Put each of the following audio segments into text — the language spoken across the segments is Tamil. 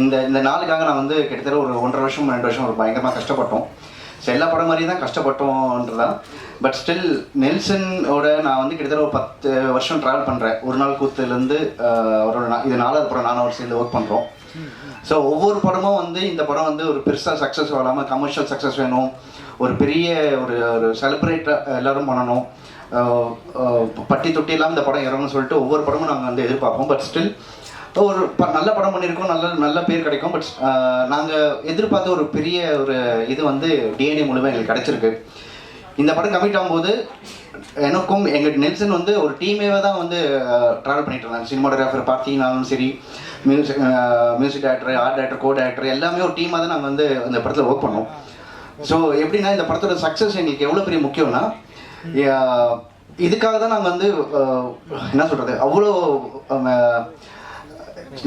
இந்த இந்த நாளுக்காக நான் வந்து கிட்டத்தட்ட ஒரு 1.5 வருஷம் 2 வருஷம் ஒரு பயங்கரமாக கஷ்டப்பட்டோம். ஸோ எல்லா படம் மாதிரி தான் கஷ்டப்பட்டோன்றதான். பட் ஸ்டில் நெல்சனோட நான் வந்து கிட்டத்தட்ட ஒரு 10 வருஷம் ட்ராவல் பண்ணுறேன். ஒரு நாள் கூத்துலேருந்து அவரோட இது 4வது படம் நானும் அவர் சேர்ந்து ஒர்க் பண்ணுறோம். ஸோ ஒவ்வொரு படமும் வந்து இந்த படம் வந்து ஒரு பெருசாக சக்ஸஸ் ஆகாமல் கமர்ஷியல் சக்ஸஸ் வேணும், ஒரு பெரிய ஒரு செலிப்ரேட் எல்லோரும் பண்ணணும், பட்டி தொட்டி இல்லாமல் இந்த படம் இறங்கணும்னு சொல்லிட்டு ஒவ்வொரு படமும் நாங்கள் வந்து எதிர்பார்ப்போம். பட் ஸ்டில் ஒரு நல்ல படம் பண்ணியிருக்கோம், நல்ல பேர் கிடைக்கும். பட் நாங்கள் எதிர்பார்த்த ஒரு பெரிய ஒரு இது வந்து டிஎன்ஏ மூலமாக எங்களுக்கு கிடச்சிருக்கு. இந்த படம் கமிட் ஆகும்போது எனக்கும் எங்கள் நெல்சன் வந்து ஒரு டீமேவே தான் வந்து ட்ராவல் பண்ணிட்டு இருந்தாங்க. சினிமாட்டோகிராஃபர் பார்த்தீங்கன்னாலும் சரி, music director, art director, co director எல்லாமே ஒரு டீமாக தான் நாங்கள் வந்து இந்த படத்தில் ஒர்க் பண்ணோம். ஸோ எப்படின்னா இந்த படத்தோட சக்ஸஸ் எங்களுக்கு எவ்வளோ பெரிய முக்கியம்னா, இதுக்காக தான் நாங்கள் வந்து என்ன சொல்கிறது அவ்வளோ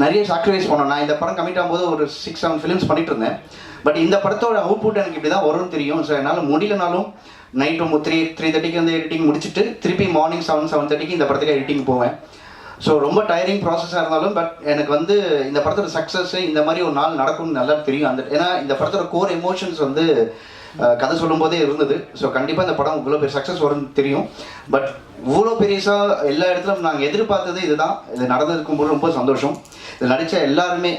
நிறைய சாக்ரிஃபைஸ் பண்ணோம். நான் இந்த படம் கமிட் ஆகும்போது ஒரு 6-7 ஃபிலிம்ஸ் பண்ணிட்டு இருந்தேன். பட் இந்த படத்தோட அவுட்புட் எனக்கு இப்படி தான் வரும்னு தெரியும். ஸோ என்னால் முடியலனாலும் நைட்டு 3:30 வந்து எடிட்டிங் முடிச்சுட்டு திருப்பி மார்னிங் 7-7:30 இந்த படத்துக்கு எடிட்டிங் போவேன். ஸோ ரொம்ப டயரிங் ப்ராசஸாக இருந்தாலும் பட் எனக்கு வந்து இந்த படத்தோட சக்ஸஸ் இந்த மாதிரி ஒரு நாள் நடக்கும்னு நல்லா தெரியும். ஏன்னா இந்த படத்தோட கோர் எமோஷன்ஸ் வந்து கதை சொல்லும் போதே இருந்தது. ஸோ கண்டிப்பாக இந்த படம் இவ்வளோ பெரிய சக்ஸஸ் வரும்னு தெரியும். பட் இவ்வளோ பெரியசாக எல்லா இடத்துலையும் நாங்கள் எதிர்பார்த்தது இதுதான். இது நடந்திருக்கும்போது ரொம்ப சந்தோஷம். இதில் நடித்த எல்லாருமே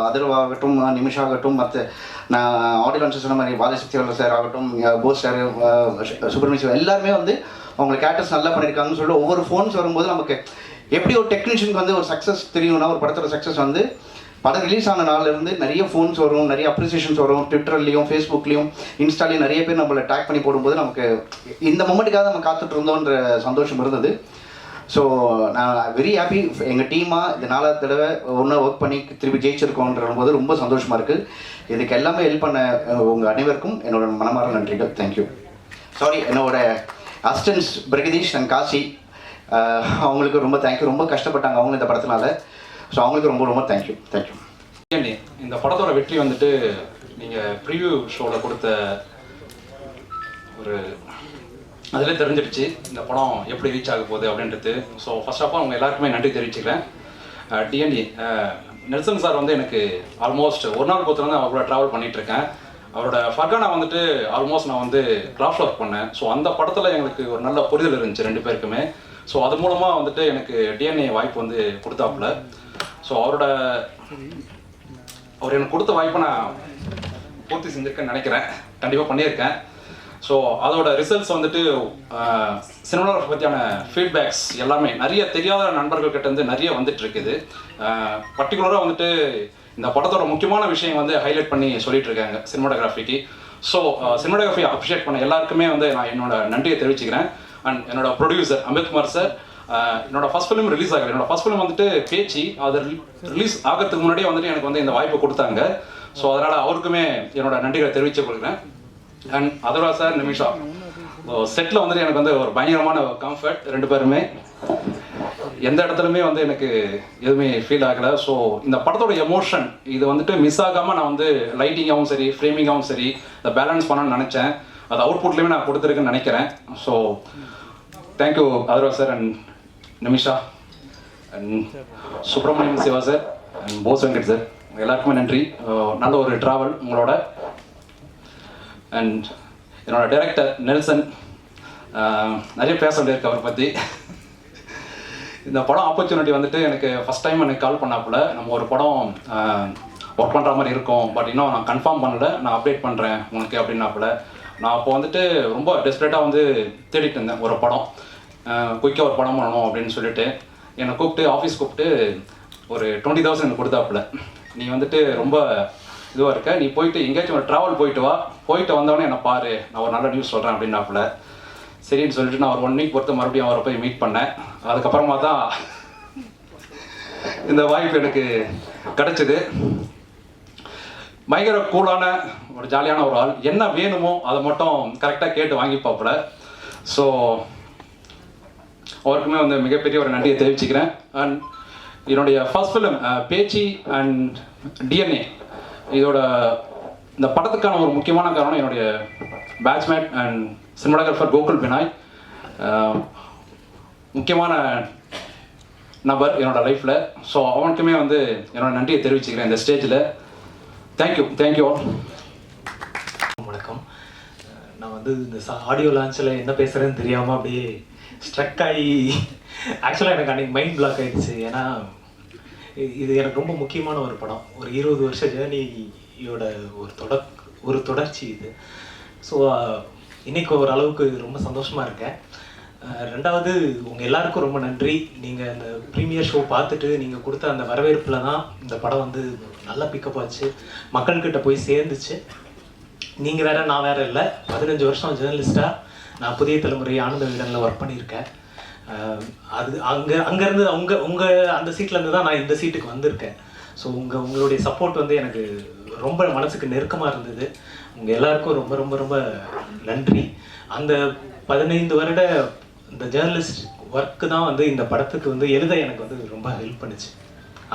அதர்வாகட்டும், நிமிஷா ஆகட்டும், மற்ற நான் ஆடியோ லான்ச் சொன்ன மாதிரி பாலசக்தி சார் ஆகட்டும், போஸ் சார், சுப்பிரமணியம் எல்லாருமே வந்து அவங்க கேரக்டர்ஸ் நல்லா பண்ணியிருக்காங்கன்னு சொல்லிட்டு ஒவ்வொரு ஃபோன்ஸ் வரும்போது நமக்கு எப்படி ஒரு டெக்னீஷியனுக்கு வந்து ஒரு சக்ஸஸ் தெரியும்னா, ஒரு படத்தோட சக்ஸஸ் வந்து படம் ரிலீஸ் ஆன நாள்லேருந்து நிறைய ஃபோன்ஸ் வரும், நிறைய அப்ரிசியேஷன்ஸ் வரும். ட்விட்டர்லேயும் ஃபேஸ்புக்லேயும் இன்ஸ்டாலேயும் நிறைய பேர் நம்மளை டேக் பண்ணி போடும்போது நமக்கு இந்த மொமெண்ட்டுக்காக நம்ம காத்துட்டு இருந்தோன்ற சந்தோஷம் இருந்தது. ஸோ நான் வெரி ஹாப்பி. எங்கள் டீமாக இந்த 4வது தடவை ஒன்றா ஒர்க் பண்ணி திருப்பி ஜெயிச்சிருக்கோன்ற போது ரொம்ப சந்தோஷமாக இருக்குது. இதுக்கு எல்லாமே ஹெல்ப் பண்ண உங்கள் அனைவருக்கும் என்னோட மனமார்ந்த நன்றிகள். தேங்க்யூ. சாரி, என்னோட அசிஸ்டன்ஸ் பிரகதீஷ் அண்ட் காசி, அவங்களுக்கு ரொம்ப தேங்க்யூ. ரொம்ப கஷ்டப்பட்டாங்க அவங்க இந்த படத்தினால. ஸோ அவங்களுக்கு ரொம்ப ரொம்ப தேங்க்யூ. இந்த படத்தோட வெற்றி வந்துட்டு நீங்கள் ப்ரிவியூ ஷோவில் கொடுத்த ஒரு அதிலே தெரிஞ்சிடுச்சு இந்த படம் எப்படி ரீச் ஆக போகுது அப்படின்றது. ஸோ ஃபர்ஸ்ட் ஆஃப் ஆல் அவங்க எல்லாருக்குமே நன்றி தெரிவிச்சுக்கிறேன். டிஎன்டி நெல்சன் சார் வந்து எனக்கு ஆல்மோஸ்ட் ஒரு நாள் பொறுத்தவரை அவரோட ட்ராவல் பண்ணிகிட்ருக்கேன். அவரோட ஃபர்கானா வந்துட்டு ஆல்மோஸ்ட் நான் வந்து கிராஃப்ட் ஒர்க் பண்ணேன். ஸோ அந்த படத்தில் எங்களுக்கு ஒரு நல்ல புரிதல் இருந்துச்சு 2 பேருக்குமே. ஸோ அது மூலமாக வந்துட்டு எனக்கு டிஎன்ஏ வாய்ப்பு வந்து கொடுத்தாப்புல. ஸோ அவர் எனக்கு கொடுத்த வாய்ப்பை நான் பூர்த்தி செஞ்சுருக்கேன்னு நினைக்கிறேன். கண்டிப்பாக பண்ணியிருக்கேன். ஸோ அதோட ரிசல்ட்ஸ் வந்துட்டு சினிமாகிராஃபி பற்றியான ஃபீட்பேக்ஸ் எல்லாமே நிறைய தெரியாத நண்பர்கள்கிட்டேருந்து நிறைய வந்துட்டு இருக்குது. பர்டிகுலராக வந்துட்டு இந்த படத்தோட முக்கியமான விஷயம் வந்து ஹைலைட் பண்ணி சொல்லிட்டு இருக்காங்க சினிமாட்டோகிராஃபிக்கு. ஸோ சினிமாட்டோகிராஃபி அப்ரிஷியேட் பண்ண எல்லாருக்குமே வந்து நான் என்னோட நன்றியை தெரிவிச்சுக்கிறேன். அண்ட் என்னோட ப்ரொடியூசர் அமித்குமார் சார், என்னோட ஃபர்ஸ்ட் ஃபிலிம் ரிலீஸ் ஆகலை. என்னோட ஃபர்ஸ்ட் ஃபிலிம் வந்துட்டு பேச்சு, அது ரிலீஸ் ஆகிறதுக்கு முன்னாடியே வந்துட்டு எனக்கு வந்து இந்த வாய்ப்பு கொடுத்தாங்க. ஸோ அதனால் அவருக்குமே என்னோட நன்றிகளை தெரிவித்து கொடுக்குறேன். அண்ட் அதர்வா சார், நிமிஷா, செட்டில் வந்துட்டு எனக்கு வந்து ஒரு பயங்கரமான கம்ஃபர்ட். 2 பேருமே எந்த இடத்துலையுமே வந்து எனக்கு எதுவுமே ஃபீல் ஆகலை. ஸோ இந்த படத்தோட எமோஷன் இது வந்துட்டு மிஸ் ஆகாமல் நான் வந்து லைட்டிங்காகவும் சரி, ஃப்ரேமிங்காகவும் சரி இதை பேலன்ஸ் பண்ணணும்னு நினச்சேன். அது அவுட்புட்லேயுமே நான் கொடுத்துருக்குன்னு நினைக்கிறேன். So thank you Atharva sir and Nimisha and Subramaniam Siva sir and Bose Venkat sir, எல்லாருக்குமே நன்றி. நல்ல ஒரு ட்ராவல் உங்களோட. அண்ட் என்னோட டைரக்டர் நெல்சன், நிறைய பேச வேண்டியிருக்கு அவரை பற்றி. இந்த படம் ஆப்பர்ச்சுனிட்டி வந்துட்டு எனக்கு ஃபஸ்ட் டைம் எனக்கு கால் பண்ணாப்புல, நம்ம ஒரு படம் ஒர்க் பண்ணுற மாதிரி இருக்கும், பட் இன்னும் நான் கன்ஃபார்ம் பண்ணலை, நான் அப்டேட் பண்ணுறேன் உனக்கு அப்படின்னாப்புல. நான் அப்போ வந்துட்டு ரொம்ப டெஸ்பரேட்டாக வந்து தேடிட்டு இருந்தேன் ஒரு படம், குயிக்காக ஒரு படம் பண்ணணும் அப்படின்னு சொல்லிட்டு. என்னை கூப்பிட்டு ஆஃபீஸ் கூப்பிட்டு ஒரு 20,000 எனக்கு கொடுத்தாப்புல. நீ வந்துட்டு ரொம்ப இதுவாக இருக்க, நீ போயிட்டு எங்கேயாச்சும் ஒரு ட்ராவல் போயிட்டு வா, போயிட்டு வந்தவொடனே என்னை பாரு, நான் ஒரு நல்ல நியூஸ் சொல்கிறேன் அப்படின்னாப்புல. சரின்னு சொல்லிட்டு நான் ஒரு 1 வீக் பொறுத்து மறுபடியும் அவரை போய் மீட் பண்ணேன். அதுக்கப்புறமா தான் இந்த வாய்ப்பு எனக்கு கிடச்சிது. பயங்கர கூலான ஒரு ஜாலியான ஒரு ஆள். என்ன வேணுமோ அதை மட்டும் கரெக்டாக கேட்டு வாங்கிப்பாப்புல. ஸோ அவருக்குமே வந்து மிகப்பெரிய ஒரு நன்றியை தெரிவிச்சுக்கிறேன். அண்ட் என்னுடைய first film Pechi and DNA, இதோட இந்த படத்துக்கான ஒரு முக்கியமான காரணம் என்னுடைய batchmate and cinematographer Gokul Binoy. முக்கியமான நபர் என்னோட லைஃப்பில். ஸோ அவனுக்குமே வந்து என்னோட நன்றியை தெரிவிச்சுக்கிறேன் இந்த ஸ்டேஜில். Thank you all. வணக்கம். நான் வந்து இந்த ஆடியோ லான்ச்சில் என்ன பேசுகிறேன்னு தெரியாமல் அப்படியே ஸ்ட்ரக் ஆகி ஆக்சுவலாக எனக்கு அன்றைக்கி மைண்ட் பிளாக் ஆகிடுச்சு. ஏன்னா இது எனக்கு ரொம்ப முக்கியமான ஒரு படம். ஒரு 20 வருஷ ஜேர்னியோட ஒரு தொடர்ச்சி இது. ஸோ இன்றைக்கி ஓரளவுக்கு ரொம்ப சந்தோஷமாக இருக்கேன். ரெண்டாவது, உங்கள் எல்லாருக்கும் ரொம்ப நன்றி. நீங்கள் அந்த ப்ரீமியர் ஷோ பார்த்துட்டு நீங்கள் கொடுத்த அந்த வரவேற்பில் தான் இந்த படம் வந்து நல்லா பிக்கப் ஆச்சு, மக்கள்கிட்ட போய் சேர்ந்துச்சு. நீங்கள் வேறு நான் வேறு இல்லை. 15 வருஷம் ஜேர்னலிஸ்ட்டாக நான் புதிய தலைமுறை ஆனந்த விகடனில் ஒர்க் பண்ணியிருக்கேன். அது அங்கேருந்து உங்கள் அந்த சீட்லேருந்து தான் நான் இந்த சீட்டுக்கு வந்திருக்கேன். ஸோ உங்களுடைய சப்போர்ட் வந்து எனக்கு ரொம்ப மனசுக்கு நெருக்கமாக இருந்தது. உங்கள் எல்லாருக்கும் ரொம்ப ரொம்ப ரொம்ப நன்றி. அந்த 15 வருட இந்த ஜேர்னலிஸ்ட் ஒர்க்கு தான் வந்து இந்த படத்துக்கு வந்து எழுத எனக்கு வந்து ரொம்ப ஹெல்ப் பண்ணுச்சு.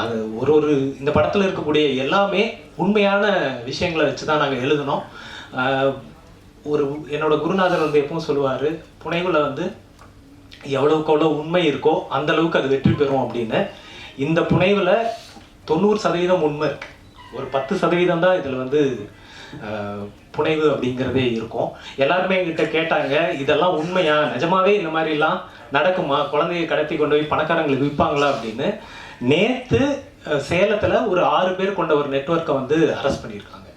அது ஒரு இந்த படத்தில் இருக்கக்கூடிய எல்லாமே உண்மையான விஷயங்களை வச்சு தான் நாங்கள் எழுதினோம். என்னோட குருநாதர் வந்து எப்பவும் சொல்லுவார், புனைவுல வந்து எவ்வளவுக்கு எவ்வளோ உண்மை இருக்கோ அந்த அளவுக்கு அது வெற்றி பெறும் அப்படின்னு. இந்த புனைவில் 90% உண்மை இருக்கு, ஒரு 10% தான் இதில் வந்து புனைவு அப்படிங்கிறதே இருக்கும். எல்லாருமே என்கிட்ட கேட்டாங்க, இதெல்லாம் உண்மையா, நிஜமாவே இந்த மாதிரிலாம் நடக்குமா, குழந்தைய கடத்தி கொண்டு போய் பணக்காரங்களுக்கு விற்பாங்களா அப்படின்னு. நேற்று சேலத்தில் ஒரு 6 பேர் கொண்ட ஒரு நெட்வொர்க்கை வந்து அரெஸ்ட் பண்ணியிருக்காங்க.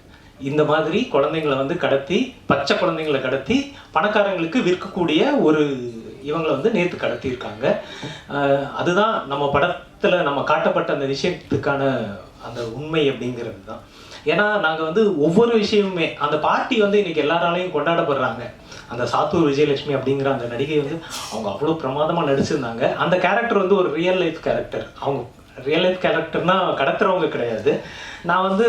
இந்த மாதிரி குழந்தைங்களை வந்து கடத்தி, பச்சை குழந்தைங்களை கடத்தி பணக்காரங்களுக்கு விற்கக்கூடிய ஒரு இவங்களை வந்து நேற்று கடத்தியிருக்காங்க. அதுதான் நம்ம படத்தில் நம்ம காட்டப்பட்ட அந்த விஷயத்துக்கான அந்த உண்மை அப்படிங்கிறது தான். ஏன்னா நாங்கள் வந்து ஒவ்வொரு விஷயமுமே, அந்த பார்ட்டி வந்து இன்னைக்கு எல்லாராலையும் கொண்டாடப்படுறாங்க. அந்த சாத்தூர் விஜயலட்சுமி அப்படிங்கிற அந்த நடிகை வந்து அவங்க அவ்வளோ பிரமாதமாக நடிச்சிருந்தாங்க. அந்த கேரக்டர் வந்து ஒரு ரியல் லைஃப் கேரக்டர். அவங்க ரியல் லைஃப் கேரக்டர்னா கடத்துறவங்க கிடையாது. நான் வந்து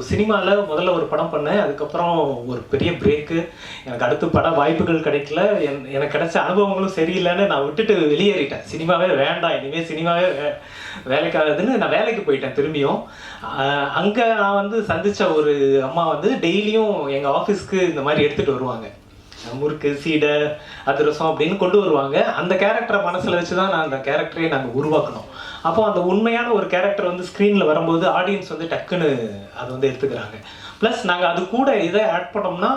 சினிமாவில் முதல்ல ஒரு படம் பண்ணேன், அதுக்கப்புறம் ஒரு பெரிய பிரேக்கு, எனக்கு அடுத்து பட வாய்ப்புகள் கிடைக்கல, எனக்கு கிடைச்ச அனுபவங்களும் சரியில்லைன்னு நான் விட்டுட்டு வெளியேறிட்டேன். சினிமாவே வேண்டாம், இனிமேல் சினிமாவே வேலைக்காகுதுன்னு நான் வேலைக்கு போயிட்டேன் திரும்பியும். அங்கே நான் வந்து சந்தித்த ஒரு அம்மா வந்து டெய்லியும் எங்கள் ஆஃபீஸ்க்கு இந்த மாதிரி எடுத்துகிட்டு வருவாங்க, முறுக்கு, சீடை, அதிரசம் அப்படின்னு கொண்டு வருவாங்க. அந்த கேரக்டரை மனசில் வச்சு தான் நான் அந்த கேரக்டரையே நாங்கள் உருவாக்கணும். அப்போ அந்த உண்மையான ஒரு கேரக்டர் வந்து ஸ்க்ரீனில் வரும்போது ஆடியன்ஸ் வந்து டக்குன்னு அதை வந்து எடுத்துக்கிறாங்க. ப்ளஸ் நாங்கள் அது கூட இதை ஆட் பண்ணோம்னா,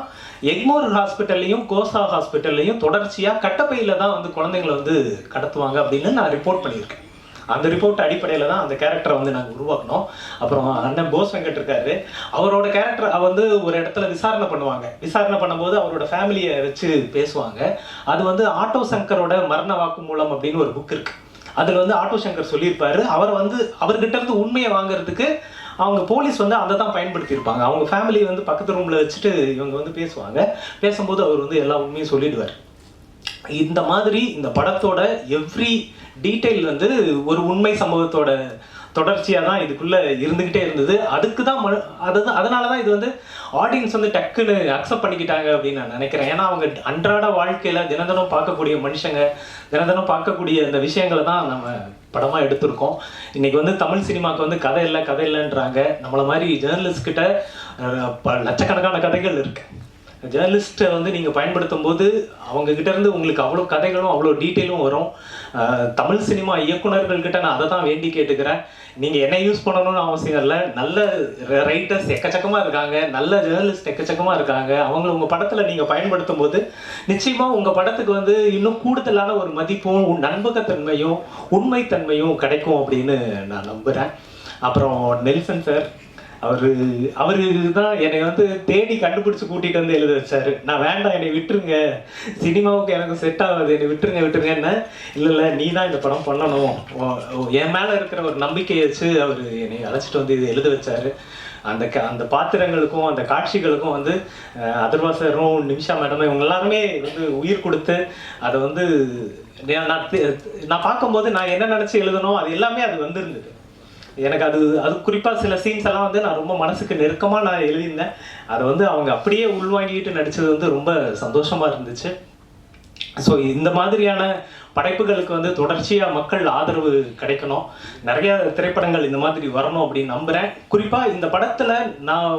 எக்மோர் ஹாஸ்பிட்டல்லையும் கோசா ஹாஸ்பிட்டல்லையும் தொடர்ச்சியாக கட்டப்பையில் தான் வந்து குழந்தைங்களை வந்து கடத்துவாங்க அப்படின்னு நான் ரிப்போர்ட் பண்ணியிருக்கேன். அந்த ரிப்போர்ட் அடிப்படையில் தான் அந்த கேரக்டரை வந்து நாங்கள் உருவாக்கணும். அப்புறம் அண்ணன் போஸ் வெங்கட் இருக்காரு, அவரோட கேரக்டர் வந்து ஒரு இடத்துல விசாரணை பண்ணுவாங்க. விசாரணை பண்ணும்போது அவரோட ஃபேமிலியை வச்சு பேசுவாங்க. அது வந்து ஆட்டோ சங்கரோட மரண வாக்குமூலம் அப்படின்னு ஒரு புக் இருக்குது. அதில் வந்து ஆட்டோ சங்கர் சொல்லியிருப்பாரு, அவர்கிட்ட இருந்து உண்மையை வாங்குறதுக்கு அவங்க போலீஸ் வந்து அதை தான் பயன்படுத்தியிருப்பாங்க. அவங்க ஃபேமிலி வந்து பக்கத்து ரூமில் வச்சுட்டு இவங்க வந்து பேசுவாங்க. பேசும்போது அவர் வந்து எல்லா உண்மையும் சொல்லிடுவார். இந்த மாதிரி இந்த படத்தோட எவ்ரி டீட்டெயில் வந்து ஒரு உண்மை சம்பவத்தோட தொடர்ச்சியாக தான் இதுக்குள்ளே இருந்துக்கிட்டே இருந்தது. அதுக்கு தான் அதனால தான் இது வந்து ஆடியன்ஸ் வந்து டக்குன்னு அக்செப்ட் பண்ணிக்கிட்டாங்க அப்படின்னு நான் நினைக்கிறேன். ஏன்னா அவங்க அன்றாட வாழ்க்கையில் தினந்தனம் பார்க்கக்கூடிய மனுஷங்க, தினந்தனம் பார்க்கக்கூடிய அந்த விஷயங்களை தான் நம்ம படமாக எடுத்திருக்கோம். இன்றைக்கி வந்து தமிழ் சினிமாவுக்கு வந்து கதை இல்லைன்றாங்க. நம்மளை மாதிரி ஜேர்னலிஸ்ட்கிட்ட லட்சக்கணக்கான கதைகள் இருக்குது. ஜேர்னலிஸ்ட்டை வந்து நீங்கள் பயன்படுத்தும் போது அவங்கக்கிட்ட இருந்து உங்களுக்கு அவ்வளோ கதைகளும் அவ்வளோ டீட்டெயிலும் வரும். தமிழ் சினிமா இயக்குநர்கள்கிட்ட நான் அதை தான் வேண்டி கேட்டுக்கிறேன். நீங்கள் என்ன யூஸ் பண்ணணும்னு அவசியம் இல்லை. நல்ல ரைட்டர்ஸ் எக்கச்சக்கமாக இருக்காங்க, நல்ல ஜேர்னலிஸ்ட் எக்கச்சக்கமாக இருக்காங்க. அவங்கள உங்கள் படத்தில் நீங்கள் பயன்படுத்தும் போது நிச்சயமாக உங்கள் படத்துக்கு வந்து இன்னும் கூடுதலான ஒரு மதிப்பும் நம்பகத்தன்மையும் உண்மைத்தன்மையும் கிடைக்கும் அப்படின்னு நான் நம்புகிறேன். அப்புறம் நெல்சன் சார், அவரு தான் என்னை வந்து தேடி கண்டுபிடிச்சு கூட்டிகிட்டு வந்து எழுத வச்சாரு. நான் வேண்டாம், என்னை விட்டுருங்க, சினிமாவுக்கு எனக்கு செட் ஆகாது, என்னை விட்டுருங்கன்னு. இல்லை நீ தான் இந்த படம் பண்ணணும், என் மேலே இருக்கிற ஒரு நம்பிக்கையை வச்சு அவர் என்னை அழைச்சிட்டு வந்து இது எழுத வச்சாரு. அந்த பாத்திரங்களுக்கும் அந்த காட்சிகளுக்கும் வந்து அதர்வா சாரும் நிமிஷா மேடமும் இவங்க எல்லாருமே வந்து உயிர் கொடுத்து அதை வந்து நான் பார்க்கும்போது நான் என்ன நினச்சி எழுதணும் அது எல்லாமே அது வந்துருந்தது. எனக்கு அது குறிப்பாக சில சீன்ஸ் எல்லாம் வந்து நான் ரொம்ப மனசுக்கு நெருக்கமாக நான் எழுதியிருந்தேன். அதை வந்து அவங்க அப்படியே உள்வாங்கிட்டு நடித்தது வந்து ரொம்ப சந்தோஷமாக இருந்துச்சு. ஸோ இந்த மாதிரியான படைப்புகளுக்கு வந்து தொடர்ச்சியாக மக்கள் ஆதரவு கிடைக்கணும். நிறைய திரைப்படங்கள் இந்த மாதிரி வரணும் அப்படின்னு நம்புகிறேன். குறிப்பாக இந்த படத்தில் நான்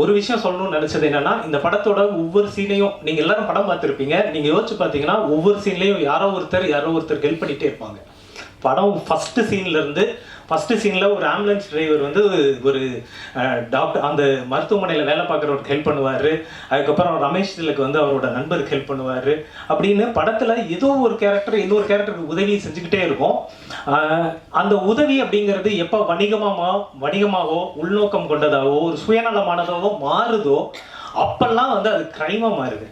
ஒரு விஷயம் சொல்லணும்னு நினச்சது என்னென்னா, இந்த படத்தோட ஒவ்வொரு சீனையும் நீங்கள் எல்லாரும் படம் பார்த்துருப்பீங்க. நீங்கள் யோசிச்சு பார்த்தீங்கன்னா ஒவ்வொரு சீன்லேயும் யாரோ ஒருத்தர் ஹெல்ப் பண்ணிகிட்டே இருப்பாங்க. படம் ஃபஸ்ட்டு சீனில் ஒரு ஆம்புலன்ஸ் டிரைவர் வந்து ஒரு டாக்டர் அந்த மருத்துவமனையில் வேலை பார்க்குறவருக்கு ஹெல்ப் பண்ணுவார். அதுக்கப்புறம் ரமேஷ் திலக் வந்து அவரோட நண்பருக்கு ஹெல்ப் பண்ணுவார். அப்படின்னு படத்தில் ஏதோ ஒரு கேரக்டர் இன்னொரு கேரக்டருக்கு உதவி செஞ்சுக்கிட்டே இருக்கும். அந்த உதவி அப்படிங்கிறது எப்போ வணிகமாகவோ உள்நோக்கம் கொண்டதாகவோ ஒரு சுயநலமானதாகவோ மாறுதோ அப்பெல்லாம் வந்து அது கிரைமாக மாறுது.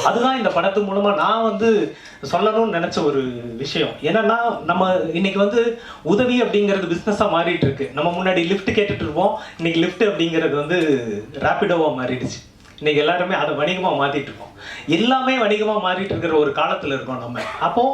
அதுதான் இந்த படத்து மூலமா நான் வந்து சொல்லணும்னு நினைச்ச ஒரு விஷயம். என்னன்னா நம்ம இன்னைக்கு வந்து உதவி அப்படிங்கிறது பிஸ்னஸா மாறிட்டு இருக்கு. நம்ம முன்னாடி லிஃப்ட் கேட்டுட்டு இருப்போம், இன்னைக்கு லிஃப்ட் அப்படிங்கிறது வந்து ரேபிடோவா மாறிடுச்சு. இன்னைக்கு எல்லாருமே அதை வணிகமா மாத்திட்டு இருக்கோம். எல்லாமே வணிகமா மாறிட்டு இருக்கிற ஒரு காலத்துல இருக்கோம் நம்ம. அப்போ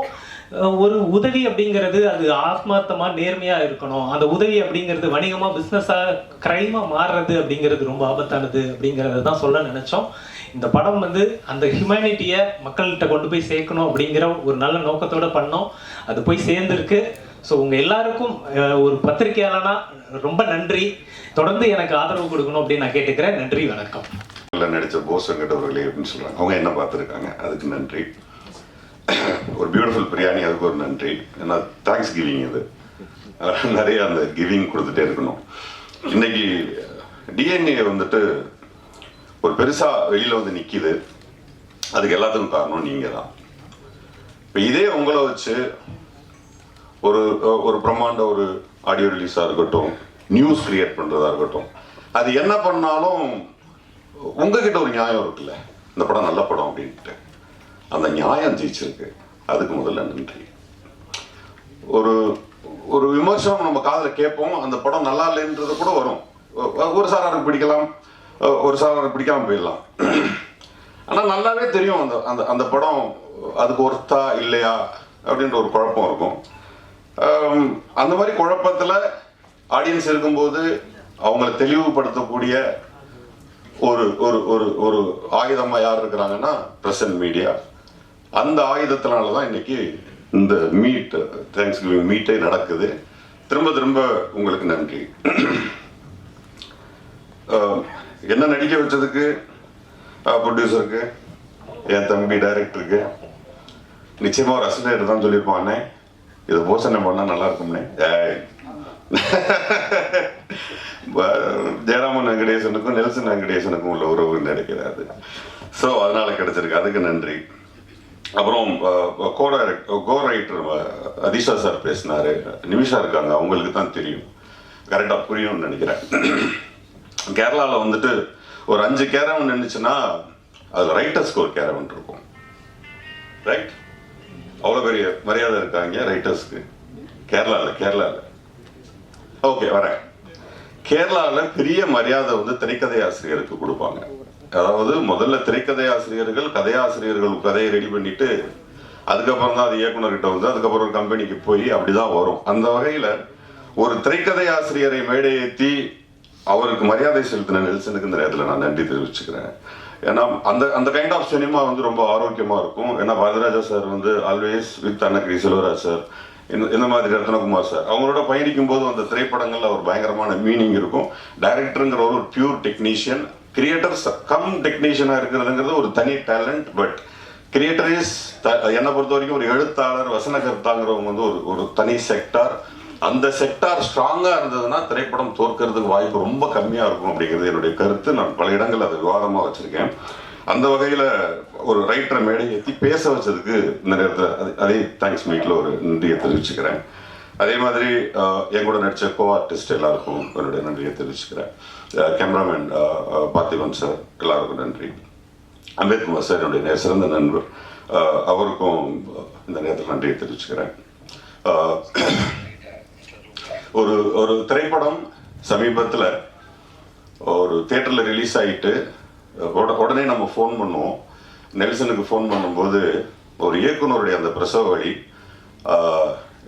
ஒரு உதவி அப்படிங்கிறது அது ஆத்மார்த்தமா நேர்மையா இருக்கணும். அந்த உதவி அப்படிங்கிறது வணிகமா பிஸ்னஸா கிரைமா மாறுறது அப்படிங்கிறது ரொம்ப ஆபத்தானது அப்படிங்கிறத தான் சொல்ல நினைச்சோம். இந்த படம் வந்து அந்த ஹியூமனிட்டியை மக்கள்கிட்ட கொண்டு போய் சேர்க்கணும் அப்படிங்கிற ஒரு நல்ல நோக்கத்தோட பண்ணோம். அது போய் சேர்ந்துருக்கு. ஸோ உங்கள் எல்லாருக்கும் ஒரு பத்திரிகையாளனா ரொம்ப நன்றி. தொடர்ந்து எனக்கு ஆதரவு கொடுக்கணும் அப்படின்னு நான் கேட்டுக்கிறேன். நன்றி, வணக்கம். நடித்த போஸ் வெங்கடவர்களே அப்படின்னு சொல்கிறாங்க. அவங்க என்ன பார்த்துருக்காங்க, அதுக்கு நன்றி. ஒரு பியூட்டிஃபுல் பிரியாணி, அதுக்கு ஒரு நன்றி. ஏன்னா தேங்க்ஸ் கிவிங் இது நிறைய அந்த கிவிங் கொடுத்துட்டே இருக்கணும். இன்னைக்கு டிஎன்ஏ வந்துட்டு ஒரு பெருசா வெளியில வந்து நிக்குது. அதுக்கு எல்லாத்துக்கும் காரணம் நீங்க தான். இப்போ இதே உங்களை வச்சு ஒரு பிரம்மாண்ட ஒரு ஆடியோ ரிலீஸா இருக்கட்டும், நியூஸ் கிரியேட் பண்றதா இருக்கட்டும், அது என்ன பண்ணாலும் உங்ககிட்ட ஒரு நியாயம் இருக்குல்ல, இந்த படம் நல்ல படம் அப்படின்ட்டு. அந்த நியாயம் ஜெயிச்சிருக்கு. அதுக்கு முதல்ல நன்றி. ஒரு விமர்சனம் நம்ம காதுல கேட்போம், அந்த படம் நல்லா இல்லைன்றது கூட வரும். ஒரு சாராருக்கு பிடிக்கலாம், ஒரு சாராருக்கு பிடிக்காம போயிடலாம். ஆனா நல்லாவே தெரியும் அந்த படம் அதுக்கு ஒர்த்தா இல்லையா அப்படின்ற ஒரு குழப்பம் இருக்கும். அந்த மாதிரி குழப்பத்துல ஆடியன்ஸ் இருக்கும்போது அவங்களை தெளிவுபடுத்தக்கூடிய ஒரு ஒரு ஒரு ஒரு ஆயுதமா யார் இருக்கிறாங்கன்னா பிரசன்ட் மீடியா. அந்த ஆயுதத்தினாலதான் இன்னைக்கு இந்த தேங்க்ஸ் கிவிங் மீட்டே நடக்குது. திரும்ப திரும்ப உங்களுக்கு நன்றி. என்ன நடிக்க வச்சதுக்கு ப்ரொடியூசருக்கு, என் தம்பி டைரக்டருக்கு, நிச்சயமா ஒரு அசிஸ்டன்ட் தான் சொல்லியிருப்பானே, இதை போசனை பண்ணா நல்லா இருக்கும்னே. ஜெயராமன் வெங்கடேசனுக்கும் நெல்சன் வெங்கடேசனுக்கும் உள்ள உறவு கிடைக்கிறாரு. ஸோ அதனால கிடைச்சிருக்கு, அதுக்கு நன்றி. அப்புறம் கோ ரைட்டர் அதிஷா சார் பேசினாரு. நிமிஷா இருக்காங்க, அவங்களுக்கு தான் தெரியும், கரெக்டாக புரியும்னு நினைக்கிறேன். கேரளாவில் வந்துட்டு ஒரு 5 கேரவன் நின்றுச்சுன்னா அதில் ரைட்டர்ஸ்க்கு ஒரு கேரவன் இருக்கும். ரைட், அவ்வளோ பெரிய மரியாதை இருக்காங்க ரைட்டர்ஸ்க்கு கேரளாவில். ஓகே, வரேன். கேரளாவில் பெரிய மரியாதை வந்து திரைக்கதை ஆசிரியருக்கு கொடுப்பாங்க. அதாவது முதல்ல திரைக்கதை ஆசிரியர்கள் கதையை ரெடி பண்ணிட்டு அதுக்கப்புறம் தான் அது இயக்குனர்கிட்ட வந்து அதுக்கப்புறம் ஒரு கம்பெனிக்கு போய் அப்படிதான் வரும். அந்த வகையில் ஒரு திரைக்கதை ஆசிரியரை மேடை ஏற்றி அவருக்கு மரியாதை செலுத்தின நெல்சனுக்கு இந்த நேரத்தில் நான் நன்றி தெரிவிச்சுக்கிறேன். ஏன்னா அந்த கைண்ட் ஆஃப் சினிமா வந்து ரொம்ப ஆரோக்கியமாக இருக்கும். ஏன்னா வரதராஜா சார் வந்து always with Annagiri Selvaraj sir, இந்த மாதிரி ரத்னகுமார் சார் அவங்களோட பயணிக்கும் போது அந்த திரைப்படங்கள்ல ஒரு பயங்கரமான மீனிங் இருக்கும். டைரக்டருங்கிற ஒரு பியூர் டெக்னீஷியன், கிரியேட்டர்ஸ் கம் டெக்னீஷியனாக இருக்கிறதுங்கிறது ஒரு தனி டேலண்ட். பட் கிரியேட்டர் இஸ் என்னை பொறுத்த வரைக்கும் ஒரு எழுத்தாளர், வசனகர்த்தாங்கிறவங்க வந்து ஒரு தனி செக்டார். அந்த செக்டார் ஸ்ட்ராங்கா இருந்ததுன்னா திரைப்படம் தோற்கிறதுக்கு வாய்ப்பு ரொம்ப கம்மியா இருக்கும் அப்படிங்கிறது என்னுடைய கருத்து. நான் பல இடங்கள் அதை விவாதமா வச்சிருக்கேன். அந்த வகையில ஒரு ரைட்டரை மேடை ஏற்றி பேச வச்சதுக்கு இந்த நேரத்தில் அதே தேங்க்ஸ் மீட்ல ஒரு நன்றியை தெரிவிச்சுக்கிறேன். அதே மாதிரி என் கூட நடிச்ச கோ ஆர்டிஸ்ட் எல்லாருக்கும் என்னுடைய நன்றியை தெரிவிச்சுக்கிறேன். கேமராமேன் பார்த்திபன் சார் எல்லாருக்கும் நன்றி. அம்பேத்குமார் சார் என்னுடைய சிறந்த நண்பர், அவருக்கும் இந்த நேரத்தில் நன்றியை தெரிவிச்சுக்கிறேன். ஒரு திரைப்படம் சமீபத்தில் ஒரு தியேட்டரில் ரிலீஸ் ஆகிட்டு உடனே நம்ம ஃபோன் பண்ணுவோம். நெல்சனுக்கு ஃபோன் பண்ணும்போது ஒரு இயக்குனருடைய அந்த பிரசவ வழி,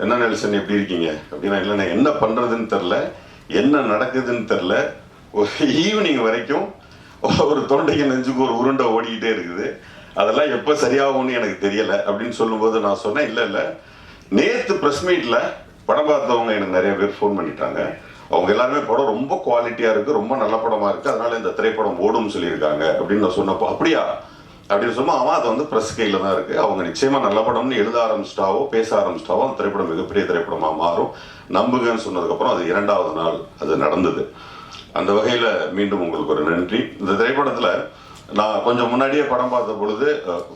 என்ன நெல்சன் எப்படி இருக்கீங்க அப்படின்னா, இல்லைன்னா என்ன பண்ணுறதுன்னு தெரில, என்ன நடக்குதுன்னு தெரில, ஒரு ஈவினிங் வரைக்கும் ஒரு தொண்டைக்கு நெஞ்சுக்கு ஒரு உருண்டை ஓடிக்கிட்டே இருக்குது, அதெல்லாம் எப்போ சரியாகும்னு எனக்கு தெரியலை அப்படின்னு சொல்லும்போது நான் சொன்னேன், இல்லை நேற்று ப்ரெஸ் மீட்டில் படம் பார்த்தவங்க எனக்கு நிறைய பேர் ஃபோன் பண்ணிட்டாங்க. அவங்க எல்லாருமே படம் ரொம்ப குவாலிட்டியாக இருக்குது, ரொம்ப நல்ல படமாக இருக்குது, அதனால இந்த திரைப்படம் ஓடும்னு சொல்லியிருக்காங்க அப்படின்னு நான் சொன்னப்போ, அப்படியா அப்படின்னு சொல்லும்போது அவன் அது வந்து ப்ரெஸ் கையில் தான் இருக்குது. அவங்க நிச்சயமாக நல்ல படம்னு எழுத ஆரம்பிச்சிட்டாவோ பேச ஆரம்பிச்சிட்டாவோ அந்த திரைப்படம் மிகப்பெரிய திரைப்படமாக மாறும். நம்புகன்னு சொன்னதுக்கப்புறம் அது 2வது நாள் அது நடந்தது. அந்த வகையில் மீண்டும் உங்களுக்கு ஒரு நன்றி. இந்த திரைப்படத்தில் நான் கொஞ்சம் முன்னாடியே படம் பார்த்த பொழுது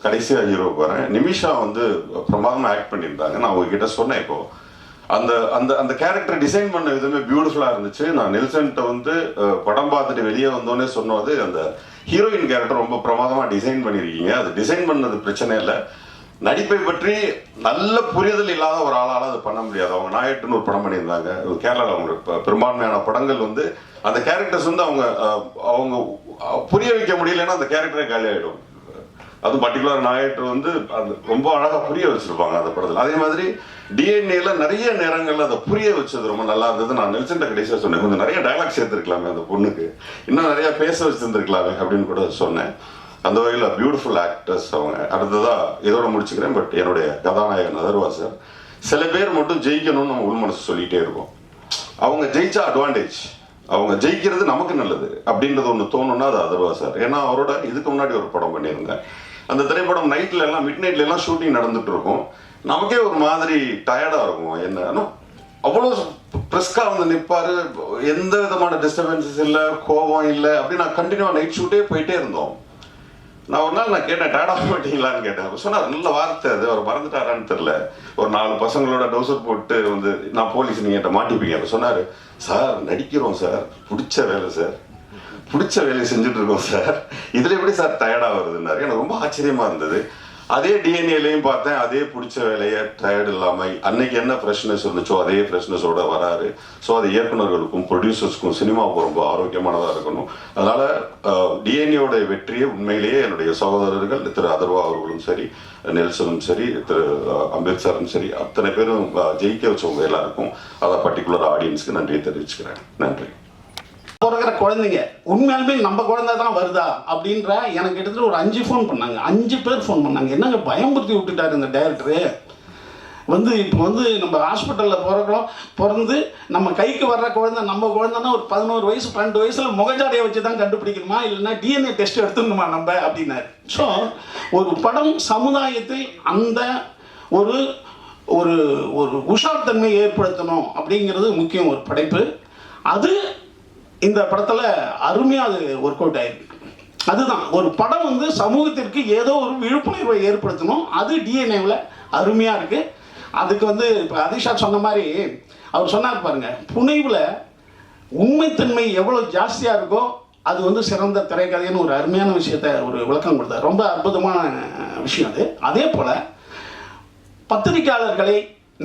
கடைசியாக ஹீரோவுக்கு வரேன். நிமிஷா வந்து பிரமாதமாக ஆக்ட் பண்ணியிருந்தாங்க. நான் உங்ககிட்ட சொன்னேன் இப்போது அந்த அந்த அந்த கேரக்டர் டிசைன் பண்ண விதமே பியூட்டிஃபுல்லாக இருந்துச்சு. நான் நெல்சன்ட்ட வந்து படம் பார்த்துட்டு வெளியே வந்தோடனே சொன்னது அந்த ஹீரோயின் கேரக்டர் ரொம்ப பிரமாதமாக டிசைன் பண்ணியிருக்கீங்க. அது டிசைன் பண்ணது பிரச்சனை இல்லை, நடிப்பை பற்றி நல்ல புரிதல் இல்லாத ஒரு ஆளால் அது பண்ண முடியாது. அவங்க நாயட்டுன்னு ஒரு படம் பண்ணியிருந்தாங்க கேரளாவில். அவங்க பெரும்பான்மையான படங்கள் வந்து அந்த கேரக்டர்ஸ் வந்து அவங்க புரிய வைக்க முடியலன்னா அந்த கேரக்டரே காலி ஆகிடும். அதுவும் பர்டிகுலர் நாயட்டு வந்து அது ரொம்ப அழகாக புரிய வச்சிருப்பாங்க அந்த படத்தில். அதே மாதிரி டிஎன்ஏல நிறைய நேரங்களில் அதை புரிய வச்சது ரொம்ப நல்லா இருந்தது. நான் நெல்சன்ட்ட கடைசியாக சொன்னேன், கொஞ்சம் நிறைய டைலாக் சேர்த்துருக்கலாமே அந்த பொண்ணுக்கு, இன்னும் நிறைய பேச வச்சிருந்துருக்கலாமே அப்படின்னு கூட சொன்னேன். அந்த வகையில் பியூட்டிஃபுல் ஆக்டர்ஸ் அவங்க. அடுத்ததாக இதோட முடிச்சுக்கிறேன். பட் என்னுடைய கதாநாயகன் அதர்வா சார், சில பேர் மட்டும் ஜெயிக்கணும்னு நம்ம உள் மனசு சொல்லிகிட்டே இருக்கோம். அவங்க ஜெயிச்சா அட்வான்டேஜ், அவங்க ஜெயிக்கிறது நமக்கு நல்லது அப்படின்றது ஒன்று தோணுன்னா அது அதர்வா சார். ஏன்னா அவரோட இதுக்கு முன்னாடி ஒரு படம் பண்ணியிருந்தேன். அந்த திரைப்படம் நைட்ல எல்லாம் மிட் நைட்ல எல்லாம் ஷூட்டிங் நடந்துட்டு இருக்கும். நமக்கே ஒரு மாதிரி டயர்டாக இருக்கும். என்ன அவ்வளோ ப்ரெஸ்காக வந்து நிற்பாரு, எந்த விதமான டிஸ்டர்பன்சஸ் இல்லை, கோபம் இல்லை. அப்படி நான் கண்டினியூவாக நைட் ஷூட்டே போயிட்டே இருந்தோம். நான் ஒரு நாள் நான் கேட்டேன், டயர்டாக போயிட்டீங்களான்னு கேட்டேன். சொன்னார் நல்ல வார்த்தை, அது அவர் மறந்துட்டாரான்னு தெரில. ஒரு 4 பசங்களோட டவுசர் போட்டு வந்து நான் போலீஸ் நீங்கிட்ட மாட்டிப்பீங்க. அவர் சொன்னார், சார் நடிக்கிறோம் சார், பிடிச்ச வேலை சார், பிடிச்ச வேலையை செஞ்சுட்டு இருக்கோம் சார், இதில் எப்படி சார் டயர்டாக வருதுன்னாரு. எனக்கு ரொம்ப ஆச்சரியமாக இருந்தது. அதே டிஎன்ஏலையும் பார்த்தேன், அதே பிடிச்ச வேலையை டயர்டு இல்லாமல் அன்னைக்கு என்ன ஃப்ரெஷ்னஸ் இருந்துச்சோ அதே ஃப்ரெஷ்னஸோட வராரு. ஸோ அது இயக்குநர்களுக்கும் ப்ரொடியூசர்ஸ்க்கும் சினிமாவுக்கும் ரொம்ப ஆரோக்கியமானதாக இருக்கணும். அதனால் டிஎன்ஏயோட வெற்றியை உண்மையிலேயே என்னுடைய சகோதரர்கள் திரு அதர்வா அவர்களும் சரி, நெல்சனும் சரி, திரு அம்பேத்கரும் சரி, அத்தனை பேரும் ஜெயிக்க வச்சவங்க எல்லாருக்கும் அதை பர்டிகுலர் ஆடியன்ஸ்க்கு நன்றியை தெரிவிச்சுக்கிறேன். நன்றி. பிறகுற குழந்தைங்க உண்மையாலுமே நம்ம குழந்தை தான் வருதா அப்படின்ற எனக்கு எடுத்துட்டு ஒரு 5 ஃபோன் பண்ணாங்க. 5 பேர் ஃபோன் பண்ணாங்க. என்னங்க பயமுறுத்தி விட்டுட்டாரு இந்த டைரக்டரு. வந்து இப்போ வந்து நம்ம ஹாஸ்பிட்டலில் பிறந்து நம்ம கைக்கு வர்ற குழந்தை நம்ம குழந்தைன்னா ஒரு 11 வயசு 12 வயசில் முகஜாடையை வச்சு தான் கண்டுபிடிக்கணுமா, இல்லைன்னா டிஎன்ஏ டெஸ்ட் எடுத்துக்கணுமா நம்ம அப்படின்னாரு. ஸோ ஒரு படம் சமுதாயத்தில் அந்த ஒரு ஒரு ஒரு உஷார்த்தன்மை ஏற்படுத்தணும் அப்படிங்கிறது முக்கியம். ஒரு படைப்பு அது இந்த படத்தில் அருமையாக அது ஒர்க் அவுட் ஆயிருக்கு. அதுதான் ஒரு படம் வந்து சமூகத்திற்கு ஏதோ ஒரு விழிப்புணர்வை ஏற்படுத்தணும். அது டிஎன்ஏவில் அருமையாக இருக்குது. அதுக்கு வந்து இப்போ அதிஷா சொன்ன மாதிரி அவர் சொன்னார் பாருங்க, புனைவில் உண்மைத்தன்மை எவ்வளோ ஜாஸ்தியாக இருக்கோ அது வந்து சிறந்த திரைக்கதைன்னு ஒரு அருமையான விஷயத்த ஒரு விளக்கம் கொடுத்தார். ரொம்ப அற்புதமான விஷயம் அது. அதே போல் பத்திரிகையாளர்களை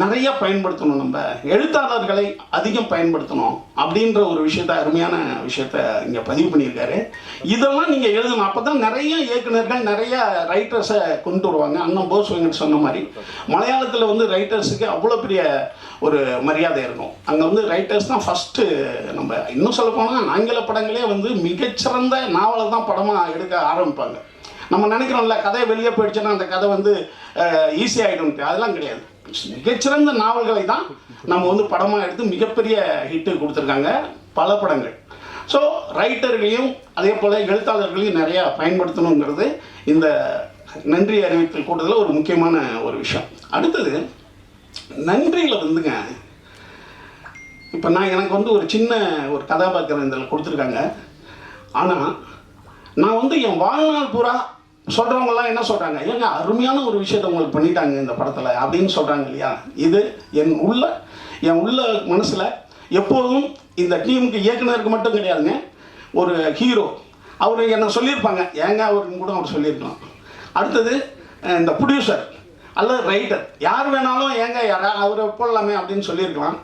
நிறைய பயன்படுத்தணும், நம்ம எழுத்தாளர்களை அதிகம் பயன்படுத்தணும் அப்படின்ற ஒரு விஷயத்த அருமையான விஷயத்த இங்கே பதிவு பண்ணியிருக்காரு. இதெல்லாம் நீங்கள் எழுதணும், அப்போ தான் நிறைய இயக்குநர்கள் நிறைய ரைட்டர்ஸை கொண்டு வருவாங்க. அண்ணன் போஸ் வெங்கட் சொன்ன மாதிரி மலையாளத்தில் வந்து ரைட்டர்ஸுக்கு அவ்வளோ பெரிய ஒரு மரியாதை இருக்கும். அங்கே வந்து ரைட்டர்ஸ் தான் ஃபஸ்ட்டு. நம்ம இன்னும் சொல்ல போனால் ஆங்கில படங்களே வந்து மிகச்சிறந்த நாவலை தான் படமாக எடுக்க ஆரம்பிப்பாங்க. நம்ம நினைக்கிறோம்ல கதை வெளியே போயிடுச்சுன்னா அந்த கதை வந்து ஈஸியாகிடும், அதெல்லாம் கிடையாது. மிகச்சிறந்த நாவல்களை தான் நம்ம வந்து படமாக எடுத்து மிகப்பெரிய ஹிட்டு கொடுத்துருக்காங்க பல படங்கள். ஸோ ரைட்டர்களையும் அதே போல் எழுத்தாளர்களையும் நிறையா பயன்படுத்தணுங்கிறது இந்த நன்றி அறிவித்தல் கூட்டத்தில் ஒரு முக்கியமான ஒரு விஷயம். அடுத்தது நன்றியில் வந்துங்க, இப்போ எனக்கு வந்து ஒரு சின்ன ஒரு கதாபாத்திரம் இதில் கொடுத்துருக்காங்க. ஆனால் நான் வந்து என் வாழ்நாள் பூரா சொல்கிறவங்கலாம் என்ன சொல்கிறாங்க, ஏங்க அருமையான ஒரு விஷயத்தை உங்களுக்கு பண்ணிட்டாங்க இந்த படத்தில் அப்படின்னு சொல்கிறாங்க இல்லையா. இது என் உள்ள மனசில் எப்போதும் இந்த டீமுக்கு இயக்குனருக்கு மட்டும் கிடையாதுங்க. ஒரு ஹீரோ அவர் என்ன சொல்லியிருப்பாங்க, ஏங்க அவருக்கு கூட அவர் சொல்லியிருக்கலாம். அடுத்தது இந்த ப்ரொடியூசர் அல்லது ரைட்டர் யார் வேணாலும் ஏங்க அவரை போடலாமே அப்படின்னு சொல்லியிருக்கலாம்.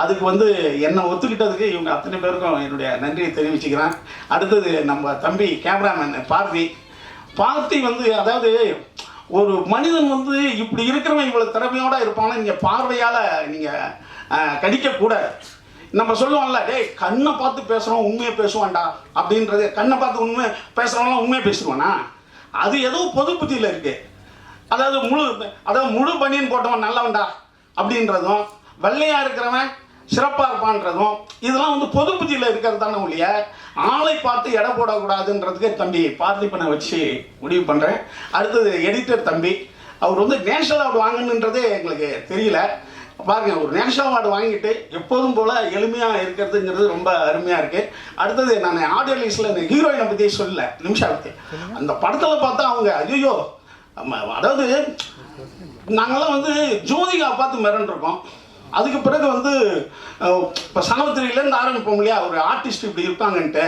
அதுக்கு வந்து என்னை ஒத்துக்கிட்டதுக்கு இவங்க அத்தனை பேருக்கும் என்னுடைய நன்றியை தெரிவிச்சுக்கிறேன். அடுத்தது நம்ம தம்பி கேமராமேன் பார்த்தி வந்து, அதாவது ஒரு மனிதன் வந்து இப்படி இருக்கிறவன் இவ்வளோ திறமையோடு இருப்பான்னு நீங்கள் பார்வையால் நீங்கள் கடிக்கக்கூடாது. நம்ம சொல்லுவோம்ல, டேய் கண்ணை பார்த்து பேசுகிறோம் உண்மையை பேசுவான்டா அப்படின்றது. கண்ணை பார்த்து உண்மை பேசுகிறவங்களாம் உண்மையை பேசுவானா, அது ஏதோ பொது புத்தியில் இருக்குது. அதாவது முழு பனியன் போட்டவன் நல்லவன்டா அப்படின்றதும், வெள்ளையாக இருக்கிறவன் சிறப்பாக இருப்பான்றதும் இதெல்லாம் வந்து பொது புத்தியில் இருக்கிறதான ஒழிய ஆளை பார்த்து எடை போடக்கூடாதுன்றதுக்கு தம்பி பார்த்திபனை வச்சு முடிவு பண்ணுறேன். அடுத்தது எடிட்டர் தம்பி, அவர் வந்து நேஷனல் அவார்டு வாங்கணுன்றதே எங்களுக்கு தெரியல. பாருங்க, ஒரு நேஷனல் அவார்டு வாங்கிட்டு எப்போதும் போல் எளிமையாக இருக்கிறதுங்கிறது ரொம்ப அருமையாக இருக்குது. அடுத்தது நான் ஆடியோ லிஸ்ட்டில் இந்த ஹீரோயினை பற்றி சொல்லல, நிமிஷா பற்றி. அந்த படத்தில் பார்த்தா அவங்க ஐயோ, அதாவது நாங்கள்லாம் வந்து ஜோதிகா பார்த்து மிரண்டிருக்கோம். அதுக்கு பிறகு வந்து இப்போ சனவத்திரியிலேருந்து ஆரம்பிப்போம் இல்லையா, ஒரு ஆர்டிஸ்ட் இப்படி இருப்பாங்கன்ட்டு.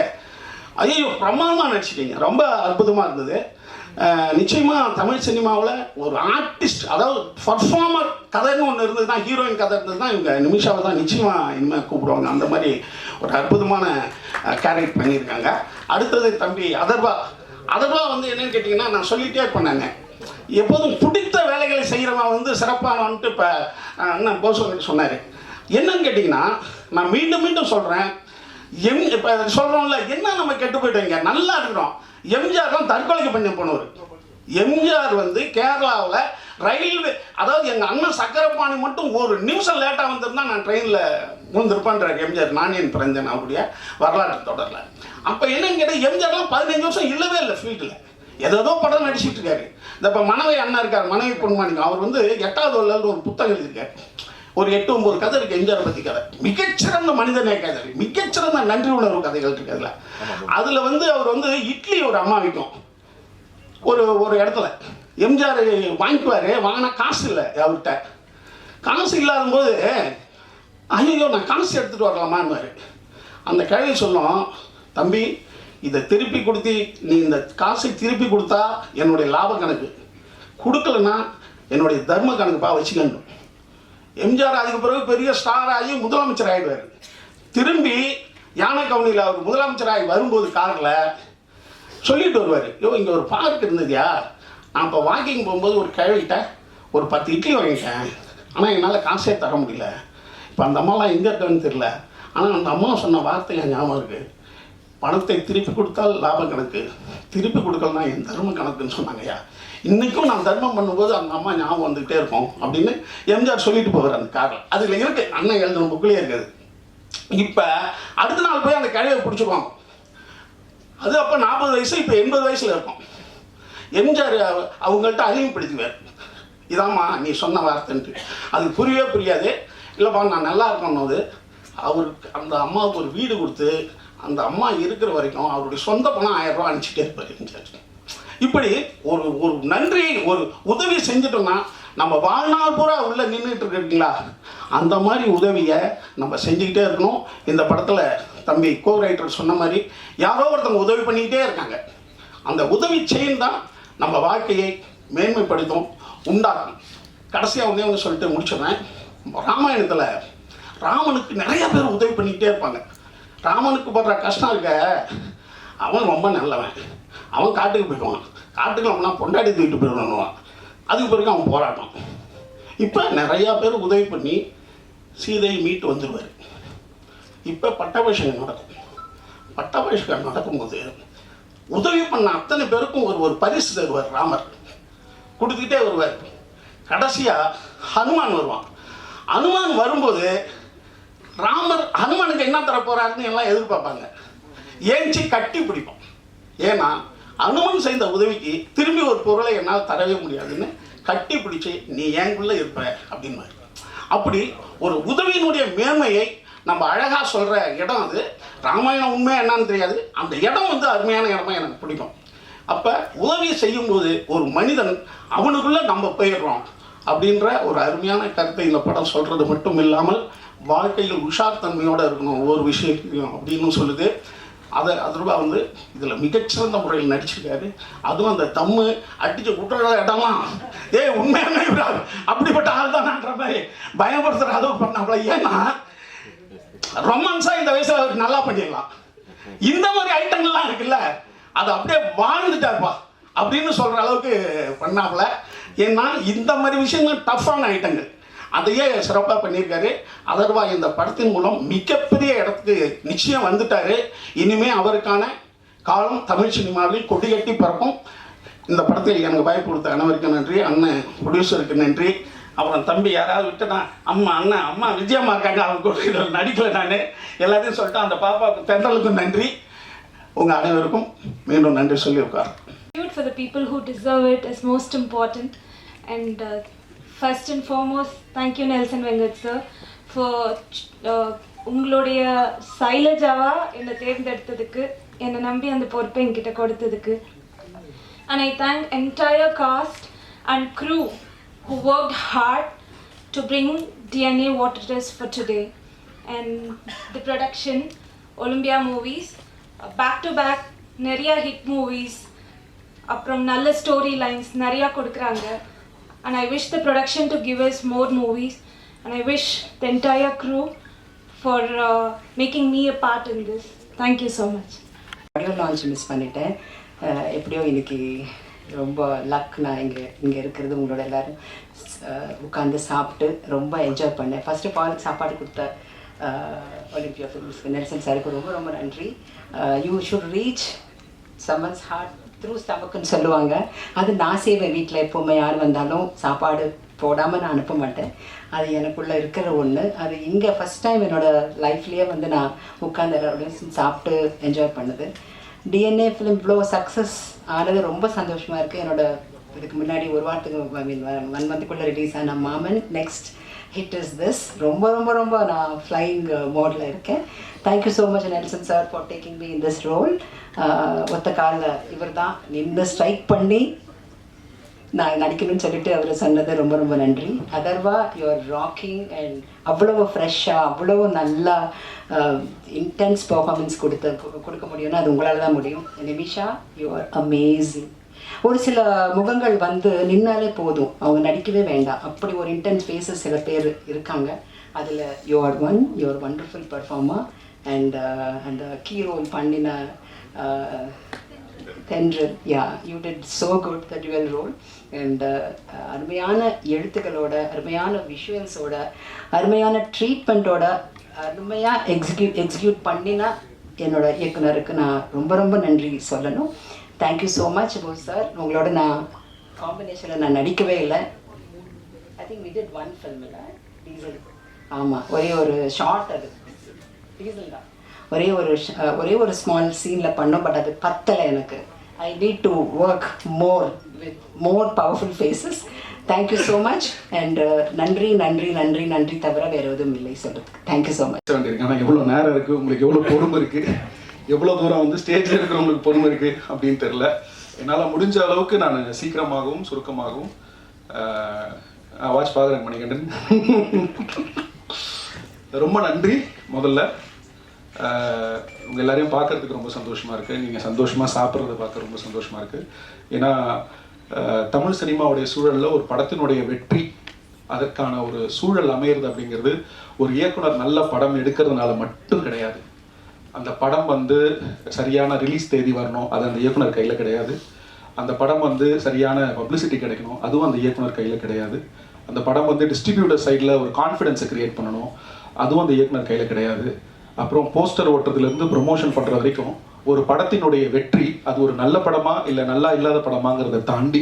ஐயோ பிரமாதமாக நடிச்சிட்டீங்க, ரொம்ப அற்புதமாக இருந்தது. நிச்சயமாக தமிழ் சினிமாவில் ஒரு ஆர்டிஸ்ட், அதாவது பர்ஃபார்மர் கதைன்னு ஒன்று இருந்ததுன்னா, ஹீரோயின் கதை இருந்ததுன்னா இவங்க நிமிஷாவை தான் நிச்சயமாக இனிமேல் கூப்பிடுவாங்க. அந்த மாதிரி ஒரு அற்புதமான கேரக்டர் பண்ணியிருக்காங்க. அடுத்தது தம்பி அதர்வா வந்து என்னன்னு கேட்டிங்கன்னா, நான் சொல்லிகிட்டே இருப்பேன், எப்போதும் பிடித்த வேலைகளை செய்கிறவன் வந்து சிறப்பானவன்ட்டு இப்போ அண்ணன் போசவன் சொன்னார். என்னன்னு கேட்டிங்கன்னா, நான் மீண்டும் சொல்கிறேன், இப்போ சொல்கிறோம்ல, என்ன நம்ம கெட்டு போயிட்டோங்க, நல்லா இருக்கிறோம். எம்ஜிஆர் தான் தற்கொலைக்கு பண்ண போனவர். எம்ஜிஆர் வந்து கேரளாவில் ரயில்வே, அதாவது எங்கள் அண்ணன் சக்கரபாணி மட்டும் ஒரு நிமிஷம் லேட்டாக வந்திருந்தா நான் ட்ரெயினில் விழுந்திருப்பான்றார் எம்ஜிஆர். நானியன் பிறந்தேன் அவருடைய வரலாற்று தொடரில். அப்போ என்னன்னு கேட்டால், எம்ஜிஆர்லாம் 15 வருஷம் இல்லவே இல்லை ஃபீல்டில், ஏதோ படம் நடிச்சிட்டு இருக்காரு. இந்த இப்போ மனைவி அண்ணா இருக்கார், மனைவி பொன்மாணிக்கம், அவர் வந்து 8வது வரையில ஒரு புத்தகம் எழுதியிருக்காரு. ஒரு 8-9 கதை இருக்குது எம்ஜிஆர் பற்றி கதை. மிகச்சிறந்த மனிதநேய கதை, மிகச்சிறந்த நன்றி உணர்வு கதைகள் இருக்கு அதில். அதில் வந்து அவர் வந்து இட்லி ஒரு அம்மா விற்கும் ஒரு இடத்துல. எம்ஜிஆர் வாங்கிக்குவார், வாங்கினா காசு இல்லை அவர்கிட்ட. காசு இல்லாத போது ஐயோ நான் காசு எடுத்துகிட்டு வரலாமான்னு அந்த கிழவி சொல்லும், தம்பி இதை திருப்பி கொடுத்து நீ இந்த காசை திருப்பி கொடுத்தா என்னுடைய லாப கணக்கு, கொடுக்கலன்னா என்னுடைய தர்ம கணக்குப்பா வச்சுக்கணும். எம்ஜிஆர் அதுக்கு பிறகு பெரிய ஸ்டார் ஆகி முதலமைச்சர் ஆகிடுவார். திரும்பி யானை கவுனியில் அவர் முதலமைச்சராகி வரும்போது காரில் சொல்லிட்டு வருவார், ஐயோ இங்கே ஒரு பார்க் இருந்ததுயா, நான் இப்போ வாக்கிங் போகும்போது ஒரு கிழவிட்ட ஒரு 10 இட்லி வாங்கிட்டேன், ஆனால் என்னால் காசே தர முடியல. இப்போ அந்த அம்மாலாம் எங்கே இருக்கான்னு தெரியல, ஆனால் அந்த அம்மா சொன்ன வார்த்தை என் ஞாபகம் இருக்குது, பணத்தை திருப்பி கொடுத்தால் லாப கணக்கு, திருப்பி கொடுக்கலனா என் தர்ம கணக்குன்னு சொன்னாங்கய்யா. இன்றைக்கும் நான் தர்மம் பண்ணும்போது அந்த அம்மா ஞாபகம் வந்துக்கிட்டே இருக்கும் அப்படின்னு எம்ஜிஆர் சொல்லிட்டு போவார் அந்த காரில். அதில் இருக்குது, அண்ணன் எழுதுன புக்கிலே இருக்குது. இப்போ அடுத்த நாள் போய் அந்த கிழவியை பிடிச்சிருவாங்க. அது அப்போ 40 வயசு, இப்போ 80 வயசில் இருக்கும். எம்ஜிஆர் அவங்கள்ட்ட அறிமுகப்படுத்துவார், இதாம்மா நீ சொன்ன வார்த்தைன்ட்டு. அது புரியவே புரியாது. இல்லைப்பா நான் நல்லா இருக்கணும்போது அவருக்கு அந்த அம்மாவுக்கு ஒரு வீடு கொடுத்து அந்த அம்மா இருக்கிற வரைக்கும் அவருடைய சொந்த பணம் 1000 ரூபா அனுப்பிச்சிட்டே இருப்பார் எம்ஜிஆர். இப்படி ஒரு ஒரு நன்றி, ஒரு உதவி செஞ்சிட்டோம்னா நம்ம வாழ்நாள் பூரா உள்ளே நின்றுட்டு இருக்கீங்களா, அந்த மாதிரி உதவியை நம்ம செஞ்சுக்கிட்டே இருக்கணும். இந்த படத்தில் தம்பி கோ ரைட்டர் சொன்ன மாதிரி யாரோ ஒருத்தவங்க உதவி பண்ணிக்கிட்டே இருக்காங்க. அந்த உதவி செயின் தான் நம்ம வாழ்க்கையை மேன்மைப்படுத்தும், உண்டாக்கும். கடைசியாக ஒன்று சொல்லிட்டு முடிச்சிடுறேன். ராமாயணத்தில் ராமனுக்கு நிறைய பேர் உதவி பண்ணிக்கிட்டே இருப்பாங்க. ராமனுக்கு படுற கஷ்டம் இருக்க, அவன் ரொம்ப நல்லவன், அவன் காட்டுக்கு போய்க்குவான், காட்டுக்கு அவனா பொண்டாடி தூக்கிட்டு போயிடுவான், அதுக்கு பிறகு அவன் போராட்டம். இப்போ நிறையா பேர் உதவி பண்ணி சீதையை மீட்டு வந்துடுவார். இப்போ பட்டாபிஷேகம் நடக்கும். பட்டாபிஷேகம் நடக்கும்போது உதவி பண்ண அத்தனை பேருக்கும் ஒரு பரிசு தருவார் ராமர், கொடுத்துக்கிட்டே வருவார். கடைசியாக ஹனுமான் வருவான். ஹனுமான் வரும்போது ராமர் ஹனுமானுக்கு என்ன தர போறாருன்னு எல்லாம் எதிர்பார்ப்பாங்க. ஏஞ்சி கட்டி பிடிப்போம். ஏன்னா ஹனுமன் செய்த உதவிக்கு திரும்பி ஒரு பொருளை என்னால் தரவே முடியாதுன்னு கட்டி பிடிச்சி நீ ஏங்குள்ளே இருப்ப அப்படின்னு. அப்படி ஒரு உதவியினுடைய மேன்மையை நம்ம அழகாக சொல்கிற இடம் அது. ராமாயணம் உண்மையாக என்னன்னு தெரியாது, அந்த இடம் வந்து அருமையான இடமா எனக்கு பிடிக்கும். அப்போ உதவி செய்யும்போது ஒரு மனிதன் அவனுக்குள்ளே நம்ம போயிடுறோம் அப்படின்ற ஒரு அருமையான கருத்தை இந்த படம் சொல்கிறது மட்டும் இல்லாமல் வாழ்க்கையில் உஷார் தன்மையோடு இருக்கணும் ஒவ்வொரு விஷயத்தையும் அப்படின்னு சொல்லுது. அதோட வந்து இதில் மிகச்சிறந்த முறையில் நடிச்சிருக்காரு. அதுவும் அந்த தம்மு அடிச்சு விட்டுற இடம்லாம் உண்மையான அப்படிப்பட்ட ஆள் தான்ன்ற மாதிரி பயப்படுத்துகிற அளவு பண்ணாங்களா. ஏன்னா ரொமான்ஸாக இந்த வயசில் அவருக்கு நல்லா பண்ணிடலாம். இந்த மாதிரி ஐட்டங்கள்லாம் இருக்குல்ல, அது அப்படியே வாழ்ந்துட்டாருப்பா அப்படின்னு சொல்கிற அளவுக்கு பண்ணாப்புல. ஏன்னா இந்த மாதிரி விஷயங்கள் டஃப்பான ஐட்டங்கள் அதையே சிறப்பாக பண்ணியிருக்காரு. அதர்வா இந்த படத்தின் மூலம் மிகப்பெரிய இடத்துக்கு நிச்சயம் வந்துட்டார். இனிமேல் அவருக்கான காலம் தமிழ் சினிமாவில் கொடிகட்டி பறக்கும். இந்த படத்தில் எனக்கு வாய்ப்பு கொடுத்த அனைவருக்கு நன்றி, அண்ணன் ப்ரொடியூசருக்கு நன்றி, அப்புறம் தம்பி யாராவது விட்டுனா அம்மா அண்ணா அம்மா விஜயம்மா இருக்காங்க, அவங்க கூட நடிக்கல நான் எல்லாத்தையும் சொல்லிட்டு அந்த பாப்பாவுக்கு தென்றலுக்கும் நன்றி. உங்கள் அனைவருக்கும் மீண்டும் நன்றி சொல்லி உட்கார். For the people who deserve it is most important, and first and foremost thank you Nelson Venkat sir for உங்களுடைய சைலஜாவா என்னை தேர்ந்தெடுத்ததுக்கு, என்னை நம்பி அந்த பொறுப்பை என்கிட்ட கொடுத்ததுக்கு. And I thank entire cast and crew who worked hard to bring DNA what it is for today, and the production Olympia movies back to back நிறைய hit movies, அப்புறம் நல்ல ஸ்டோரி லைன்ஸ் நிறையா கொடுக்குறாங்க. And I wish the production to give us more movies, and I wish the entire crew for making me a part in this. Thank you so much. Audio launch miss பண்ணிட்டேன். எப்படியோ இன்னைக்கு ரொம்ப லக். நான் இங்கே இருக்கிறது உங்களோட எல்லோரும் உட்காந்து சாப்பிட்டு ரொம்ப என்ஜாய் பண்ணேன். ஃபர்ஸ்ட் ஆஃப் ஆல் சாப்பாடு கொடுத்த ஒலிம்பியா ஃபிலிம்ஸ்க்கு நெல்சன் சாருக்கு ரொம்ப ரொம்ப நன்றி. You should reach someone's heart through ஸ்டமக்குன்னு சொல்லுவாங்க. அது நான் செய்வேன் வீட்டில். எப்போவுமே யார் வந்தாலும் சாப்பாடு போடாமல் நான் அனுப்ப மாட்டேன். அது எனக்குள்ளே இருக்கிற ஒன்று. அது இங்கே ஃபஸ்ட் டைம் என்னோடய லைஃப்லேயே வந்து நான் உட்காந்து எல்லாரோடையும் சாப்பிட்டு என்ஜாய் பண்ணுது. டிஎன்ஏ ஃபிலிம் இவ்வளோ சக்ஸஸ் ஆனது ரொம்ப சந்தோஷமாக இருக்குது. இதுக்கு முன்னாடி ஒரு வாரத்துக்கு ஐ மீன் 1 மந்த்துக்குள்ளே ரிலீஸ் ஆன மாமன் நெக்ஸ்ட் ஹிட் இஸ் திஸ். ரொம்ப ரொம்ப ரொம்ப நான் ஃப்ளையிங் மோடில் இருக்கேன். Thank you so much Nelson sir for taking me in this role. ஒத்த காலில் இவர் தான் நின்று ஸ்ட்ரைக் பண்ணி நான் நடிக்கணும்னு சொல்லிட்டு அவர் சொன்னது ரொம்ப ரொம்ப நன்றி. அதர்வா யூஆர் ராக்கிங் அண்ட் அவ்வளோ ஃப்ரெஷ்ஷாக அவ்வளோ நல்லா இன்டென்ஸ் பர்ஃபார்மன்ஸ் கொடுக்க முடியும்னா அது உங்களால் தான் முடியும். Nimisha you are amazing. ஒரு சில முகங்கள் வந்து நின்னாலே போதும், அவங்க நடிக்கவே வேண்டாம், அப்படி ஒரு இன்டென்ஸ் ஃபேஸஸ் சில பேர் இருக்காங்க. அதில் யூஆர் வண்டர்ஃபுல் பர்ஃபார்மர். அண்ட் அந்த கீ ரோல் பண்ணின Thendral, you did so good the dual role. And அருமையான எழுத்துக்களோட, அருமையான விஷுவல்ஸோட, அருமையான ட்ரீட்மெண்ட்டோட, அருமையாக எக்ஸிக்யூட் பண்ணினா என்னோட இயக்குனருக்கு நான் ரொம்ப ரொம்ப நன்றி சொல்லணும். Thank you so much Bose sir. உங்களோட நான் காம்பினேஷனில் நான் நடிக்கவே இல்லை. I think we did 1 film இல்லை டீசல். ஆமாம், ஒரே ஒரு ஷார்ட், அது டீசல் தான். ஒரே ஒரு ஸ்மால் சீனில் பண்ணோம். பட் அது பத்தலை எனக்கு. I need to work more powerful faces. Thank you so much. And நன்றி நன்றி நன்றி நன்றி தவிர வேறு எதுவும் இல்லை சொல்கிறதுக்கு. Thank you so much. ஆனால் எவ்வளோ நேரம் இருக்குது, உங்களுக்கு எவ்வளோ பொறுமை இருக்குது, எவ்வளோ தூரம் வந்து ஸ்டேஜில் இருக்கிறவங்களுக்கு பொறுமை இருக்குது அப்படின்னு தெரில. என்னால் முடிஞ்ச அளவுக்கு நான் சீக்கிரமாகவும் சுருக்கமாகவும் வாட்ச் பார்க்குறேன் மணிகண்டன். ரொம்ப நன்றி. முதல்ல உங்கள் எல்லாரையும் பார்க்குறதுக்கு ரொம்ப சந்தோஷமாக இருக்குது. நீங்கள் சந்தோஷமாக சாப்பிட்றத பார்க்க ரொம்ப சந்தோஷமாக இருக்குது. ஏன்னா தமிழ் சினிமாவுடைய சூழலில் ஒரு படத்தினுடைய வெற்றி, அதற்கான ஒரு சூழல் அமையிறது அப்படிங்கிறது ஒரு இயக்குனர் நல்ல படம் எடுக்கிறதுனால மட்டும் கிடையாது. அந்த படம் வந்து சரியான ரிலீஸ் தேதி வரணும், அது அந்த இயக்குனர் கையில் கிடையாது. அந்த படம் வந்து சரியான பப்ளிசிட்டி கிடைக்கணும், அதுவும் அந்த இயக்குனர் கையில் கிடையாது. அந்த படம் வந்து டிஸ்ட்ரிபியூட்டர் சைடில் ஒரு கான்ஃபிடென்ஸை க்ரியேட் பண்ணணும், அதுவும் அந்த இயக்குனர் கையில் கிடையாது. அப்புறம் போஸ்டர் ஓட்டுறதுலேருந்து ப்ரொமோஷன் பண்ணுற வரைக்கும் ஒரு படத்தினுடைய வெற்றி அது ஒரு நல்ல படமா இல்லை நல்லா இல்லாத படமாங்கிறத தாண்டி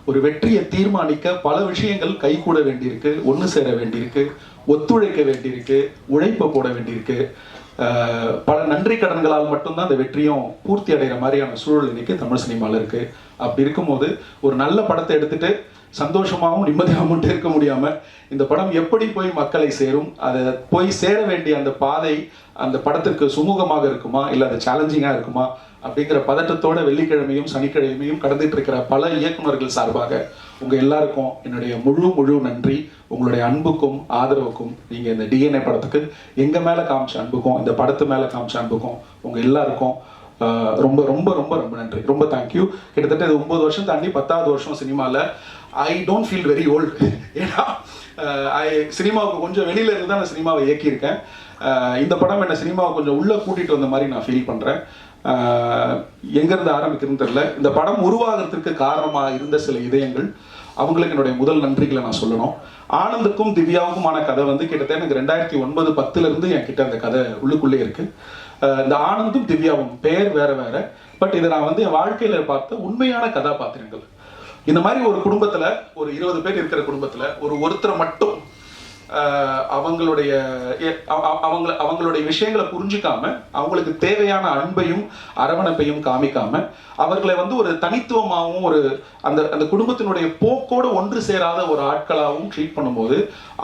ஒரு வெற்றியை தீர்மானிக்க பல விஷயங்கள் கைகூட வேண்டியிருக்கு, ஒன்று சேர வேண்டியிருக்கு, ஒத்துழைக்க வேண்டியிருக்கு, உழைப்பை போட வேண்டியிருக்கு. பல நன்றி கடன்களால் மட்டும்தான் அந்த வெற்றியும் பூர்த்தி அடைகிற மாதிரியான சூழல் இன்னைக்கு தமிழ் சினிமாவில் இருக்குது. அப்படி இருக்கும்போது ஒரு நல்ல படத்தை எடுத்துகிட்டு சந்தோஷமாகவும் நிம்மதியாகவும் இருக்க முடியாமல் இந்த படம் எப்படி போய் மக்களை சேரும், அதை போய் சேர வேண்டிய அந்த பாதை அந்த படத்திற்கு சுமூகமாக இருக்குமா இல்லை அது சேலஞ்சிங்காக இருக்குமா அப்படிங்கிற பதட்டத்தோட வெள்ளிக்கிழமையும் சனிக்கிழமையும் கடந்துட்டு இருக்கிற பல இயக்குநர்கள் சார்பாக உங்கள் எல்லாருக்கும் என்னுடைய முழு நன்றி. உங்களுடைய அன்புக்கும் ஆதரவுக்கும், நீங்கள் இந்த டிஎன்ஏ படத்துக்கு எங்கள் மேலே காமிச்ச அன்புக்கும் இந்த படத்து மேலே காமிச்ச அன்புக்கும் உங்கள் எல்லாருக்கும் ரொம்ப ரொம்ப ரொம்ப ரொம்ப நன்றி. ரொம்ப தேங்க்யூ. கிட்டத்தட்ட இது 9 வருஷம் தாண்டி 10வது வருஷம் சினிமாவில். I don't feel very old. ஏன்னா சினிமாவுக்கு கொஞ்சம் வெளியில இருந்து தான் நான் சினிமாவை இயக்கியிருக்கேன். இந்த படம் என்ன சினிமாவை கொஞ்சம் உள்ளே கூட்டிகிட்டு வந்த மாதிரி நான் ஃபீல் பண்ணுறேன். எங்கேருந்து ஆரம்பிக்கிறதுன்னு தெரியல. இந்த படம் உருவாகிறதுக்கு காரணமாக இருந்த சில இதயங்கள், அவங்களுக்கு என்னுடைய முதல் நன்றிகளை நான் சொல்லணும். ஆனந்துக்கும் திவ்யாவுக்குமான கதை வந்து கிட்டத்தட்ட எனக்கு 2009-10 என்கிட்ட அந்த கதை உள்ளுக்குள்ளே இருக்குது. இந்த ஆனந்தும் திவ்யாவும் பேர் வேற வேற, பட் இதை நான் வந்து என் வாழ்க்கையில் பார்த்த உண்மையான கதாபாத்திரங்கள். இந்த மாதிரி ஒரு குடும்பத்துல, ஒரு 20 பேர் இருக்கிற குடும்பத்துல ஒருத்தரை மட்டும் அவங்களுடைய விஷயங்களை புரிஞ்சுக்காம, அவங்களுக்கு தேவையான அன்பையும் அரவணைப்பையும் காமிக்காம, அவர்களை வந்து ஒரு தனித்துவமாகவும் ஒரு அந்த குடும்பத்தினுடைய போக்கோடு ஒன்று சேராத ஒரு ஆட்களாகவும் ட்ரீட் பண்ணும்போது,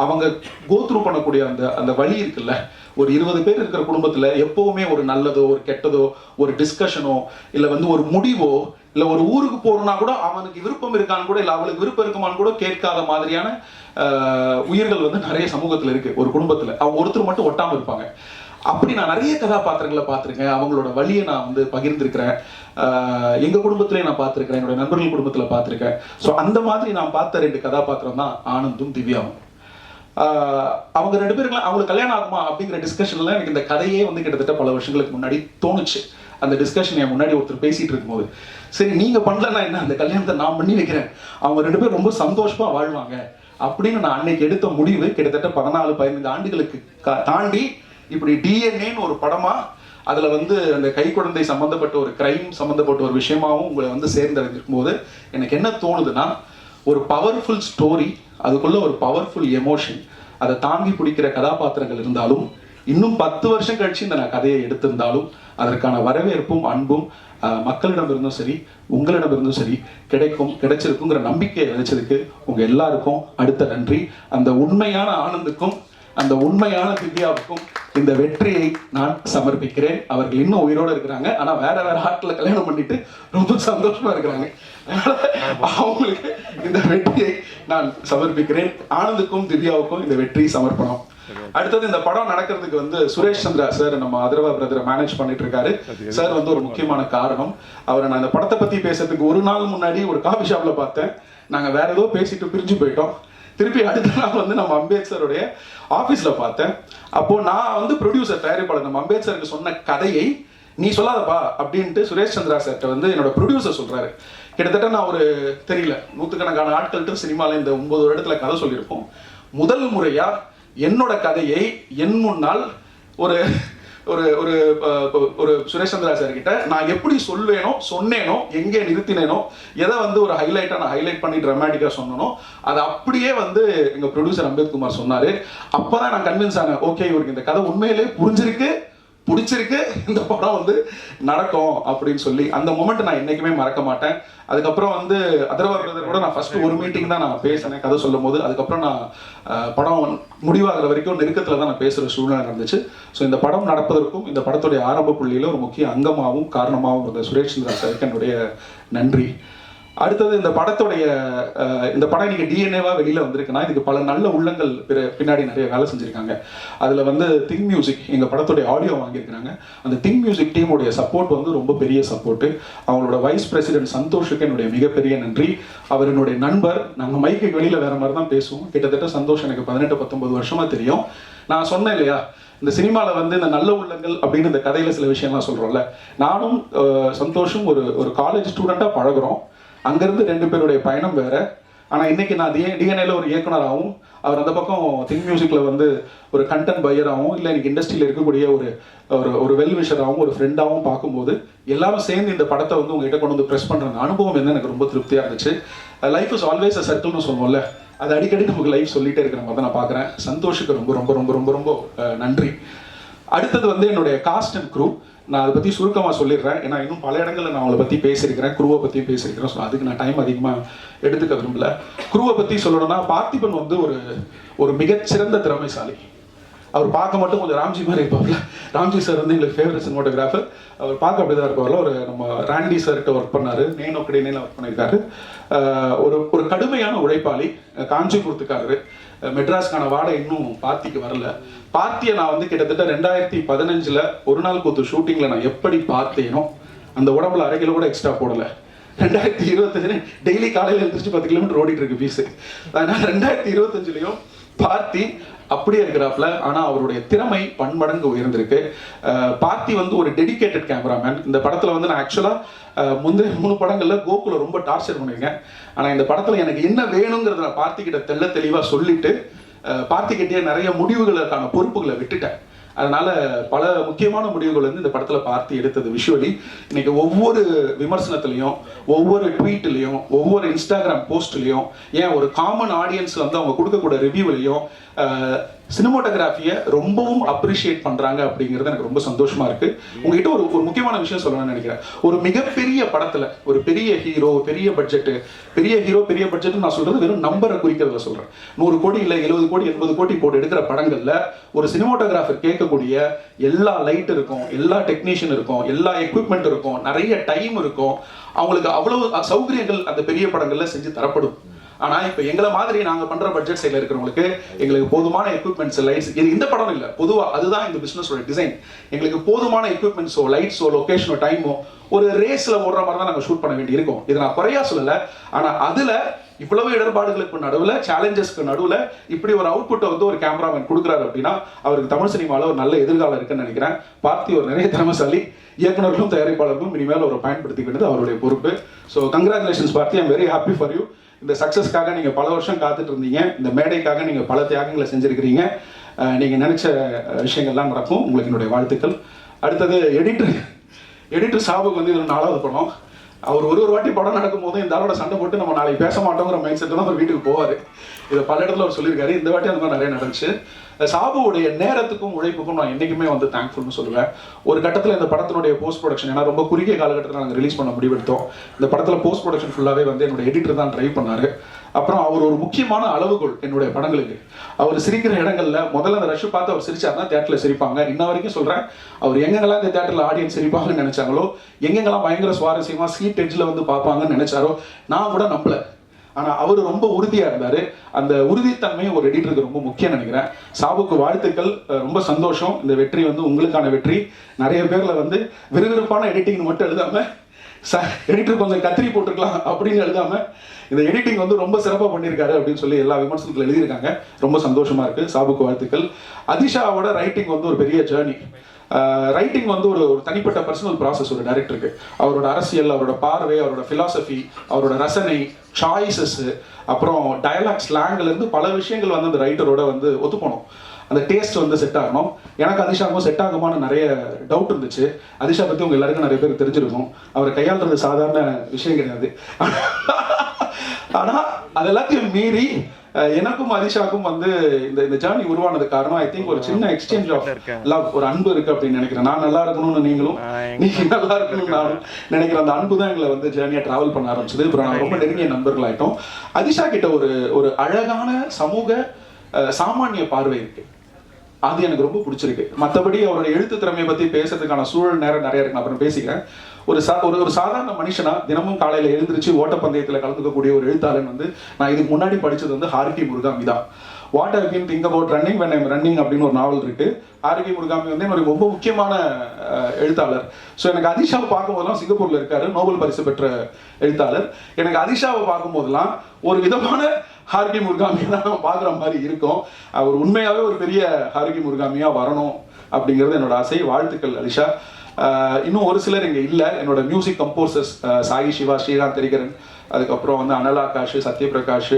அவங்க கோத்ரூ பண்ணக்கூடிய அந்த வழி இருக்குல்ல, ஒரு 20 பேர் இருக்கிற குடும்பத்துல எப்பவுமே ஒரு நல்லதோ ஒரு கெட்டதோ ஒரு டிஸ்கஷனோ இல்ல வந்து ஒரு முடிவோ இல்ல ஒரு ஊருக்கு போறோம்னா கூட அவனுக்கு விருப்பம் இருக்கான்னு கூட இல்ல அவளுக்கு விருப்பம் இருக்குமான்னு கூட கேட்காத மாதிரியான உயிர்கள் வந்து நிறைய சமூகத்துல இருக்கு. ஒரு குடும்பத்துல அவங்க ஒருத்தர் மட்டும் ஒட்டாம இருப்பாங்க. அப்படி நான் நிறைய கதாபாத்திரங்களை பார்த்துருக்கேன். அவங்களோட வழியை நான் வந்து பகிர்ந்திருக்கிறேன். எங்க குடும்பத்திலேயே நான் பார்த்துருக்கிறேன், என்னோட நண்பர்கள் குடும்பத்துல பார்த்துருக்கேன். ஸோ அந்த மாதிரி நான் பார்த்த 2 கதாபாத்திரம் தான் ஆனந்தும் திவ்யாவும். அவங்க 2 பேருக்குலாம் அவங்களுக்கு கல்யாணம் ஆகுமா அப்படிங்கிற டிஸ்கஷன்ல எனக்கு இந்த கதையே வந்து கிட்டத்தட்ட பல வருஷங்களுக்கு முன்னாடி தோணுச்சு. அந்த டிஸ்கஷன் என் முன்னாடி ஒருத்தர் பேசிட்டு இருக்கும்போது, சரி நீங்க பண்ணலன்னா என்ன, அந்த கல்யாணத்தை நான் பண்ணி வைக்கிறேன், அவங்க 2 பேரும் ரொம்ப சந்தோஷமா வாழ்வாங்க அப்படின்னு நான் அன்னைக்கு எடுத்த முடிவு கிட்டத்தட்ட 14-15 ஆண்டுகளுக்கு தாண்டி இப்படி டிஎன்ஏன்னு ஒரு படமா அதுல வந்து அந்த கை குழந்தை சம்பந்தப்பட்ட ஒரு கிரைம் சம்பந்தப்பட்ட ஒரு விஷயமாவும் உங்களை வந்து சேர்ந்தடைஞ்சிருக்கும் போது எனக்கு என்ன தோணுதுன்னா, ஒரு பவர்ஃபுல் ஸ்டோரி, அதுக்குள்ள ஒரு பவர்ஃபுல் எமோஷன், அதை தாங்கி பிடிக்கிற கதாபாத்திரங்கள் இருந்தாலும், இன்னும் 10 வருஷம் கழிச்சு இந்த நான் கதையை எடுத்திருந்தாலும் அதற்கான வரவேற்பும் அன்பும் மக்களிடமிருந்தும் சரி உங்களிடமிருந்தும் சரி கிடைச்சிருக்குங்கிற நம்பிக்கையை விதைச்சதுக்கு உங்க எல்லாருக்கும் அடுத்த நன்றி. அந்த உண்மையான ஆனந்துக்கும் அந்த உண்மையான திவ்யாவுக்கும் இந்த வெற்றியை நான் சமர்ப்பிக்கிறேன். அவர்கள் இன்னும் உயிரோடு இருக்கிறாங்க, ஆனா வேற ஆட்களை கல்யாணம் பண்ணிட்டு ரொம்ப சந்தோஷமா இருக்கிறாங்க. அவங்களுக்கு இந்த வெற்றியை நான் சமர்ப்பிக்கிறேன். ஆனந்துக்கும் திவ்யாவுக்கும் இந்த வெற்றி சமர்ப்பணம். அடுத்தது இந்த படம் நடக்கிறதுக்கு வந்து சுரேஷ் சந்திரா சார், நம்ம அதர்வா பிரதரை மேனேஜ் பண்ணிட்டு இருக்காரு. சார் வந்து ஒரு முக்கியமான காரணம். அவரை நான் இந்த படத்தை பத்தி பேசுறதுக்கு ஒரு நாள் முன்னாடி ஒரு காஃபி ஷாப்ல பார்த்தேன். நாங்க வேற ஏதோ பேசிட்டு பிரிஞ்சு போயிட்டோம். திருப்பி அடுத்த நாள் வந்து நம்ம அம்பேத்கருடைய ஆபீஸ்ல பார்த்தேன். அப்போ நான் வந்து ப்ரொடியூசர், தயாரிப்பாளர், நம்ம அம்பேத்கருக்கு சொன்ன கதையை நீ சொல்லாதப்பா அப்படின்ட்டு சுரேஷ் சந்திரா சார்ட்ட வந்து என்னோட ப்ரொடியூசர் சொல்றாரு. கிட்டத்தட்ட நான் ஒரு தெரியல 100கணக்கான ஆட்கள்கிட்ட சினிமால இந்த 9 வருடத்துல கதை சொல்லியிருப்போம். முதல் முறையா என்னோட கதையை என் முன்னால் ஒரு ஒரு ஒரு ஒரு சுரேஷ் சந்திரா சார் கிட்ட நான் எப்படி சொல்வேனோ, சொன்னேனோ, எங்கே நிறுத்தினேனோ, எதை வந்து ஒரு ஹைலைட்டா நான் ஹைலைட் பண்ணி டிராமாட்டிக்கா சொன்னனோ அதை அப்படியே வந்து எங்க ப்ரொடியூசர் அம்பேத்குமார் சொன்னாரு. அப்பதான் நான் கன்வின்ஸ் ஆனேன், ஓகே இவருக்கு இந்த கதை உண்மையிலே பிடிச்சிருக்கு, இந்த படம் வந்து நடக்கும் அப்படின்னு சொல்லி. அந்த மொமெண்ட் நான் என்னைக்குமே மறக்க மாட்டேன். அதுக்கப்புறம் வந்து அதர்வா பிரதர் கூட நான் ஃபர்ஸ்ட் ஒரு மீட்டிங் தான் நான் பேசினேன் கதை சொல்லும் போது. அதுக்கப்புறம் நான் படம் முடிவாகிற வரைக்கும் நெருக்கத்தில் தான் நான் பேசுகிற சூழ்நிலை நடந்துச்சு. ஸோ இந்த படம் நடப்பதற்கும் இந்த படத்துடைய ஆரம்ப புள்ளியில் ஒரு முக்கிய அங்கமாகவும் காரணமாகவும் இருந்த சுரேஷ் சந்திரா சாருக்கு என்னுடைய நன்றி. அடுத்தது இந்த படத்துடைய இந்த படம் இன்னைக்கு டிஎன்ஏவா வெளியில வந்திருக்குன்னா இதுக்கு பல நல்ல உள்ளங்கள் பின்னாடி நிறைய வேலை செஞ்சிருக்காங்க. அதுல வந்து திங் மியூசிக் எங்க படத்துடைய ஆடியோ வாங்கியிருக்காங்க. அந்த திங் மியூசிக் டீமுடைய சப்போர்ட் வந்து ரொம்ப பெரிய சப்போர்ட். அவங்களோட வைஸ் பிரசிடென்ட் சந்தோஷுக்கு என்னுடைய மிகப்பெரிய நன்றி. அவர் என்னுடைய நண்பர். நாங்கள் மைக்கு வெளியில வேற மாதிரி தான் பேசுவோம். கிட்டத்தட்ட சந்தோஷம் எனக்கு 18-19 வருஷமா தெரியும். நான் சொன்னேன் இல்லையா, இந்த சினிமாவில் வந்து இந்த நல்ல உள்ளங்கள் அப்படின்னு இந்த கதையில சில விஷயம்லாம் சொல்றோம்ல, நானும் சந்தோஷம் ஒரு காலேஜ் ஸ்டூடெண்டா பழகுறோம். அங்கிருந்து 2 பேருடைய பயணம் வேற. ஆனா இன்னைக்கு நான் டிஎன்ஏல ஒரு இயக்குனராகவும், அவர் அந்த பக்கம் திங் மியூசிக்ல வந்து ஒரு கண்டென்ட் பையராகவும், இல்லை இன்னைக்கு இண்டஸ்ட்ரியில இருக்கக்கூடிய ஒரு வெல்விஷராகவும் ஒரு ஃப்ரெண்டாகவும் பார்க்கும்போது எல்லாரும் சேர்ந்து இந்த படத்தை வந்து உங்ககிட்ட கொண்டு வந்து ப்ரெஸ் பண்ற அனுபவம் வந்து எனக்கு ரொம்ப திருப்தியா இருந்துச்சு. லைஃப் இஸ் ஆல்வேஸ் அ சர்க்கிள்னு சொல்லுவோம்ல, அது அடிக்கடி நமக்கு லைஃப் சொல்லிட்டே இருக்கிற மாதிரி தான் நான் பார்க்குறேன். சந்தோஷுக்கு ரொம்ப ரொம்ப ரொம்ப ரொம்ப ரொம்ப நன்றி. அடுத்தது வந்து என்னுடைய காஸ்ட் அண்ட் க்ரூ. நான் அதை பற்றி சுருக்கமாக சொல்லிடுறேன். ஏன்னா இன்னும் பல இடங்களில் நான் அவளை பற்றி பேசியிருக்கிறேன், குருவை பற்றி பேசியிருக்கிறேன். ஸோ அதுக்கு நான் டைம் அதிகமாக எடுத்துக்க விரும்பல. குருவை பற்றி சொல்லணும்னா, பார்த்திபன் வந்து ஒரு மிகச்சிறந்த திறமைசாலி. அவர் பார்க்க மட்டும் கொஞ்சம் ராம்ஜி மாதிரி இருப்பார்ல. ராம்ஜி சார் வந்து எங்களுக்கு ஃபேவரட் சினிமாட்டோகிராஃபர். அவர் பார்க்க அப்படி தான் இருப்பார்ல. ஒரு நம்ம ராண்டி சார்கிட்ட ஒர்க் பண்ணார், நேனோ கிடையில ஒர்க் பண்ணியிருக்காரு. ஒரு கடுமையான உழைப்பாளி, காஞ்சிபுரத்துக்காரரு. மெட்ராஸ்க்கான வாடகை இன்னும் பார்த்திக்கு வரல. பார்த்தியை நான் வந்து கிட்டத்தட்ட 2015 ஒரு நாள் கூத்து ஷூட்டிங்ல நான் எப்படி பார்த்தேனோ அந்த உடம்புல 1/2 கிலோ கூட எக்ஸ்ட்ரா போடல. 2025 டெய்லி காலையில் எழுந்திரிச்சு 10 கிலோமீட்டர் ஓடிட்டு இருக்கு பீஸ். அதனால 2025 பார்த்தி அப்படியே இருக்கிறாப்ல. ஆனா அவருடைய திறமை பன்மடங்கு உயர்ந்திருக்கு. பார்த்தி வந்து ஒரு டெடிகேட்டட் கேமராமேன். இந்த படத்துல வந்து நான் ஆக்சுவலா முந்தைய 3 படங்கள்ல கோகுல ரொம்ப டார்ச்சர் பண்ணிருக்கேன். ஆனா இந்த படத்துல எனக்கு என்ன வேணுங்கிறத நான் பார்த்தி கிட்ட தெளிவா சொல்லிட்டு பார்த்திக்கிட்டே நிறைய முடிவுகளுக்கான பொறுப்புகளை விட்டுட்டேன். அதனால பல முக்கியமான முடிவுகள் வந்து இந்த படத்துல பார்த்து எடுத்தது விஷுவலி. இன்னைக்கு ஒவ்வொரு விமர்சனத்திலையும், ஒவ்வொரு ட்வீட்லையும், ஒவ்வொரு இன்ஸ்டாகிராம் போஸ்ட்லையும், ஏன் ஒரு காமன் ஆடியன்ஸ் வந்து அவங்க கொடுக்கக்கூடிய ரிவ்யூவிலையும் சினிமோட்டோகிராஃபியை ரொம்பவும் அப்ரிஷியேட் பண்றாங்க அப்படிங்கிறது எனக்கு ரொம்ப சந்தோஷமா இருக்கு. உங்ககிட்ட ஒரு முக்கியமான விஷயம் சொல்லணும்னு நினைக்கிறேன். ஒரு மிகப்பெரிய படத்துல ஒரு பெரிய ஹீரோ, பெரிய பட்ஜெட், பெரிய பட்ஜெட் நான் சொல்றது வெறும் நம்பரை குறிக்கிறதுல சொல்றேன். 100 கோடி இல்லை 70 கோடி 80 கோடி போட்டு எடுக்கிற படங்கள்ல ஒரு சினிமோட்டோகிராஃபர் கேட்கக்கூடிய எல்லா லைட் இருக்கும், எல்லா டெக்னீஷியன் இருக்கும், எல்லா எக்யூப்மெண்ட் இருக்கும், நிறைய டைம் இருக்கும், அவங்களுக்கு அவ்வளவு சௌகரியங்கள் அந்த பெரிய படங்கள்ல செஞ்சு தரப்படும். ஆனா இப்ப எங்களை மாதிரி நாங்க பண்ற பட்ஜெட் சைடுல இருக்கிறவங்களுக்கு எங்களுக்கு போதுமான எக்யூப்மெண்ட்ஸ், லைட்ஸ், இது இந்த படம் இல்ல, பொதுவா அதுதான் இந்த பிசினஸோட டிசைன். எங்களுக்கு போதுமான எக்யூப்மெண்ட்ஸோ, லைட்ஸோ, லொகேஷனோ, டைமோ ஒரு ரேஸ்ல ஓடுற மாதிரி தான் நாங்க ஷூட் பண்ண வேண்டி இருக்கும். இதை நான் குறையா சொல்லல. ஆனா அதுல இவ்வளவு இடர்பாடுகளுக்கு நடுவுல, சேலஞ்சஸ்க்கு நடுவுல இப்படி ஒரு அவுட்புட்டை வந்து ஒரு கேமராமேன் கொடுக்குறாரு அப்படின்னா அவருக்கு தமிழ் சினிமாவில் ஒரு நல்ல எதிர்காலம் இருக்குன்னு நினைக்கிறேன். பார்த்தி ஒரு நிறைய திறமைசாலி, இயக்குநர்களும் தயாரிப்பாளர்களும் இனிமேல் ஒரு பயன்படுத்திக்கிட்டது அவருடைய பொறுப்பு. So congratulations Parthi, I'm very happy for you. இந்த சக்ஸஸ்க்காக நீங்கள் பல வருஷம் காத்துட்டு இருந்தீங்க. இந்த மேடைக்காக நீங்கள் பல தியாகங்களை செஞ்சுருக்கிறீங்க. நீங்கள் நினைச்ச விஷயங்கள்லாம் நடக்கும். உங்களுக்கு என்னுடைய வாழ்த்துக்கள். அடுத்தது எடிட்டர் சாபுக்கு வந்து இது 4வது படம். அவர் ஒரு வாட்டி படம் நடக்கும் போது இந்த ஆளோட சண்டை போட்டு நம்ம நாளைக்கு பேச மாட்டோங்கிற மைண்ட் செட்டு தான் அவர் வீட்டுக்கு போவார். இதை பல இடத்துல அவர் சொல்லியிருக்காரு. இந்த வாட்டி அந்த மாதிரி நிறைய நடந்துச்சு. சாபுவுடைய நேரத்துக்கும் உழைப்புக்கும் நான் என்றைக்குமே வந்து தேங்க்ஃபுல்னு சொல்லுவேன். ஒரு கட்டத்தில் இந்த படத்தினுடைய போஸ்ட் ப்ரொடக்ஷன், ஏன்னா ரொம்ப குறுகிய காலகட்டத்தில் நாங்கள் ரிலீஸ் பண்ண முடிவெடுத்தோம். இந்த படத்தில் போஸ்ட் ப்ரொடக்ஷன் ஃபுல்லாகவே வந்து என்னோட எடிட்டர் தான் ட்ரைவ் பண்ணார். அப்புறம் அவர் ஒரு முக்கியமான அளவுகோல் என்னுடைய படங்களுக்கு. அவர் சிரிக்கிற இடங்கள்ல முதல்ல அந்த ரஷ் பார்த்து அவர் சிரிச்சாருன்னா தேட்டரில் சிரிப்பாங்க. இன்ன வரைக்கும் சொல்கிறேன், அவர் எங்கெங்கெல்லாம் இந்த தேட்டரில் ஆடியன்ஸ் சிரிப்பாங்கன்னு நினைச்சாங்களோ, எங்கெங்கெல்லாம் பயங்கர சுவாரஸ்யமாக சீட் எட்ஜில் வந்து பார்ப்பாங்கன்னு நினைச்சாரோ நான் கூட நம்பல. ஆனால் அவர் ரொம்ப உறுதியாக இருந்தார். அந்த உறுதித்தன்மை ஒரு எடிட்டருக்கு ரொம்ப முக்கியம் நினைக்கிறேன். சாபுக்கு வாழ்த்துக்கள். ரொம்ப சந்தோஷம். இந்த வெற்றி வந்து உங்களுக்கான வெற்றி. நிறைய பேரில் வந்து விறுவிறுப்பான எடிட்டிங் மட்டும் எழுதாமல் எடிட்டர் கொஞ்சம் கத்திரி போட்டுருக்கலாம் அப்படின்னு எழுதாமல் இந்த எடிட்டிங் வந்து ரொம்ப சிறப்பாக பண்ணியிருக்காரு அப்படின்னு சொல்லி எல்லா விமர்சனத்தில் எழுதியிருக்காங்க. ரொம்ப சந்தோஷமா இருக்கு. சாபுக்கு வாழ்த்துக்கள். அதிஷாவோட ரைட்டிங் வந்து ஒரு பெரிய ஜேர்னி. ரைட்டிங் வந்து ஒரு தனிப்பட்ட பர்சனல் ப்ராசஸ் ஒரு டைரக்டருக்கு. அவரோட அரசியல், அவரோட பார்வை, அவரோட ஃபிலாசபி, அவரோட ரசனை, சாய்ஸஸ், அப்புறம் டயலாக் ஸ்லாங்லேருந்து பல விஷயங்கள் வந்து அந்த ரைட்டரோட வந்து ஒத்துப்போனோம். அந்த டேஸ்ட் வந்து செட் ஆகணும். எனக்கு அதிஷாவுக்கும் செட் ஆகுமான்னு நிறைய டவுட் இருந்துச்சு. அதிஷா பற்றி உங்கள் எல்லாருக்கும் நிறைய பேர் தெரிஞ்சிருக்கும். அவரை கையாளுறது சாதாரண விஷயம் கிடையாது. ஆனால் அது எல்லாத்தையும் மீறி எனக்கும் அதிஷாக்கும் வந்து இந்த ஜேர்னி உருவானது காரணம் ஐ திங்க் ஒரு சின்ன எக்ஸ்சேஞ்ச் ஆஃப் லவ், ஒரு அன்பு இருக்கு அப்படின்னு நினைக்கிறேன். நான் நல்லா இருக்கணும்னு நீங்களும், நீங்க நல்லா இருக்கணும்னு நானும் நினைக்கிறேன். அந்த அன்பு தான் எங்களை வந்து ஜேர்னியை டிராவல் பண்ண ஆரம்பிச்சது. அப்புறம் நாங்கள் ரொம்ப நெருங்கிய நண்பர்கள் ஆயிட்டோம். அதிஷா கிட்ட ஒரு அழகான சமூக சாமானிய பார்வை இருக்கு. அது எனக்கு ரொம்ப பிடிச்சிருக்கு. மற்றபடி அவருடைய எழுத்து திறமையை பற்றி பேசுறதுக்கான சூழல் நேரம் நிறைய இருக்கு. நான் அப்புறம் பேசிக்கிறேன். ஒரு சாதாரண மனுஷனா தினமும் காலையில் எழுந்திரிச்சு ஓட்டப்பந்தயத்தில் கலந்துக்கக்கூடிய ஒரு எழுத்தாளன் வந்து நான் இதுக்கு முன்னாடி படித்தது வந்து ஹாருகி முருகாமி தான். What I can think about running when I'm running அப்படின்னு ஒரு நாவல் இருக்கு. ஹாருகி முருகாமி வந்து என்னுடைய ரொம்ப முக்கியமான எழுத்தாளர். ஸோ எனக்கு அதிஷாவை பார்க்கும்போதெல்லாம், சிங்கப்பூர்ல இருக்காரு, நோபல் பரிசு பெற்ற எழுத்தாளர். எனக்கு அதிஷாவை பார்க்கும்போதெல்லாம் ஒரு விதமான ஹாருகி முருகாமி தான் பார்க்குற மாதிரி இருக்கும். அவர் உண்மையாகவே ஒரு பெரிய ஹாருகி முருகாமியா வரணும் அப்படிங்கிறது என்னோட ஆசை. வாழ்த்துக்கள் அதிஷா. இன்னும் ஒரு சிலர் இங்கே இல்லை. என்னோட மியூசிக் கம்போசர்ஸ் சாயி சிவா, ஸ்ரீகாந்த் தெரிகரன், அதுக்கப்புறம் வந்து அனலாகாஷ், சத்யபிரகாஷ்,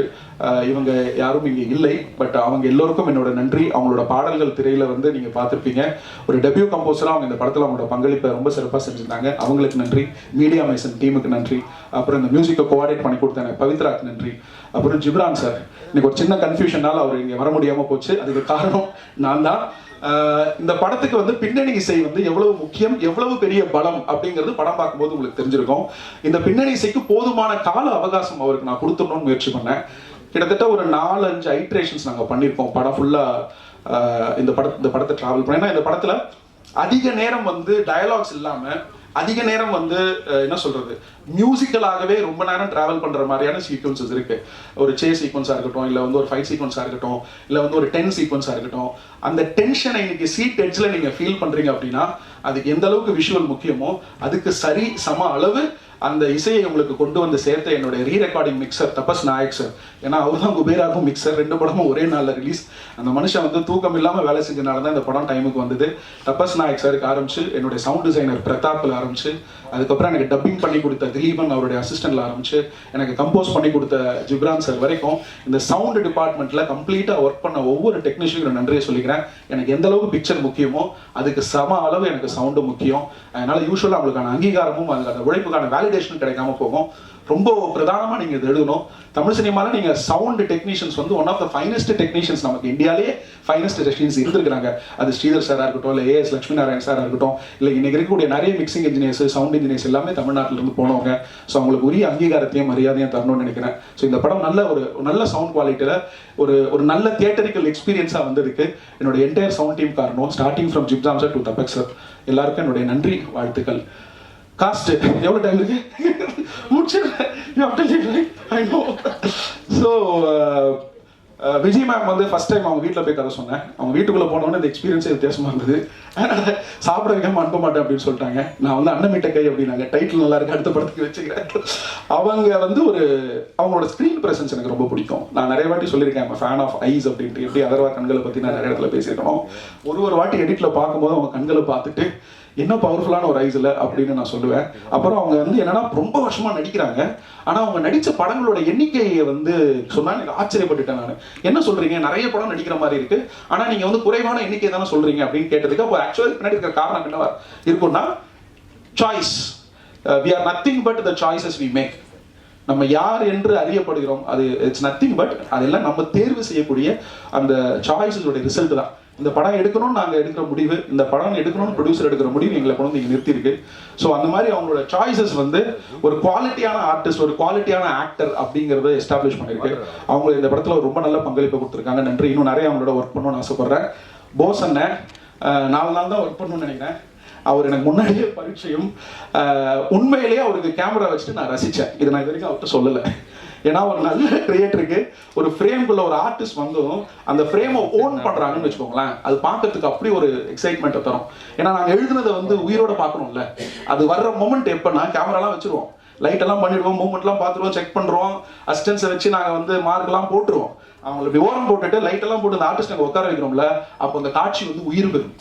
இவங்க யாரும் இங்கே இல்லை. பட் அவங்க எல்லோருக்கும் என்னோட நன்றி. அவங்களோட பாடல்கள் திரையில வந்து நீங்கள் பார்த்துருப்பீங்க. ஒரு டெபியூ கம்போசராக அவங்க இந்த படத்தில் அவங்களோட பங்களிப்பை ரொம்ப சிறப்பாக செஞ்சுருந்தாங்க. அவங்களுக்கு நன்றி. மீடியா மைசன் டீமுக்கு நன்றி. அப்புறம் இந்த மியூசிக்கை கோஆர்டினேட் பண்ணி கொடுத்தாங்க பவித்ராக்கு நன்றி. அப்புறம் ஜிப்ரான் சார், இன்னைக்கு ஒரு சின்ன கன்ஃபியூஷனால் அவர் இங்கே வர முடியாமல் போச்சு. அதுக்கு காரணம் நான் தான். இந்த படத்துக்கு வந்து பின்னணி இசை வந்து எவ்வளவு முக்கியம், எவ்வளவு பெரிய பலம் அப்படிங்கிறது படம் பார்க்கும்போது உங்களுக்கு தெரிஞ்சிருக்கும். இந்த பின்னணி இசைக்கு போதுமான கால அவகாசம் அவருக்கு நான் கொடுத்துடணும்னு முயற்சி பண்ணேன். கிட்டத்தட்ட ஒரு 4-5 ஐட்ரேஷன்ஸ் நாங்கள் பண்ணியிருக்கோம். படம் ஃபுல்லாக இந்த படத்தை ட்ராவல் பண்ணேன். ஏன்னா இந்த படத்தில் அதிக நேரம் வந்து டயலாக்ஸ் இல்லாமல், அதிக நேரம் வந்து என்ன சொல்றது, மியூசிக்கலாகவே ரொம்ப நேரம் டிராவல் பண்ற மாதிரியான சீக்வன்சஸ் இருக்கு. ஒரு சேஸ் சீக்வன்ஸா இருக்கட்டும், இல்லை வந்து ஒரு ஃபைட் சீக்வன்ஸா இருக்கட்டும், இல்லை வந்து ஒரு 10 சீக்வன்ஸா இருக்கட்டும், அந்த டென்ஷனை இன்னைக்கு சீட் எட்ஜில் நீங்க ஃபீல் பண்றீங்க அப்படின்னா அதுக்கு எந்த அளவுக்கு விஷுவல் முக்கியமோ அதுக்கு சரி சம அளவு அந்த இசையை உங்களுக்கு கொண்டு வந்து சேர்த்த என்னுடைய ரீ ரெக்கார்டிங் மிக்சர் தபஸ் நாயக் சார். ஏன்னா அவர் தான் குபேராகும் மிக்சர், 2 படமும் ஒரே நாளில் ரிலீஸ். அந்த மனுஷன் வந்து தூக்கம் இல்லாமல் வேலை செஞ்சனால தான் இந்த படம் டைமுக்கு வந்தது. தபஸ் நாயக் சாருக்கு ஆரம்பிச்சு, என்னுடைய சவுண்ட் டிசைனர் பிரதாப்பில் ஆரம்பிச்சு, அதுக்கப்புறம் எனக்கு டப்பிங் பண்ணி கொடுத்த திலீபன் அவருடைய அசிஸ்டன்ட்ல ஆரம்பிச்சு, எனக்கு கம்போஸ் பண்ணி கொடுத்த ஜிப்ரான் சார் வரைக்கும் இந்த சவுண்ட் டிபார்ட்மெண்ட்ல கம்ப்ளீட்டாக ஒர்க் பண்ண ஒவ்வொரு டெக்னீஷியனுக்கு நன்றியை சொல்லிக்கிறேன். எனக்கு எந்த அளவுக்கு பிக்சர் முக்கியமோ அதுக்கு சம அளவு எனக்கு சவுண்டு முக்கியம். அதனால யூஸ்வலாக அவங்களுக்கான அங்கீகாரமும் அந்த உழைப்புக்கான வேலிடேஷன் கிடைக்காம போகும். ரொம்ப பிரதானமாக நீங்கள் இது எழுதணும். தமிழ் சினிமாவில் நீங்கள் சவுண்ட் டெக்னீஷியன்ஸ் வந்து one of the finest technicians நமக்கு இந்தியாவிலேயே ஃபைனஸ்ட் டெக்னீஷியன்ஸ் இருந்திருக்காங்க. அது ஸ்ரீதர் சாராக இருக்கட்டும், இல்லை ஏஎஸ் லட்சுமி நாராயண் சாராக இருக்கட்டும், இல்லை இன்னைக்கு இருக்கக்கூடிய நிறைய மிக்சிங் இன்ஜினியர்ஸ், சவுண்ட் இன்ஜினியர்ஸ் எல்லாமே தமிழ்நாட்டிலிருந்து போனவங்க. ஸோ அவங்களுக்கு உரிய அங்கீகாரத்தையும் மரியாதையும் தரணும்னு நினைக்கிறேன். ஸோ இந்த படம் நல்ல சவுண்ட் குவாலிட்டியில் ஒரு நல்ல தியேட்டரிக்கல் எக்ஸ்பீரியன்ஸாக வந்திருக்கு. என்னுடைய என்டையர் சவுண்ட் டீம் காரணம், starting from Ghibran sir to தபக் சார், எல்லாருக்கும் என்னுடைய நன்றி, வாழ்த்துக்கள். காஸ்ட் எவ்வளோ டைம் இருக்கு? முடிச்சிடுறேன். ஸோ விஜய் மேம் வந்து ஃபர்ஸ்ட் டைம் அவங்க வீட்டில் போய் கதை சொன்னேன். அவங்க வீட்டுக்குள்ளே போனோன்னே இந்த எக்ஸ்பீரியன்ஸே வித்தியாசமாக இருந்தது. சாப்பிட வைக்காம அனுப்ப மாட்டேன் அப்படின்னு சொல்லிட்டாங்க. நான் வந்து அன்னமிட்ட கை அப்படின்னாங்க. டைட்டில் நல்லா இருக்கு, அடுத்த படத்துக்கு வச்சுக்கிறேன். அவங்க வந்து அவங்களோட ஸ்க்ரீன் ப்ரெசன்ஸ் எனக்கு ரொம்ப பிடிக்கும். நான் நிறைய வாட்டி சொல்லியிருக்கேன், ஃபேன் ஆஃப் ஐஸ் அப்படின்ட்டு. எப்படி அதர்வா கண்களை பற்றி நான் நிறைய இடத்துல பேசியிருக்கணும். ஒரு வாட்டி எடிட்டில் பார்க்கும்போது அவங்க கண்களை பார்த்துட்டு என்ன பவர்ஃபுல்லான ஒரு ஐஸ் இல்லை அப்படின்னு நான் சொல்லுவேன். அப்புறம் அவங்க வந்து என்னன்னா ரொம்ப வருஷமா நடிக்கிறாங்க, ஆனால் அவங்க நடித்த படங்களோட எண்ணிக்கையை வந்து சொன்னா எனக்கு ஆச்சரியப்பட்டுட்டேன். நான் என்ன சொல்றீங்க, நிறைய படம் நடிக்கிற மாதிரி இருக்கு, ஆனால் நீங்க வந்து குறைவான எண்ணிக்கை தானே சொல்றீங்க அப்படின்னு கேட்டதுக்கு, அப்போ ஆக்சுவலி பின்னாடி இருக்கிற காரணம் என்னவா இருக்கும்னா, choice. We are nothing but the choices we make. நம்ம யார் என்று அறியப்படுகிறோம், அது இட்ஸ் நத்திங் பட் அதெல்லாம் நம்ம தேர்வு செய்யக்கூடிய அந்த சாய்ஸஸோட ரிசல்ட் தான். இந்த படம் எடுக்கணும்னு நாங்கள் எடுக்கிற முடிவு, இந்த படம் எடுக்கணும்னு ப்ரொடியூசர் எடுக்கிற முடிவு எங்களை கொண்டு வந்து இங்கே நிறுத்திருக்கு. ஸோ அந்த மாதிரி அவங்களோட சாய்ஸஸ் வந்து ஒரு குவாலிட்டியான ஆர்டிஸ்ட், ஒரு குவாலிட்டியான ஆக்டர் அப்படிங்கிறத எஸ்டாப்ளிஷ் பண்ணியிருக்கு. அவங்க இந்த படத்தில் ரொம்ப நல்ல பங்களிப்பு கொடுத்துருக்காங்க, நன்றி. இன்னும் நிறைய அவங்களோட ஒர்க் பண்ணணும்னு ஆசைப்படுறேன். போஸ் அண்ணன் 4 நாள் தான் ஒர்க் பண்ணணும்னு நினைக்கிறேன். அவர் எனக்கு முன்னாடியே பரிச்சயம். உண்மையிலேயே அவருக்கு கேமரா வச்சுட்டு நான் ரசித்தேன். இது நான் இது வரைக்கும் அவர்கிட்ட சொல்லலை. ஏன்னா ஒரு நல்ல கிரியேட்டருக்கு ஒரு ஃப்ரேம்குள்ள ஒரு ஆர்டிஸ்ட் வந்ததும் அந்த ஃப்ரேமை ஓன் பண்றாங்கன்னு வச்சுக்கோங்களேன், அது பார்க்கறதுக்கு அப்படி ஒரு எக்ஸைட்மெண்ட்டை தரும். ஏன்னா நாங்கள் எழுதுனதை வந்து உயிரோட பார்க்கணும்ல. அது வர்ற மொமெண்ட் எப்பன்னா கேமராலாம் வச்சிருவோம், லைட் எல்லாம் பண்ணிடுவோம், மூவ்மெண்ட்லாம் பார்த்துருவோம், செக் பண்ணுறோம், அசிஸ்டன்ஸை வச்சு நாங்கள் வந்து மார்க்லாம் போட்டுருவோம். அவங்களை இப்படி ஓரம் போட்டுட்டு லைட் எல்லாம் போட்டு அந்த ஆர்டிஸ்ட் நாங்கள் உட்கார வைக்கிறோம்ல, அப்போ அந்த காட்சி வந்து உயிர் பெறும்.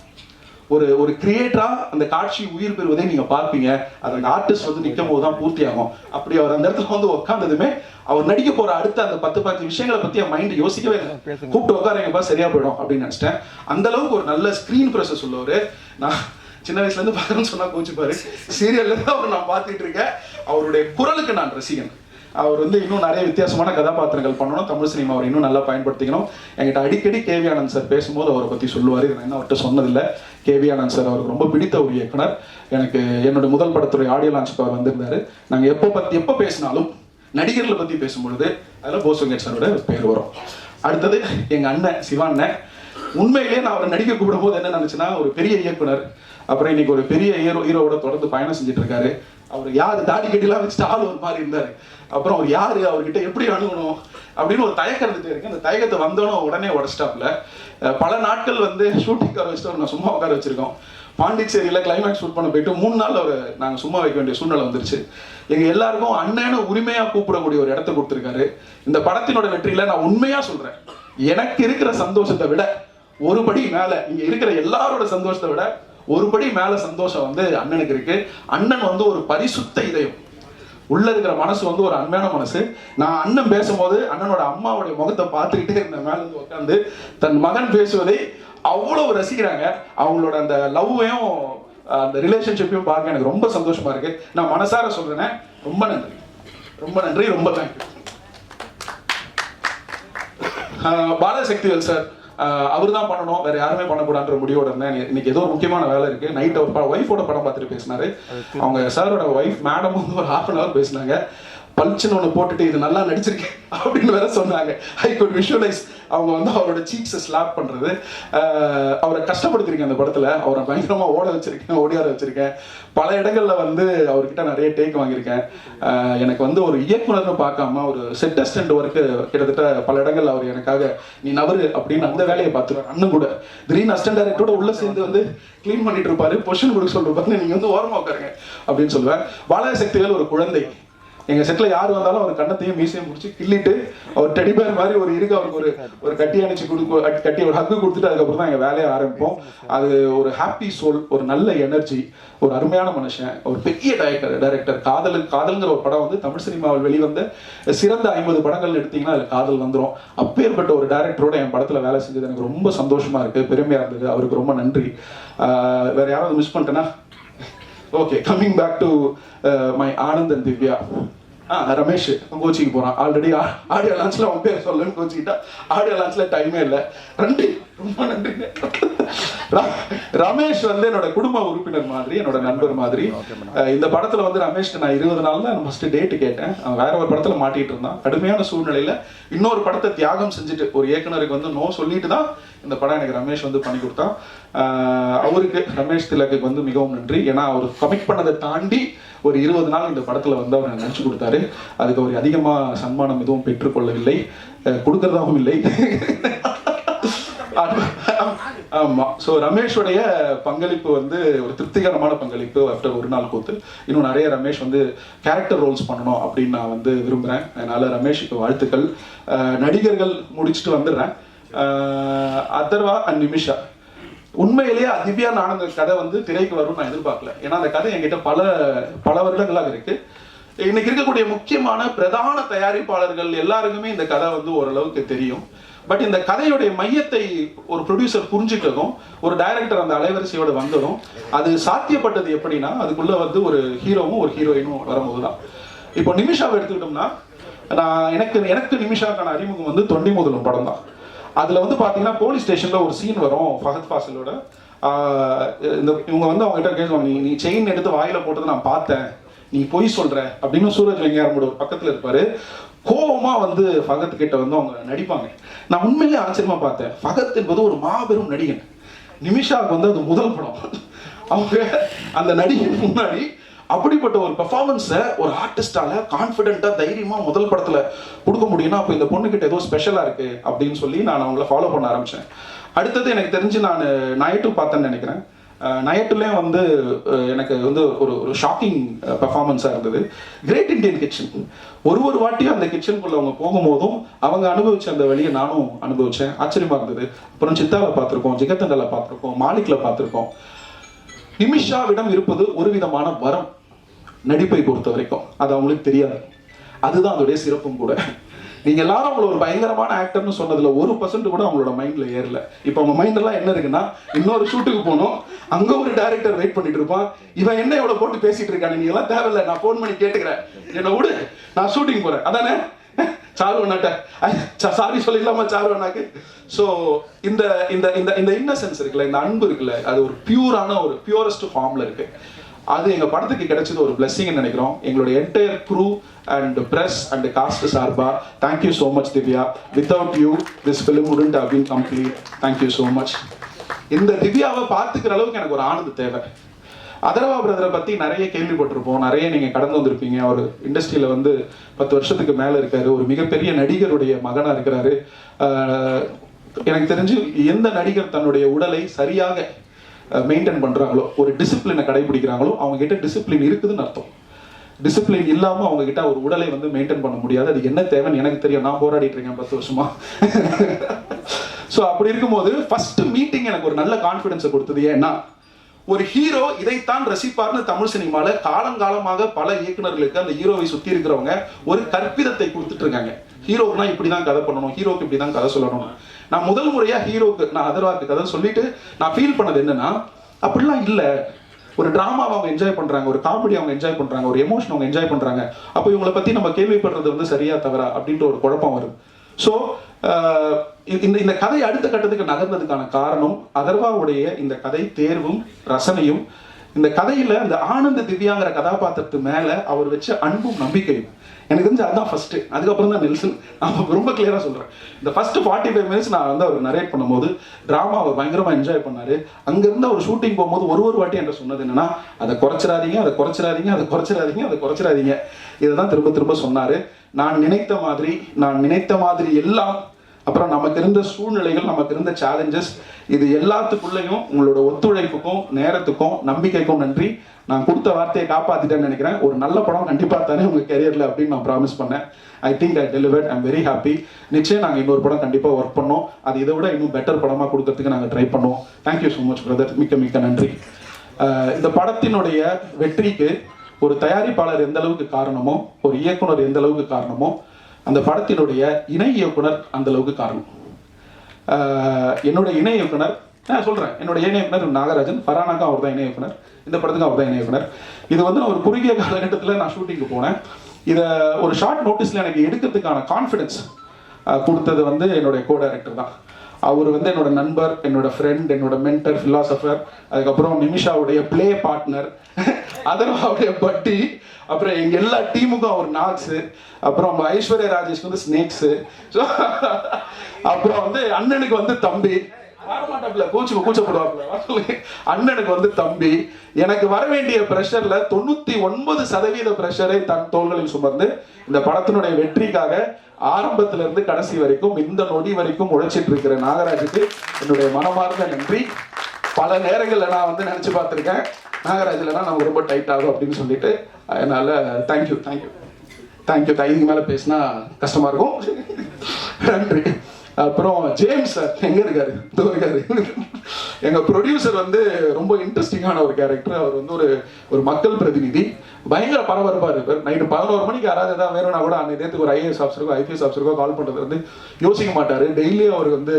ஒரு கிரியேட்டரா அந்த காட்சி உயிர் பெறுவதை நீங்க பார்ப்பீங்க. அது அந்த ஆர்டிஸ்ட் வந்து நிற்கும் போது தான் பூர்த்தி ஆகும். அப்படி அவர் அந்த இடத்துல வந்து உட்கார்ந்ததுமே அவர் நடிக்க போற அடுத்த அந்த 10-15 விஷயங்களை பத்தி என் மைண்ட் யோசிக்கவே இல்லை. கூப்பிட்டு உட்காரங்கப்பா சரியா போயிடும் அப்படின்னு நினைச்சிட்டேன். அந்த அளவுக்கு ஒரு நல்ல ஸ்கிரீன் ப்ரெசஸ் உள்ளவர். நான் சின்ன வயசுல இருந்து பார்க்கணும்னு சொன்னா கோச்சுப்பாரு. சீரியல்ல தான் அவர் நான் பார்த்துட்டு இருக்கேன். அவருடைய குரலுக்கு நான் ரசிகன். அவர் வந்து இன்னும் நிறைய வித்தியாசமான கதாபாத்திரங்கள் பண்ணணும். தமிழ் சினிமா அவர் இன்னும் நல்லா பயன்படுத்திக்கணும். என்கிட்ட அடிக்கடி கேவி ஆனந்த் சார் பேசும்போது அவரை பற்றி சொல்லுவார். இதை நான் இன்னும் அவர்கிட்ட சொன்னதில்லை. கேவி ஆனந்த் சார் அவருக்கு ரொம்ப பிடித்த ஒரு இயக்குனர். எனக்கு என்னோட முதல் படத்துடைய ஆடியோ லான்ச்சுக்கு அவர் வந்திருந்தாரு. நாங்கள் எப்போ பேசினாலும் நடிகர்களை பற்றி பேசும்பொழுது அதில் போஸ் வெங்கட் சாரோட பேர் வரும். அடுத்தது எங்கள் அண்ணன் சிவா அண்ணன். உண்மையிலேயே நான் அவரை நடிக்க கூப்பிடும் போது என்ன நினச்சுன்னா, ஒரு பெரிய இயக்குனர், அப்புறம் இன்னைக்கு ஒரு பெரிய ஹீரோவோட தொடர்ந்து பயணம் செஞ்சுட்டு இருக்காரு. அவர் யார் தாடி கட்டிலாம் வச்சுட்டு ஆள் ஒரு மாதிரி இருந்தார். அப்புறம் அவர் யார், அவர்கிட்ட எப்படி அணுகணும் அப்படின்னு ஒரு தயக்கம் இருந்துட்டு இருக்கு. அந்த தயக்கத்தை வந்தோன்னு உடனே உடச்சிட்டாப்ல. பல நாட்கள் வந்து ஷூட்டிங் உட்கார வச்சுட்டு நான் சும்மா உட்கார வச்சிருக்கோம். பாண்டிச்சேரியில் கிளைமேக்ஸ் ஷூட் பண்ண போயிட்டு 3 நாள் அவர் நாங்கள் சும்மா வைக்க வேண்டிய சூழ்நிலை வந்துருச்சு. எங்கள் எல்லாருக்கும் அண்ணன்னு உரிமையாக கூப்பிடக்கூடிய ஒரு இடத்த கொடுத்துருக்காரு. இந்த படத்தினோட வெற்றியில் நான் உண்மையாக சொல்கிறேன், எனக்கு இருக்கிற சந்தோஷத்தை விட ஒரு படி மேலே, இங்கே இருக்கிற எல்லாரோட சந்தோஷத்தை விட ஒரு படி மேலே சந்தோஷம் வந்து அண்ணனுக்கு இருக்கு. அண்ணன் வந்து ஒரு பரிசுத்த இதயம், உள்ள இருக்கிற மனசு வந்து ஒரு அன்பான மனசு. நான் அண்ணன் பேசும்போது அண்ணனோட அம்மாவுடைய முகத்தை பார்த்துக்கிட்டே இருந்தேன். மேல இருந்து உட்காந்து தன் மகன் பேசுவதை அவ்வளவு ரசிக்கிறாங்க. அவங்களோட அந்த லவ்வையும் அந்த ரிலேஷன்ஷிப்பையும் பார்க்க எனக்கு ரொம்ப சந்தோஷமா இருக்கு. நான் மனசார சொல்றேன், ரொம்ப நன்றி, ரொம்ப நன்றி, ரொம்ப தேங்க்யூ. பாலசக்திவேல் சார், அவர் தான் பண்ணணும், வேற யாருமே பண்ணக்கூடாதுன்ற முடிவோட இருந்தேன். இன்னைக்கு ஏதோ ஒரு முக்கியமான வேலை இருக்கு. நைட் அவர் ஒய்ஃபோட படம் பார்த்துட்டு பேசினாரு. அவங்க சாரோட ஒய்ஃப் மேடம் வந்து ஒரு 1/2 hour பேசினாங்க. பளிச்சுன்னு ஒன்று போட்டுட்டு இது நல்லா நடிச்சிருக்கேன் அப்படின்னு வேற சொன்னாங்க. ஐ குட் விஷுவலைஸ் அவங்க வந்து அவரோட சீக்ஸை ஸ்லாப் பண்ணுறது. அவரை கஷ்டப்படுத்திருக்கேன் அந்த படத்தில். அவரை பயங்கரமாக ஓட வச்சிருக்கேன், ஓடியார வச்சிருக்கேன். பல இடங்களில் வந்து அவர்கிட்ட நிறைய டேக் வாங்கியிருக்கேன். எனக்கு வந்து ஒரு இயக்குனர்னு பார்க்காம ஒரு செட் அசிஸ்டன்ட் ஒர்க்கு கிட்டத்தட்ட பல இடங்கள்ல அவர் எனக்காக நீ நவரு அப்படின்னு அந்த வேலையை பார்த்துருவார். அண்ணன் கூட திடீர்னு அசிஸ்டன்ட் டைரக்டரோட உள்ள சேர்ந்து வந்து க்ளீன் பண்ணிட்டு இருப்பாரு, பொசிஷன் கொடுக்க சொல்லிருப்பாரு, நீங்க வந்து ஓரமா உட்காருங்க அப்படின்னு சொல்லுவேன். வாழை சக்திகள் ஒரு குழந்தை. எங்க செட்ல யார் வந்தாலும் அவர் கண்ணத்தையும் மீசையும் முடிச்சு கிள்ளிட்டு அவர் டெடிபேர் மாதிரி ஒரு இருக்கு அவருக்கு ஒரு கட்டி அணைச்சு கட்டி ஒரு ஹக்கு கொடுத்துட்டு அதுக்கப்புறம் தான் எங்க வேலையை ஆரம்பிப்போம். அது ஒரு ஹாப்பி சோல், ஒரு நல்ல எனர்ஜி, ஒரு அருமையான மனுஷன், ஒரு பெரிய டைரக்டர். காதல்ங்கிற ஒரு படம் வந்து தமிழ் சினிமாவில் வெளிவந்த சிறந்த 50 படங்கள் எடுத்தீங்கன்னா அதுல காதல் வந்துடும். அப்பேற்பட்ட ஒரு டைரக்டரோட என் படத்துல வேலை செஞ்சது எனக்கு ரொம்ப சந்தோஷமா இருக்கு, பெருமையா இருந்தது. அவருக்கு ரொம்ப நன்றி. வேற யாராவது மிஸ் பண்ணிட்டேன்னா okay. Coming back to my Anand and Divya. Ramesh கோச்சிக்கு போறான். ஆல்ரெடி ஆடியோ லான்ச்ல அவன் பேர் சொல்லணும்னு கோச்சிக்கிட்டா ஆடியோ லான்ச்ல டைமே இல்லை. ரொம்ப நன்றி. ரமேஷ் வந்து என்னோட குடும்ப உறுப்பினர் மாதிரி, என்னோட நண்பர் மாதிரி. இந்த படத்துல வந்து ரமேஷ்க்கு நான் 20 நாள் தான் ஃபர்ஸ்ட் டேட் கேட்டேன். அவன் வேற ஒரு படத்துல மாட்டிட்டு இருந்தான். கடுமையான சூழ்நிலையில இன்னொரு படத்தை தியாகம் செஞ்சுட்டு ஒரு இயக்குனருக்கு வந்து நோ சொல்லிட்டு தான் இந்த படம் எனக்கு ரமேஷ் வந்து பண்ணி கொடுத்தான். அவருக்கு ரமேஷ் திலக்கு வந்து மிகவும் நன்றி. ஏன்னா அவர் கமிட் பண்ணதை தாண்டி ஒரு 20 நாள் இந்த படத்துல வந்து அவர் நினைச்சு கொடுத்தாரு. அதுக்கு அவர் அதிகமா சன்மானம் எதுவும் பெற்றுக்கொள்ளவில்லை, கொடுக்கறதாகவும் இல்லை. ஆமா. ஸோ ரமேஷோடைய பங்களிப்பு வந்து ஒரு திருப்திகரமான பங்களிப்பு. ஆஃப்டர் ஒரு நாள் கூத்து இன்னும் நிறைய ரமேஷ் வந்து கேரக்டர் ரோல்ஸ் பண்ணணும் அப்படின்னு நான் வந்து விரும்புகிறேன். அதனால ரமேஷுக்கு வாழ்த்துக்கள். நடிகர்கள் முடிச்சுட்டு வந்துடுறேன். அதர்வா அண்ட் நிமிஷா, உண்மையிலேயே திவ்யா ஆனந்த கதை வந்து திரைக்கு வரும்னு நான் எதிர்பார்க்கல. ஏன்னா அந்த கதை என்கிட்ட பல வருடங்களாக இருக்கு. இன்னைக்கு இருக்கக்கூடிய முக்கியமான பிரதான தயாரிப்பாளர்கள் எல்லாருக்குமே இந்த கதை வந்து ஓரளவுக்கு தெரியும். பட் இந்த கதையுடைய மையத்தை ஒரு ப்ரொடியூசர் புரிஞ்சுட்டதும், ஒரு டைரக்டர் அந்த அலைவரிசையோட வந்ததும், அது சாத்தியப்பட்டது எப்படின்னா அதுக்குள்ள வந்து ஒரு ஹீரோவும் ஒரு ஹீரோயினும் வரும்போது தான். இப்போ நிமிஷாவை எடுத்துக்கிட்டோம்னா, எனக்கு நிமிஷாக்கான அறிமுகம் வந்து தொண்டி முதலும் படம் தான். அதுல வந்து பாத்தீங்கன்னா போலீஸ் ஸ்டேஷன்ல ஒரு சீன் வரும் ஃபஹத் ஃபாசிலோட. இவங்க வந்து அவங்க கிட்ட கேட்குவாங்க, நீ செயின் எடுத்து வாயில போட்டதை நான் பார்த்தேன், நீ பொய் சொல்ற அப்படின்னு. சூரஜ் வெங்காயமோட ஒரு பக்கத்துல இருப்பாரு. கோபமா வந்து ஃபகத் கிட்ட வந்து அவங்க நடிப்பாங்க. நான் உண்மையிலேயே ஆச்சரியமா பார்த்தேன். ஃபகத் என்பது ஒரு மாபெரும் நடிகன். நிமிஷாவுக்கு வந்து அது முதல் படம். அவங்க அந்த நடிகன் முன்னாடி அப்படிப்பட்ட ஒரு பெர்ஃபார்மன்ஸை ஒரு ஆர்டிஸ்டால கான்ஃபிடென்ட்டா தைரியமா முதல் படத்துல கொடுக்க முடியும்னா அப்போ இந்த பொண்ணுகிட்ட ஏதோ ஸ்பெஷலா இருக்கு அப்படின்னு சொல்லி நான் அவங்கள ஃபாலோ பண்ண ஆரம்பிச்சேன். அடுத்தது எனக்கு தெரிஞ்சு நான் நயட்டு பார்த்தேன்னு நினைக்கிறேன். நயட்டுலேயும் வந்து எனக்கு வந்து ஒரு ஷாக்கிங் பெர்ஃபார்மன்ஸாக இருந்தது. கிரேட் இண்டியன் கிச்சன், ஒரு வாட்டியும் அந்த கிச்சனுக்குள்ள அவங்க போகும்போதும் அவங்க அனுபவிச்ச அந்த வழியை நானும் அனுபவிச்சேன். ஆச்சரியமா இருந்தது. அப்புறம் சித்தாவில் பார்த்துருக்கோம், ஜிகத்தண்டல பார்த்துருக்கோம், மாலிக்ல பார்த்துருக்கோம். நிமிஷாவிடம் இருப்பது ஒரு விதமான வரம் நடிப்பை பொறுத்த வரைக்கும். அது அவங்களுக்கு தெரியாது. அதுதான் அதோடைய சிறப்பும் கூட. நீங்க எல்லாரும் அவங்கள ஒரு பயங்கரமான ஆக்டர்னு சொன்னதுல 1% கூட அவங்களோட மைண்ட்ல ஏறல. இப்போ அவங்க மைண்ட் எல்லாம் என்ன இருக்குன்னா, இன்னொரு ஷூட்டுக்கு போனோம், அங்க ஒரு டைரக்டர் வெயிட் பண்ணிட்டு இருப்பான், இவன் என்ன எவ்வளவு போட்டு பேசிட்டு இருக்காங்க, நீங்க எல்லாம் தேவையில்லை, நான் போன் பண்ணி கேட்டுக்கிறேன், என்ன விடு, நான் ஷூட்டிங் போறேன், அதானே சாருவனாட்ட சாரி சொல்லிடலாமா சாருவனாக்கு. ஸோ இந்த இந்த இந்த இந்த இன்னசென்ஸ் இருக்குல்ல, இந்த அன்பு இருக்குல்ல, அது ஒரு பியூரான ஒரு பியூரஸ்ட் ஃபார்ம்ல இருக்கு. அது எங்க படத்துக்கு கிடைச்சது ஒரு பிளெஸிங் நினைக்கிறோம். எங்களுடைய entire crew and press and cast சார்பா thank you so much Divya. Without you this film wouldn't have been complete. Thank you so much. இந்த திவ்யாவை பார்த்துக்கிற அளவுக்கு எனக்கு ஒரு ஆனந்த தேவை. அதர்வா பிரதரை பத்தி நிறைய கேள்விப்பட்டிருப்போம், நிறைய நீங்க கடந்து வந்திருப்பீங்க. அவர் இண்டஸ்ட்ரியில வந்து 10 வருஷத்துக்கு மேல இருக்காரு. ஒரு மிகப்பெரிய நடிகருடைய மகனா இருக்கிறாரு. எனக்கு தெரிஞ்சு எந்த நடிகர் தன்னுடைய உடலை சரியாக மெயின்டைன் பண்றாங்களோ, ஒரு டிசிப்ளினை கடைபிடிக்கிறாங்களோ, அவங்க கிட்ட டிசிப்ளின் இருக்குதுன்னு அர்த்தம். டிசிப்ளின் இல்லாம அவங்க கிட்ட ஒரு உடலை வந்து மெயின்டைன் பண்ண முடியாது. அது என்ன தேவைன்னு எனக்கு தெரியும், நான் போராடிட்டு இருக்கேன் 10 வருஷமா. ஸோ அப்படி இருக்கும்போது ஃபர்ஸ்ட் மீட்டிங் எனக்கு ஒரு நல்ல கான்ஃபிடன்ஸை கொடுத்தது. ஏன்னா ஒரு ஹீரோ இதைத்தான் ரசிப்பார்னு தமிழ் சினிமால காலங்காலமாக பல இயக்குநர்களுக்கு அந்த ஹீரோவை சுத்தி இருக்கிறவங்க ஒரு கற்பிதத்தை கொடுத்துட்டு இருக்காங்க. ஹீரோக்குனா இப்படிதான் கதை பண்ணணும், ஹீரோக்கு இப்படிதான் கதை சொல்லணும். நான் முதல் முறையா ஹீரோக்கு நான் அதர்வாக்கு கதை சொல்லிட்டு நான் ஃபீல் பண்ணது என்னன்னா, அப்படிலாம் இல்லை. ஒரு டிராமாவை அவங்க என்ஜாய் பண்றாங்க, ஒரு காமெடி அவங்க என்ஜாய் பண்றாங்க, ஒரு எமோஷன் அவங்க என்ஜாய் பண்றாங்க. அப்போ இவங்களை பத்தி நம்ம கேள்விப்படுறது வந்து சரியா தவறா அப்படின்ற ஒரு குழப்பம் வருது. ஸோ இந்த கதை அடுத்த கட்டத்துக்கு நகர்ந்ததுக்கான காரணம் அதர்வாவுடைய இந்த கதை தேர்வும் ரசனையும் இந்த கதையில அந்த ஆனந்த திவ்யாங்கிற கதாபாத்திரத்து மேல அவர் வச்ச அன்பும் நம்பிக்கையும் எனக்கு தெரிஞ்சு அதுதான் ஃபர்ஸ்ட். அதுக்கப்புறம் தான் நெல்சன். நான் ரொம்ப கிளியரா சொல்றேன், இந்த ஃபர்ஸ்ட் 45 மினிட்ஸ் நான் வந்து அவர் நரேட் பண்ணும்போது டிராமா அவர் பயங்கரமா என்ஜாய் பண்ணாரு. அங்கிருந்து அவர் ஷூட்டிங் போகும்போது ஒரு வாட்டி என்கிட்ட சொன்னது என்னன்னா, அதை குறைச்சிடாதீங்க, அதை குறைச்சிடாதீங்க, அதை குறைச்சிடாதீங்க, அதை குறைச்சிடாதீங்க. இதுதான் திரும்ப திரும்ப சொன்னாரு. நான் நினைத்த மாதிரி எல்லாம், அப்புறம் நமக்கு இருந்த சூழ்நிலைகள், நமக்கு இருந்த சேலஞ்சஸ், இது எல்லாத்துக்குள்ளேயும் உங்களோட ஒத்துழைப்புக்கும் நேரத்துக்கும் நம்பிக்கைக்கும் நன்றி. நான் கொடுத்த வார்த்தையை காப்பாத்திட்டேன்னு நினைக்கிறேன். ஒரு நல்ல படம் கண்டிப்பா தானே உங்க கெரியர்ல அப்படின்னு நான் ப்ராமிஸ் பண்ணேன். I think I delivered. I am very happy. நிச்சயம் நாங்கள் இன்னொரு படம் கண்டிப்பாக ஒர்க் பண்ணோம். அது இதை விட இன்னும் பெட்டர் படமாக கொடுக்கறதுக்கு நாங்கள் ட்ரை பண்ணுவோம். Thank you so much brother. மிக்க நன்றி. இந்த படத்தினுடைய வெற்றிக்கு ஒரு தயாரிப்பாளர் எந்த அளவுக்கு காரணமோ, ஒரு இயக்குனர் எந்த அளவுக்கு காரணமோ, அந்த படத்தினுடைய இணை இயக்குனர் அந்த அளவுக்கு காரணம். என்னோட இணை இயக்குனர் நான் சொல்றேன், என்னோட இணை இயக்குனர் நாகராஜன். ஃபரானாக்கும் அவர் தான் இணை இயக்குனர், இந்த படத்துக்கும் அவர் தான் இணை இயக்குனர். இது வந்து நான் ஒரு குறுகிய காலகட்டத்தில் நான் ஷூட்டிங்கு போனேன். இதை ஒரு ஷார்ட் நோட்டீஸில் எனக்கு எடுக்கிறதுக்கான கான்ஃபிடன்ஸ் கொடுத்தது வந்து என்னுடைய கோ டைரக்டர் தான். அவர் வந்து என்னோட நண்பர், என்னோட ஃப்ரெண்ட், என்னோட மென்டர், ஃபிலாசபர், அதுக்கப்புறம் நிமிஷாவுடைய பிளே பார்ட்னர், அதர்வாவுடைய பட்டி, அப்புறம் எங்க எல்லா டீமுக்கும் அவர் நாக்ஸு, அப்புறம் ஐஸ்வர்யா ராஜேஷ்க்கு வந்து ஸ்னேக்ஸு, ஸோ அப்புறம் வந்து அண்ணனுக்கு வந்து தம்பி, கூச்சப்படுவாப்புல, அண்ணனுக்கு வந்து தம்பி. எனக்கு வர வேண்டிய பிரஷர்ல 99% பிரஷரை தன் தோள்களில் சுமந்து இந்த படத்தினுடைய வெற்றிக்காக ஆரம்பத்துல இருந்து கடைசி வரைக்கும் இந்த நொடி வரைக்கும் உழைச்சிட்டு இருக்கிற நாகராஜுக்கு என்னுடைய மனமார்ந்த நன்றி. பல நேரங்கள்ல நான் வந்து நினைச்சு பார்த்திருக்கேன், நாகராஜ் இல்லைன்னா நமக்கு ரொம்ப டைட் ஆகும் அப்படின்னு சொல்லிட்டு. அதனால தேங்க்யூ. இதுக்கு மேல பேசினா கஷ்டமா இருக்கும். நன்றி. அப்புறம் ஜேம்ஸ் சார் எங்க இருக்காரு? எங்க ப்ரொடியூசர் வந்து ரொம்ப இன்ட்ரெஸ்டிங்கான ஒரு கேரக்டர். அவர் வந்து ஒரு மக்கள் பிரதிநிதி, பயங்கர பரபரப்பா இருப்பார். நைட்டு 11 மணிக்கு யாராவது ஏதாவது வேணும்னா கூட அன்னைக்கு நேரத்துக்கு ஒரு ஐஏஎஸ் ஆஃபீஸருக்கோ ஐபிஎஸ் ஆஃபீஸருக்கோ கால் பண்றது வந்து யோசிக்க மாட்டாரு. டெய்லியும் அவர் வந்து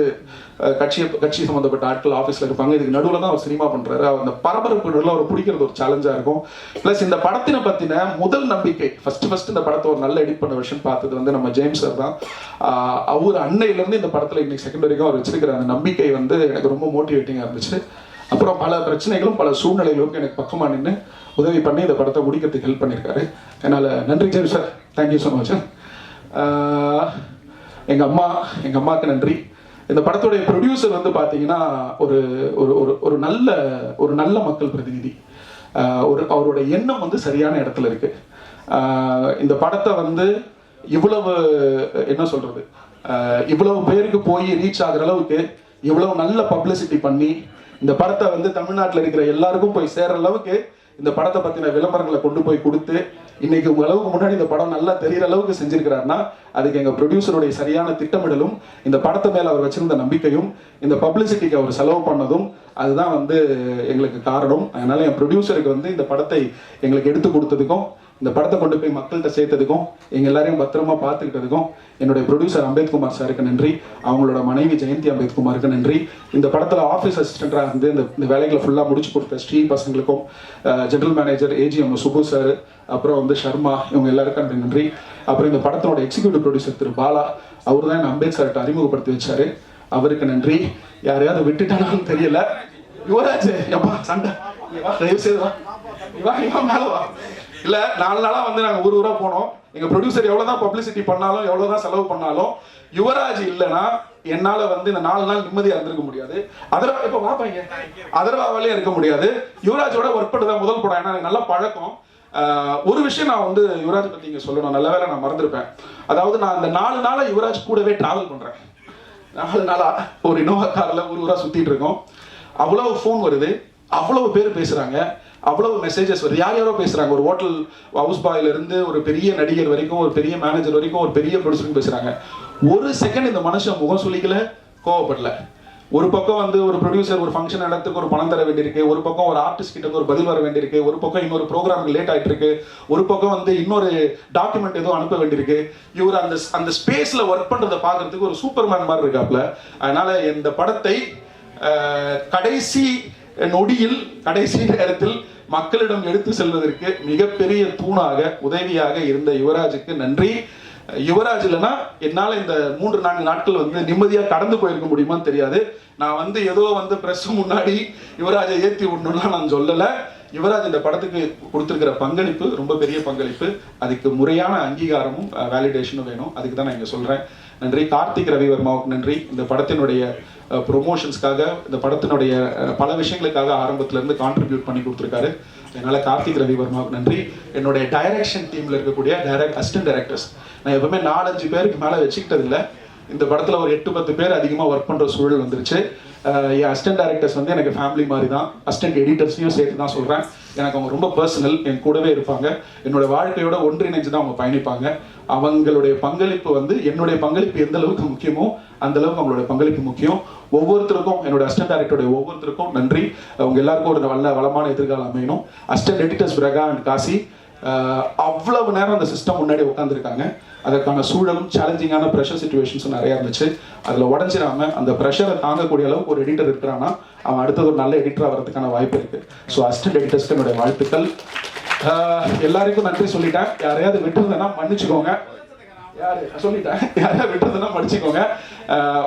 கட்சி சம்பந்தப்பட்ட ஆட்கள் ஆஃபீஸ்ல இருப்பாங்க. இதுக்கு நடுவில் தான் அவர் சினிமா பண்றாரு. அந்த பரபரப்பு நடுவில் அவர் பிடிக்கிறது ஒரு சேலஞ்சா இருக்கும். பிளஸ் இந்த படத்தினை பத்தின முதல் நம்பிக்கை, ஃபர்ஸ்ட் இந்த படத்தை ஒரு நல்ல எடிட் பண்ண விஷயம் பார்த்தது வந்து நம்ம ஜேம்ஸ் சார் தான். அவர் அன்னையிலிருந்து இந்த படத்துல இன்னைக்கு செகண்ட் வரைக்கும் அவர் வச்சிருக்கிற அந்த நம்பிக்கை வந்து எனக்கு ரொம்ப மோட்டிவேட்டிங்கா இருந்துச்சு. அப்புறம் பல பிரச்சனைகளும் பல சூழ்நிலைகளும் எனக்கு பக்கமா நின்று உதவி பண்ணி இந்த படத்தை முடிக்கிறதுக்கு ஹெல்ப் பண்ணியிருக்காரு. அதனால நன்றி James sir, thank you so much. எங்க அம்மாவுக்கு நன்றி. இந்த படத்துடைய ப்ரொடியூசர் வந்து பார்த்தீங்கன்னா ஒரு நல்ல மக்கள் பிரதிநிதி. அவரோட எண்ணம் வந்து சரியான இடத்துல இருக்கு. இந்த படத்தை வந்து இவ்வளவு என்ன சொல்றது, இவ்வளவு பேருக்கு போய் ரீச் ஆகுற அளவுக்கு இவ்வளவு நல்ல பப்ளிசிட்டி பண்ணி இந்த படத்தை வந்து தமிழ்நாட்டில் இருக்கிற எல்லாருக்கும் போய் சேர்ற அளவுக்கு இந்த படத்தை பத்தின விளம்பரங்களை கொண்டு போய் கொடுத்து இன்னைக்கு உங்க அளவுக்கு முன்னாடி இந்த படம் நல்லா தெரியற அளவுக்கு செஞ்சிருக்கிறாருன்னா அதுக்கு எங்க ப்ரொடியூசருடைய சரியான திட்டமிடலும், இந்த படத்தை மேல அவர் வச்சிருந்த நம்பிக்கையும், இந்த பப்ளிசிட்டிக்கு அவர் செலவு பண்ணதும் அதுதான் வந்து எங்களுக்கு காரணம். அதனால என் ப்ரொடியூசருக்கு வந்து இந்த படத்தை எங்களுக்கு எடுத்து கொடுத்ததுக்கும், இந்த படத்தை கொண்டு போய் மக்கள்கிட்ட சேர்த்ததுக்கும், எங்க எல்லாரையும் பத்திரமா பார்த்துக்கிட்டதுக்கும் என்னுடைய ப்ரொடியூசர் அம்பேத்குமார் சாருக்கு நன்றி. அவங்களோட மனைவி ஜெயந்தி அம்பேத்குமாருக்கு நன்றி. இந்த படத்துல ஆஃபீஸ் அசிஸ்டண்டா இருந்து இந்த வேலைகளை ஃபுல்லா முடிச்சு கொடுத்த ஸ்ரீ பசங்களுக்கும், general manager AGM Subu sir, அப்புறம் வந்து சர்மா, இவங்க எல்லாருக்கும் நன்றி. அப்புறம் இந்த படத்தோட எக்ஸிக்யூட்டிவ் ப்ரொடியூசர் திரு பாலா, அவர் தான் அம்பேத் சார்கிட்ட அறிமுகப்படுத்தி வச்சாரு, அவருக்கு நன்றி. யாரையாவது விட்டுட்டாலும் தெரியல. யுவராஜ் எப்பா சண்டை மேல வா. இல்ல 4 நாளா வந்து நாங்க ஊரா போனோம். எங்க ப்ரொடியூசர் எவ்வளவுதான் பப்ளிசிட்டி பண்ணாலும் எவ்வளவுதான் செலவு பண்ணாலும் யுவராஜ் இல்லைன்னா என்னால வந்து இந்த 4 நாள் நிம்மதியா இருந்திருக்க முடியாது. அதர்வாவிலே இருக்க முடியாது. யுவராஜோட ஒர்க் பண்ணதான் முதல் படம். ஏன்னா எனக்கு நல்ல பழக்கம். ஒரு விஷயம் நான் வந்து யுவராஜ் பத்தி இங்க சொல்லணும், நல்ல வேலை நான் மறந்துருப்பேன். அதாவது நான் இந்த 4 நாளா யுவராஜ் கூடவே டிராவல் பண்றேன். 4 நாளா ஒரு இனோவா கார்ல ஊரா சுத்திட்டு இருக்கோம். அவ்வளவு ஃபோன் வருது, அவ்வளவு பேர் பேசுறாங்க, அவ்வளவு மெசேஜஸ் வருது. யாரோ பேசுறாங்க. ஒரு ஹோட்டல் ஹவுஸ் பாயில இருந்து ஒரு பெரிய நடிகர் வரைக்கும், ஒரு பெரிய மேனேஜர் வரைக்கும், ஒரு பெரிய ப்ரொடியூசர் பேசுறாங்க. ஒரு செகண்ட் இந்த மனுஷன் முகம் சொல்லிக்கல, கோவப்படல. ஒரு பக்கம் வந்து ஒரு ப்ரொடியூசர் ஒரு ஃபங்க்ஷன் இடத்துக்கு ஒரு பணம் தர வேண்டியிருக்கு, ஒரு பக்கம் ஒரு ஆர்டிஸ்ட் கிட்ட ஒரு பதில் வர வேண்டியிருக்கு, ஒரு பக்கம் இன்னொரு ப்ரோக்ராமுக்கு லேட் ஆயிட்டு இருக்கு, ஒரு பக்கம் வந்து இன்னொரு டாக்குமெண்ட் ஏதோ அனுப்ப வேண்டியிருக்கு. இவர் அந்த ஸ்பேஸ்ல ஒர்க் பண்றதை பார்க்கறதுக்கு ஒரு சூப்பர்மேன் மாதிரி இருக்காப்ல. அதனால இந்த படத்தை கடைசி நொடியில் கடைசி நேரத்தில் மக்களிடம் எடுத்து செல்வதற்கு மிகப்பெரிய தூணாக உதவியாக இருந்த யுவராஜுக்கு நன்றி. யுவராஜ் இல்லைன்னா என்னால இந்த 3-4 நாட்கள் வந்து நிம்மதியா கடந்து போயிருக்க முடியுமான்னு தெரியாது. நான் வந்து ஏதோ வந்து பிரஸ் முன்னாடி யுவராஜை ஏத்தி விடணும்னா நான் சொல்லல. யுவராஜ் இந்த படத்துக்கு கொடுத்துருக்கிற பங்களிப்பு ரொம்ப பெரிய பங்களிப்பு. அதுக்கு முறையான அங்கீகாரமும் வேலிடேஷனும் வேணும். அதுக்கு தான் நான் இங்கே சொல்கிறேன். நன்றி. கார்த்திக் ரவிவர்மாவுக்கு நன்றி. இந்த படத்தினுடைய ப்ரொமோஷன்ஸ்க்காக, இந்த படத்தினுடைய பல விஷயங்களுக்காக ஆரம்பத்திலேருந்து கான்ட்ரிபியூட் பண்ணி கொடுத்துருக்காரு. அதனால் கார்த்திக் ரவிவர்மாவுக்கு நன்றி. என்னுடைய டைரக்ஷன் டீமில் இருக்கக்கூடிய அசிஸ்டன்ட் டைரக்டர்ஸ், நான் எப்பவுமே 4-5 பேருக்கு மேலே வச்சுக்கிட்டது இல்லை. இந்த படத்தில் ஒரு 8-10 பேர் அதிகமாக ஒர்க் பண்ணுற சூழல் வந்துருச்சு. என் அசிஸ்டன்ட் டைரக்டர்ஸ் வந்து எனக்கு ஃபேமிலி மாதிரி தான். அசிஸ்டன்ட் எடிட்டர்ஸையும் சேர்த்து தான் சொல்கிறேன். எனக்கு அவங்க ரொம்ப பர்சனல், என் கூடவே இருப்பாங்க. என்னோட வாழ்க்கையோட ஒன்றிணைஞ்சு தான் அவங்க பயணிப்பாங்க. அவங்களுடைய பங்களிப்பு வந்து என்னுடைய பங்களிப்பு எந்த அளவுக்கு முக்கியமோ அந்த அளவுக்கு அவங்களோட பங்களிப்பு முக்கியம். ஒவ்வொருத்தருக்கும், என்னோட அசிஸ்டன்ட் டைரக்டருடைய ஒவ்வொருத்தருக்கும் நன்றி. அவங்க எல்லாருக்கும் ஒரு நல்ல வளமான எதிர்காலம் அமையணும். அசிஸ்டன்ட் எடிட்டர்ஸ் பிரகா அண்ட் காசி அவ்வளவு நேரம் அந்த சிஸ்டம் முன்னாடி உட்காந்துருக்காங்க. அதற்கான சூழலும் சேலஞ்சிங்கான ப்ரெஷர் சுச்சுவேஷன்ஸும் நிறையா இருந்துச்சு. அதில் உடஞ்சிடாம அந்த ப்ரெஷரை தாங்கக்கூடிய அளவுக்கு ஒரு எடிட்டர் இருக்கிறான்னா அவன் அடுத்தது ஒரு நல்ல எடிட்டராக வரதுக்கான வாய்ப்பு இருக்குது. ஸோ அசிஸ்டன்ட் எடிட்டர்ஸ்க்கு என்னுடைய வாழ்த்துக்கள். எல்லாருக்கும் நன்றி சொல்லிட்டேன். யாரையாவது விட்டுருந்தேன்னா மன்னிச்சுக்கோங்க. யாரையாவது விட்டுருந்தேன்னா மன்னிச்சுக்கோங்க.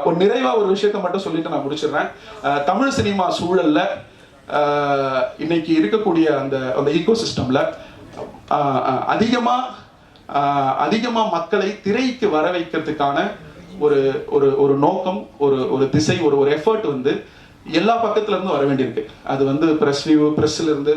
ஒரு நிறைவாக ஒரு விஷயத்த மட்டும் சொல்லிட்டு நான் முடிச்சிடுறேன். தமிழ் சினிமா சூழல்ல இன்னைக்கு இருக்கக்கூடிய அந்த ஈகோ சிஸ்டம்ல அதிகமா மக்களை திரைக்கு வர வைக்கிறதுக்கான ஒரு நோக்கம், ஒரு திசை, ஒரு எஃபர்ட் வந்து எல்லா பக்கத்துல இருந்து வர வேண்டியிருக்கு. அது வந்து பிரஸ்ல இருந்து,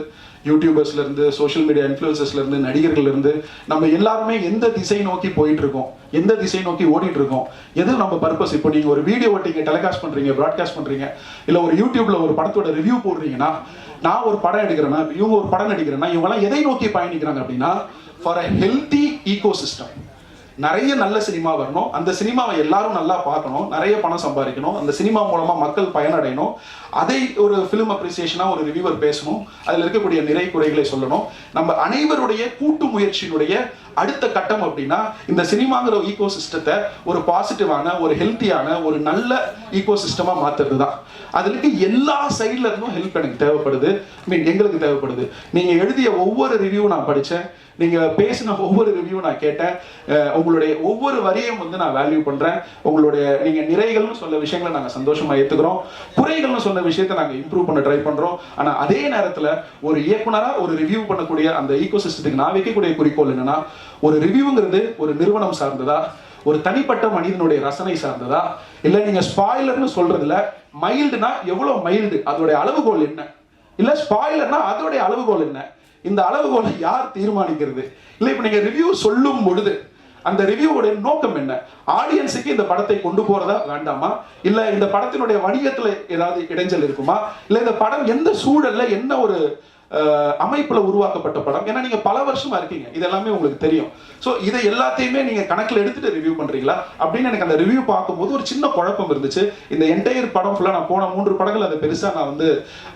யூடியூபர்ஸ்ல இருந்து, சோஷியல் மீடியா இன்ஃப்ளூயன்சர்ஸ்ல இருந்து, நடிகர்கள் இருந்து, நம்ம எல்லாருமே எந்த திசை நோக்கி போயிட்டு இருக்கோம், எந்த திசை நோக்கி ஓடிட்டு இருக்கோம், எது நம்ம பர்பஸ். இப்போ நீங்க ஒரு வீடியோ ஓட்டிங்க, டெலிகாஸ்ட் பண்றீங்க, ப்ராட்காஸ்ட் பண்றீங்க, இல்ல ஒரு யூடியூப்ல ஒரு படத்தோட ரிவ்யூ போடுறீங்கன்னா, நான் ஒரு படம் எடுக்கிறேன்னா, இவங்க ஒரு படம் நடிக்கிறேன்னா, இவங்கெல்லாம் எதை நோக்கி பயணிக்கிறாங்க அப்படின்னா, for a healthy ecosystem. நிறைய நல்ல சினிமா வரணும், அந்த சினிமாவை எல்லாரும் நல்லா பார்க்கணும், நிறைய பணம் சம்பாதிக்கணும், அந்த சினிமா மூலமா மக்கள் பயனடையணும். அதை ஒரு ஃபிலிம் அப்ரிசியேஷனா ஒரு ரிவ்யூவர் பேசணும், அதில் இருக்கக்கூடிய நிறை குறைகளை சொல்லணும். நம்ம அனைவருடைய கூட்டு முயற்சியினுடைய அடுத்த கட்டம் அப்படின்னா இந்த சினிமாங்கிற ஈகோ சிஸ்டத்தை ஒரு பாசிட்டிவான, ஒரு ஹெல்த்தியான, ஒரு நல்ல ஈகோ சிஸ்டமா மாத்துறது தான். அதுக்கு எல்லா சைட்ல இருந்தும் ஹெல்ப் எனக்கு தேவைப்படுது, எங்களுக்கு தேவைப்படுது. நீங்க எழுதிய ஒவ்வொரு ரிவ்யூ நான் படித்தேன், நீங்க பேசின ஒவ்வொரு ரிவ்யூ நான் கேட்டேன். உங்களுடைய ஒவ்வொரு வரியும் வந்து நான் வேல்யூ பண்றேன். உங்களுடைய நீங்க நிறைகள்னு சொல்ல விஷயங்களை நாங்கள் சந்தோஷமா ஏத்துக்கிறோம், குறைகள்னு சொன்ன விஷயத்தை நாங்கள் இம்ப்ரூவ் பண்ண ட்ரை பண்றோம். ஆனா அதே நேரத்தில் ஒரு இயக்குனரா ஒரு ரிவ்யூ பண்ணக்கூடிய அந்த ஈகோ சிஸ்டத்துக்கு நான் வைக்கக்கூடிய குறிக்கோள் என்னன்னா, ஒரு ரிவ்யூங்கிறது ஒரு நிறுவனம் சார்ந்ததா, ஒரு தனிப்பட்ட மனிதனுடைய ரசனை சார்ந்ததா, இல்ல நீங்க ஸ்பாயிலர்னு சொல்றதுல மைல்டுனா எவ்வளவு மைல்டு, அதோடைய அளவுகோல் என்ன, இல்ல ஸ்பாயிலர்னா அதோடைய அளவுகோல் என்ன, இந்த அளவுகோலை யார் தீர்மானிக்கிறது? இல்லை, இப்போ நீங்க ரிவ்யூ சொல்லும் பொழுது அந்த ரிவ்யூவோட நோக்கம் என்ன? ஆடியன்ஸுக்கு இந்த படத்தை கொண்டு போறதா வேண்டாமா, இல்ல இந்த படத்தினுடைய வணிகத்துல ஏதாவது இடைஞ்சல் இருக்குமா, இல்ல இந்த படம் எந்த சூழல்ல என்ன ஒரு அமைப்புல உருவாக்கப்பட்ட படம்? ஏன்னா நீங்க பல வருஷமா இருக்கீங்க, இது எல்லாமே உங்களுக்கு தெரியும். ஸோ இதை எல்லாத்தையுமே நீங்க கணக்கில் எடுத்துட்டு ரிவ்யூ பண்றீங்களா அப்படின்னு எனக்கு அந்த ரிவ்யூ பார்க்கும்போது ஒரு சின்ன குழப்பம் இருந்துச்சு. இந்த என்டையர் படம் ஃபுல்லா நான் போன 3 படங்கள் அதை பெருசா நான் வந்து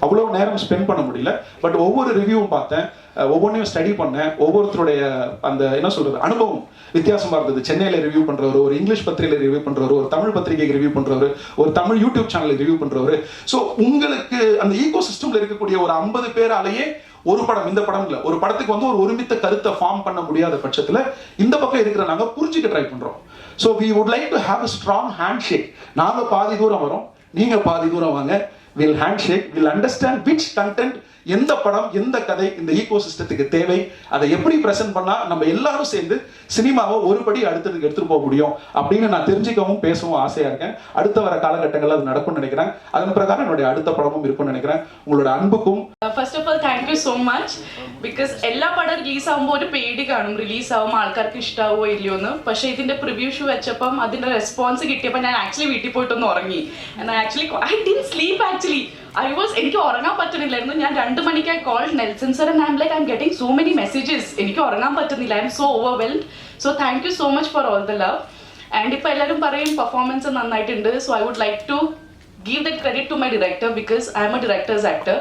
அவ்வளவு நேரம் ஸ்பெண்ட் பண்ண முடியல. பட் ஒவ்வொரு ரிவ்யூவும் பார்த்தேன், ஒவ்வொன்றையும் ஸ்டடி பண்ணேன். ஒவ்வொருத்தருடைய அந்த என்ன சொல்றது அனுபவம் வித்தியாசமா இருந்தது. சென்னையில ரிவ்யூ பண்றவர், ஒரு இங்கிலீஷ் பத்திரிகையில ரிவ்யூ பண்றவர், ஒரு தமிழ் பத்திரிகைக்கு ரிவ்யூ பண்றவர், ஒரு தமிழ் யூடியூப் சேனல் ரிவ்யூ பண்றவர். ஸோ உங்களுக்கு அந்த ஈகோ சிஸ்டம்ல இருக்கக்கூடிய ஒரு 50 பேராலேயே ஒரு படம், இந்த படம் இல்ல, ஒரு படத்துக்கு வந்து ஒரு ஒருமித்த கருத்தை ஃபார்ம் பண்ண முடியாத பட்சத்துல இந்த பக்கம் இருக்கிற நாங்க புரிஞ்சுக்க ட்ரை பண்றோம். So we would like to have a strong handshake. நாங்க பாதி தூரம் வரோம், நீங்க பாதி தூரம் வாங்க. we'll handshake, we'll understand which content, எந்த படம், எந்த கதை இந்த ஈகோ சிஸ்டத்துக்கு தேவை, அதை எப்படி பிரசன்ட் பண்ணா நம்ம எல்லாரும் சேர்ந்து சினிமாவை ஒருபடி அடுத்ததுக்கு எடுத்துட்டு போக முடியும் அப்படின்னு நான் தெரிஞ்சுக்கவும் பேசவும் ஆசையா இருக்கேன். அடுத்த வர காலகட்டங்கள் அது நடக்கும்னு நினைக்கிறேன். அதன் பிரகாரம் என்னுடைய அடுத்த படமும் இருக்கும்னு நினைக்கிறேன். உங்களோட அன்புக்கும் first of all thank you so much. Because എല്ലാ പടം റിലീസാകുമ്പോൾ ഒരു പേടി കാണും, റിലീസാകുമ്പോൾ ആൾക്കാർക്ക് ഇഷ്ടാവോ ഇല്ലയോ എന്ന്. പക്ഷേ ഇതിന്റെ പ്രിവ്യൂ ഷോ വെച്ചപ്പം അതിന്റെ റെസ്പോൺസ് കിട്ടിയപ്പോൾ ഞാൻ ആക്ച്വലി വീട്ടിൽ പോയിട്ടൊന്ന് ഉറങ്ങി. I didn't sleep actually. എനിക്ക് ഉറങ്ങാൻ പറ്റുന്നില്ലായിരുന്നു. ഞാൻ 2 മണിക്ക് I called Nelson sir and I'm getting so many messages. എനിക്ക് ഉറങ്ങാൻ പറ്റുന്നില്ല. I am so overwhelmed. So thank you so much for all the love. And ഇപ്പോൾ എല്ലാവരും പറയും പെർഫോമൻസ് നന്നായിട്ടുണ്ട്. So I would like to give that credit to my director because I am a director's actor.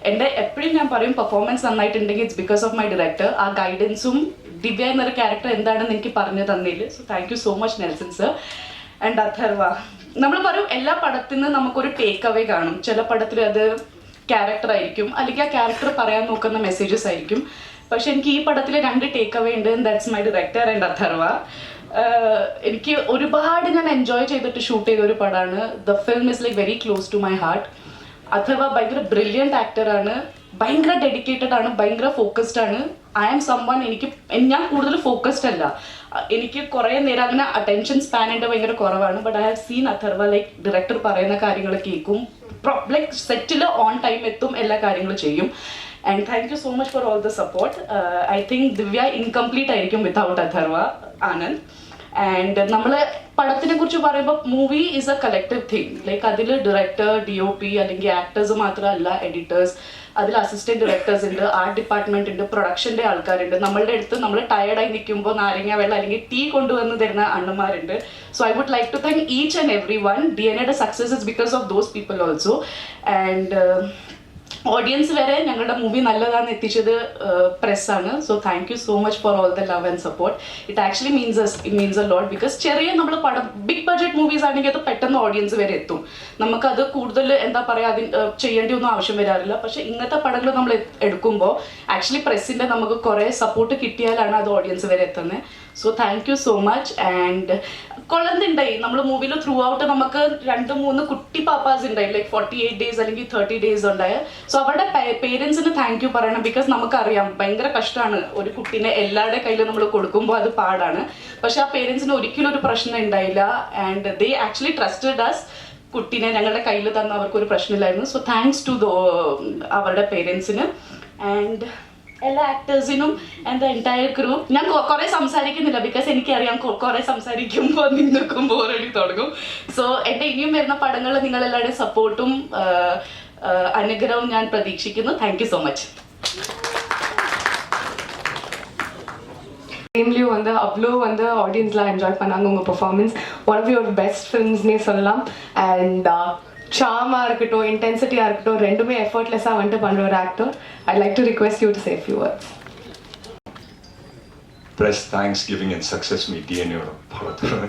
എൻ്റെ എപ്പോഴും ഞാൻ പറയും പെർഫോമൻസ് നന്നായിട്ടുണ്ടെങ്കിൽ it's because of my director. ആ ഗൈഡൻസും ദിവ്യ എന്നൊരു ക്യാരക്ടർ എന്താണെന്ന് എനിക്ക് പറഞ്ഞു തന്നില്ല. So thank you so much Nelson sir. And Atharva, നമ്മൾ പറയും എല്ലാ പടത്തിൽ നിന്ന് നമുക്കൊരു ടേക്ക് അവേ കാണും. ചില പടത്തിൽ അത് ക്യാരക്ടർ ആയിരിക്കും, അല്ലെങ്കിൽ ആ ക്യാരക്ടർ പറയാൻ നോക്കുന്ന മെസ്സേജസ് ആയിരിക്കും. പക്ഷെ എനിക്ക് ഈ പടത്തിൽ 2 ടേക്ക് അവേ ഉണ്ട്. That's my director and Atharva. എനിക്ക് ഒരുപാട് ഞാൻ എൻജോയ് ചെയ്തിട്ട് ഷൂട്ട് ചെയ്ത ഒരു പടമാണ്. The film is like very close to my heart. Atharva ഭയങ്കര ബ്രില്യൻറ്റ് ആക്ടറാണ്. ഭയങ്കര ഡെഡിക്കേറ്റഡ് ആണ്, ഭയങ്കര ഫോക്കസ്ഡ് ആണ്. ഐ ആം സംവൺ, ഞാൻ കൂടുതൽ ഫോക്കസ്ഡ് അല്ല, എനിക്ക് കുറേ നേരം അങ്ങനെ അറ്റൻഷൻ സ്പാൻ എൻ്റെ ഭയങ്കര കുറവാണ്. But I have seen Atharva like director പറയുന്ന കാര്യങ്ങൾ കേൾക്കും, ലൈക്ക് സെറ്റിൽ ഓൺ ടൈം എത്തും, എല്ലാ കാര്യങ്ങളും ചെയ്യും. And thank you so much for all the support. I think Divya incomplete ആയിരിക്കും without അഥർവ, ആനന്ദ്. ആൻഡ് നമ്മൾ പടത്തിനെ കുറിച്ച് പറയുമ്പോൾ movie is A collective thing. Like അതിൽ ഡയറക്ടർ, DOP അല്ലെങ്കിൽ ആക്ടേഴ്സ് മാത്രമല്ല, എഡിറ്റേഴ്സ്, അതിൽ അസിസ്റ്റന്റ് ഡയറക്ടേഴ്സ് ഉണ്ട്, ആർട്ട് ഡിപ്പാർട്ട്മെന്റ് ഉണ്ട്, പ്രൊഡക്ഷൻ്റെ ആൾക്കാരുണ്ട്, നമ്മളുടെ അടുത്ത് നമ്മൾ ടയർഡായി നിൽക്കുമ്പോൾ നാരങ്ങ വെള്ളം അല്ലെങ്കിൽ ടീ കൊണ്ടുവന്ന് തരുന്ന അണ്ണന്മാരുണ്ട്. So I would like to thank each and every one. DNA success is because of those people also. And audience വരെ ഞങ്ങളുടെ മൂവി നല്ലതാണെന്ന് എത്തിച്ചത് പ്രസ്സാണ്. So thank you so much for all the love and support. It actually means a lot. Because ചെറിയ നമ്മൾ പടം ബിഗ് ബഡ്ജറ്റ് മൂവീസ് ആണെങ്കിൽ അത് പെട്ടെന്ന് ഓഡിയൻസ് വരെ എത്തും, നമുക്കത് കൂടുതൽ എന്താ പറയുക അതിന് ചെയ്യേണ്ടി ഒന്നും ആവശ്യം വരാറില്ല. പക്ഷേ ഇങ്ങനത്തെ പടങ്ങൾ നമ്മൾ എടുക്കുമ്പോൾ ആക്ച്വലി പ്രസ്സിൻ്റെ നമുക്ക് കുറേ സപ്പോർട്ട് കിട്ടിയാലാണ് അത് ഓഡിയൻസ് വരെ എത്തുന്നത്. So thank you so much. And കൊള്ളന്തുണ്ടായി നമ്മൾ മൂവിയിൽ ത്രൂ ഔട്ട് നമുക്ക് 2-3 കുട്ടി പാപ്പാസ് ഉണ്ടായി, ലൈക്ക് 48 days അല്ലെങ്കിൽ 30 days ഉണ്ടായ. സോ അവരുടെ പേരൻസിന് താങ്ക് യു പറയണം. ബിക്കോസ് നമുക്കറിയാം ഭയങ്കര കഷ്ടമാണ് ഒരു കുട്ടീനെ എല്ലാവരുടെ കയ്യിൽ നമ്മൾ കൊടുക്കുമ്പോൾ, അത് പാടാണ്. പക്ഷെ ആ പേരൻസിന് ഒരിക്കലും ഒരു പ്രശ്നം ഉണ്ടായില്ല. And they actually trusted us. കുട്ടീനെ ഞങ്ങളുടെ കയ്യിൽ തന്ന അവർക്കൊരു പ്രശ്നമില്ലായിരുന്നു. സോ താങ്ക്സ് ടു അവരുടെ പേരൻസിന് ആൻഡ് എല്ലാ ആക്ടേഴ്സിനും ആൻഡ് ദ എൻറ്റയർ ക്രൂ. ഞാൻ കുറേ സംസാരിക്കുന്നില്ല, ബിക്കോസ് എനിക്കറിയാം കുറേ സംസാരിക്കുമ്പോൾ നിങ്ങൾക്കും ബോറടി തുടങ്ങും. സോ എൻ്റെ ഇനിയും വരുന്ന പടങ്ങളിൽ നിങ്ങളെല്ലാവരുടെയും സപ്പോർട്ടും അനുഗ്രഹവും ഞാൻ പ്രതീക്ഷിക്കുന്നു. Thank you so much. டைம்லேயும் வந்து அவ்வளோ வந்து ஆடியன்ஸ்லாம் என்ஜாய் பண்ணாங்க உங்கள் performance. One of your best ஃபிலிம்ஸ்னே சொல்லலாம். அண்ட் சார்மாக இருக்கட்டும், இன்டென்சிட்டியாக இருக்கட்டும், ரெண்டுமே எஃபர்ட்லெஸ்ஸாக வந்துட்டு பண்ணுற ஒரு actor. I like to request you to say few words. Press thanks giving and success meet டிஎன்ஏயோட படத்தோட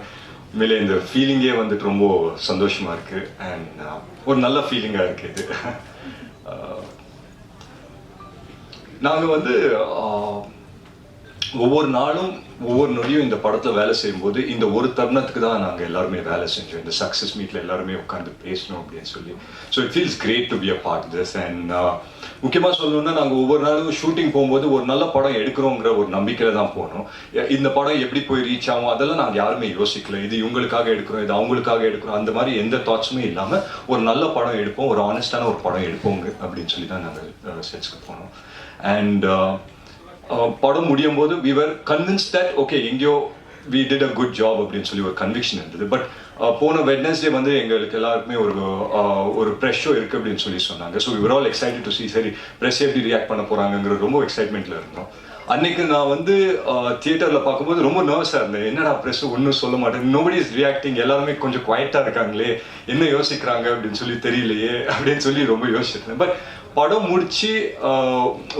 உண்மையிலே இந்த ஃபீலிங்கே வந்துட்டு ரொம்ப சந்தோஷமாக இருக்குது. அண்ட் ஒரு நல்ல ஃபீலிங்காக இருக்குது இது. நாங்கள் வந்து ஒவ்வொரு நாளும் ஒவ்வொரு நொடியும் இந்த படத்தில் வேலை செய்யும்போது இந்த ஒரு தருணத்துக்கு தான் நாங்கள் எல்லாருமே வேலை செஞ்சோம். இந்த சக்ஸஸ் மீட்டில் எல்லாருமே உட்காந்து பேசணும் அப்படின்னு சொல்லி. So it feels great to be a part this. And முக்கியமாக சொல்லணும்னா நாங்கள் ஒவ்வொரு நாளும் ஷூட்டிங் போகும்போது ஒரு நல்ல படம் எடுக்கிறோங்கிற ஒரு நம்பிக்கையில் தான் போனோம். இந்த படம் எப்படி போய் ரீச் ஆகும் அதெல்லாம் நாங்கள் யாருமே யோசிக்கல. இது இவங்களுக்காக எடுக்கிறோம், இது அவங்களுக்காக எடுக்கிறோம், அந்த மாதிரி எந்த தாட்ஸுமே இல்லாமல் ஒரு நல்ல படம் எடுப்போம், ஒரு ஆனஸ்டான ஒரு படம் எடுப்போங்க அப்படின்னு சொல்லி தான் நாங்கள் செட்ஸ்க்கு போனோம். அண்ட் படம் முடியும் போது we were convinced that okay எங்கேயோ we did a good job அப்படின்னு சொல்லி ஒரு கன்விக்ஷன் இருந்தது. பட் போன வெட்னஸ்டே வந்து எங்களுக்கு எல்லாருக்குமே ஒரு ப்ரெஷ் ஷோ இருக்குது அப்படின்னு சொல்லி சொன்னாங்க. So we were all excited to see சரி ப்ரெஸ் எப்படி ரியாக்ட் பண்ண போகிறாங்கங்கிற ரொம்ப எக்ஸைட்மெண்ட்டில் இருந்தோம். அன்னைக்கு நான் வந்து தியேட்டரில் பார்க்கும்போது ரொம்ப நர்வஸாக இருந்தேன். என்னடா ப்ரெஸ் ஒன்றும் சொல்ல மாட்டேன், நோபடி இஸ் ரியாக்டிங், எல்லாருமே கொஞ்சம் குவைட்டாக இருக்காங்களே, என்ன யோசிக்கிறாங்க அப்படின்னு சொல்லி தெரியலையே அப்படின்னு சொல்லி ரொம்ப யோசிச்சிருந்தேன். பட் படம் முடிச்சு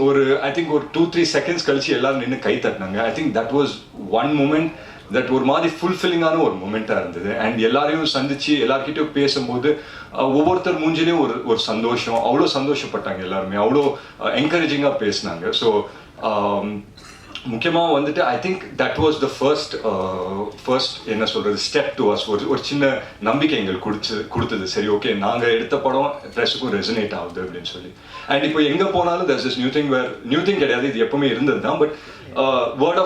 ஒரு ஐ திங்க் ஒரு 2-3 seconds கழிச்சு எல்லாரும் நின்று கை தட்டினாங்க. I think that was one moment that ஒரு மாதிரி ஃபுல்ஃபில்லிங்கான ஒரு மூமெண்ட்டாக இருந்தது. அண்ட் எல்லாரையும் சந்திச்சு எல்லார்கிட்டையும் பேசும்போது ஒவ்வொருத்தர் மூஞ்சிலையும் ஒரு சந்தோஷம், அவ்வளோ சந்தோஷப்பட்டாங்க எல்லாருமே, அவ்வளோ என்கரேஜிங்காக பேசினாங்க. ஸோ முக்கியமாக வந்துட்டு ஐ think that was the first என்ன சொல்கிறது ஸ்டெப் டு அஸ். ஒரு சின்ன நம்பிக்கை எங்களுக்கு கொடுத்தது. சரி ஓகே நாங்கள் எடுத்த படம் ப்ரெஸ்ஸுக்கும் ரெசனேட் ஆகுது அப்படின்னு சொல்லி. அண்ட் இப்போ எங்கே போனாலும் தட்ஸ் இஸ் நியூ திங் கிடையாது, இது எப்பவுமே இருந்தது தான். பட் வேர்ட்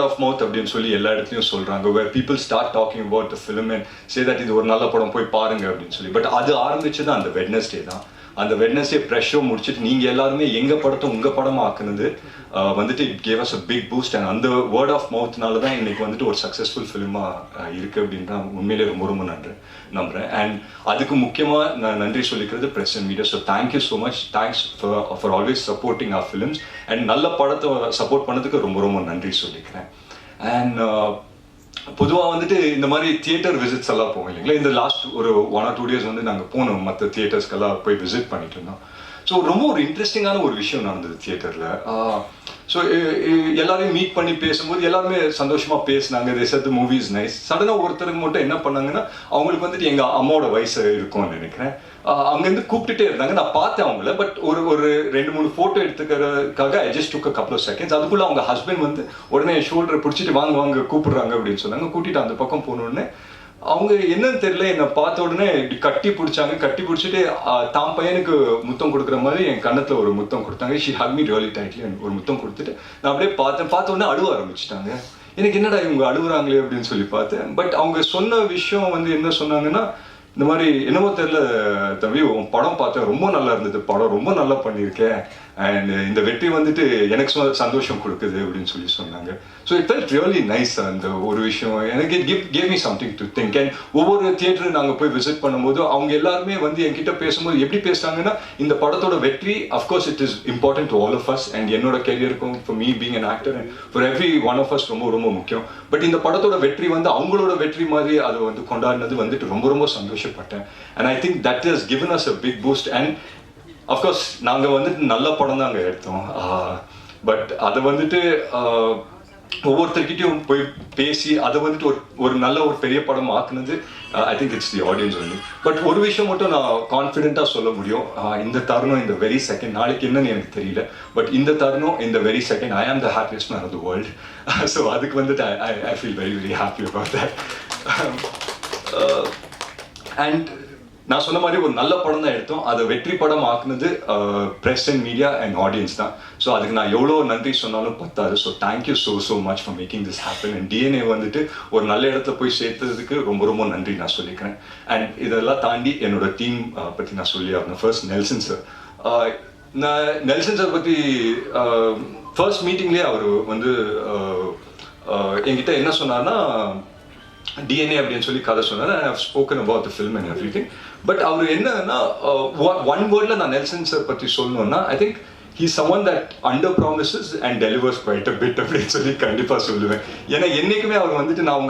ஆஃப் மவுத் அப்படின்னு சொல்லி எல்லா இடத்துலையும் சொல்கிறாங்க. Where people start talking about the film and say that இது ஒரு நல்ல படம் போய் பாருங்க அப்படின்னு சொல்லி. பட் அது ஆரம்பிச்சது அந்த வெட்னஸ்டே தான். அந்த வெட்னஸ்டே ப்ரெஷ் ஷோ முடிச்சுட்டு நீங்கள் எல்லாருமே எங்கள் படத்தை உங்கள் படமாக ஆக்குனது வந்துட்டு it gave us a big boost. And அந்த வேர்ட் ஆஃப் மவுத்னால தான் இன்னைக்கு வந்துட்டு ஒரு சக்ஸஸ்ஃபுல் ஃபிலிமாக இருக்குது அப்படின்னு தான் உண்மையிலே ரொம்ப ரொம்ப நம்புகிறேன். அண்ட் அதுக்கு முக்கியமாக நான் நன்றி சொல்லிக்கிறது press and media. So thank you so much, thanks for always supporting our films. And நல்ல படத்தை சப்போர்ட் பண்ணதுக்கு ரொம்ப ரொம்ப நன்றி சொல்லிக்கிறேன். அண்ட் பொதுவாக வந்துட்டு இந்த மாதிரி தியேட்டர் விசிட்ஸ் எல்லாம் போவோம் இல்லைங்களா. இந்த லாஸ்ட் ஒரு 1 or 2 days வந்து நாங்கள் போனோம், மற்ற தியேட்டர்ஸ்க்கெல்லாம் போய் விசிட் பண்ணிட்டு இருந்தோம். ஸோ ரொம்ப ஒரு இன்ட்ரெஸ்டிங்கான ஒரு விஷயம் நடந்தது தியேட்டரில். ஸோ எல்லாரையும் மீட் பண்ணி பேசும்போது எல்லாருமே சந்தோஷமாக பேசினாங்க. they said the movie is nice. சடனாக ஒருத்தருக்கு மட்டும் என்ன பண்ணாங்கன்னா அவங்களுக்கு வந்துட்டு எங்கள் அம்மாவோட வயசு இருக்கும்னு நினைக்கிறேன், அங்கேருந்து கூப்பிட்டுட்டே இருந்தாங்க. நான் பார்த்தேன் அவங்கள. பட் ஒரு 2-3 ஃபோட்டோ எடுத்துக்கிறதுக்காக I just took a couple of seconds. அதுக்குள்ளே அவங்க ஹஸ்பண்ட் வந்து உடனே ஷோல்டரை பிடிச்சிட்டு வாங்க கூப்பிடுறாங்க அப்படின்னு சொன்னாங்க. கூட்டிட்டு அந்த பக்கம் போனோடனே அவங்க என்னன்னு தெரியல, என்னை பார்த்த உடனே இப்படி கட்டி பிடிச்சிட்டு தான் பையனுக்கு முத்தம் கொடுக்குற மாதிரி என் கன்னத்தில் ஒரு முத்தம் கொடுத்தாங்க. She Haq me really tightly, ஒரு முத்தம் கொடுத்துட்டு நான் அப்படியே பார்த்த உடனே அழுவ ஆரம்பிச்சிட்டாங்க. எனக்கு என்னடா இவங்க அழுகுறாங்களே அப்படின்னு சொல்லி பார்த்தேன். பட் அவங்க சொன்ன விஷயம் வந்து என்ன சொன்னாங்கன்னா, இந்த மாதிரி என்னமோ தெரியல தம்பி, உன் படம் பார்த்தேன், ரொம்ப நல்லா இருந்தது, படம் ரொம்ப நல்லா பண்ணியிருக்கேன், அண்ட் இந்த வெற்றி வந்துட்டு எனக்கு சந்தோஷம் கொடுக்குது அப்படின்னு சொல்லி சொன்னாங்க. So it felt really nice. அந்த ஒரு விஷயம் எனக்கு it gave me something to think. And ஒவ்வொரு தியேட்டரு நாங்கள் போய் விசிட் பண்ணும்போது அவங்க எல்லாருமே வந்து என்கிட்ட பேசும்போது எப்படி பேசுறாங்கன்னா, இந்த படத்தோட வெற்றி of course it is important to all of us, and என்னோட கெரியருக்கும் for me being an actor and for every one of us ரொம்ப ரொம்ப முக்கியம். பட் இந்த படத்தோட வெற்றி வந்து அவங்களோட வெற்றி மாதிரி அதை வந்து கொண்டாடினது வந்துட்டு ரொம்ப ரொம்ப சந்தோஷப்பட்டேன். And I think that is given us a big boost. And of course நாங்கள் வந்துட்டு நல்ல படம் தான் அங்கே எடுத்தோம். பட் அதை வந்துட்டு ஒவ்வொருத்தர்கிட்டையும் போய் பேசி அதை வந்துட்டு ஒரு நல்ல ஒரு பெரிய படம் ஆக்குனது I think it's the audience only. But ஒரு விஷயம் மட்டும் நான் கான்ஃபிடென்ட்டாக சொல்ல முடியும், இந்த தருணம் இந்த வெரி செகண்ட், நாளைக்கு என்னன்னு எனக்கு தெரியல, பட் இந்த தருணம் இந்த very second I am the happiest man of the world. So அதுக்கு வந்துட்டு I feel very very happy about that. And நான் சொன்ன மாதிரி ஒரு நல்ல படம் தான் எடுத்தோம், அதை வெற்றி படம் ஆக்குனது press and media and audience தான். ஸோ அதுக்கு நான் எவ்வளோ நன்றி சொன்னாலும் பத்தாது. So thank you so much for making this happen. And DNA வந்துட்டு ஒரு நல்ல இடத்துல போய் சேர்த்ததுக்கு ரொம்ப ரொம்ப நன்றி நான் சொல்லிக்கிறேன். அண்ட் இதெல்லாம் தாண்டி என்னோட டீம் பற்றி நான் சொல்லி ஆகணும். First Nelson sir. நான் நெல்சன் சார் பற்றி ஃபர்ஸ்ட் மீட்டிங்லேயே அவர் வந்து என்கிட்ட என்ன சொன்னார்னா, டிஎன்ஏ அப்படின்னு சொல்லி கதை சொன்னார். I have spoken about the film and every thing. But அவர் என்னன்னா, ஒன் வேர்டில் நான் நெல்சன் சார் பற்றி சொல்லணும்னா, I think he's someone that under promises and delivers quite a bit அப்படின்னு சொல்லி கண்டிப்பாக சொல்லுவேன். ஏன்னா என்றைக்குமே அவர் வந்துட்டு நான்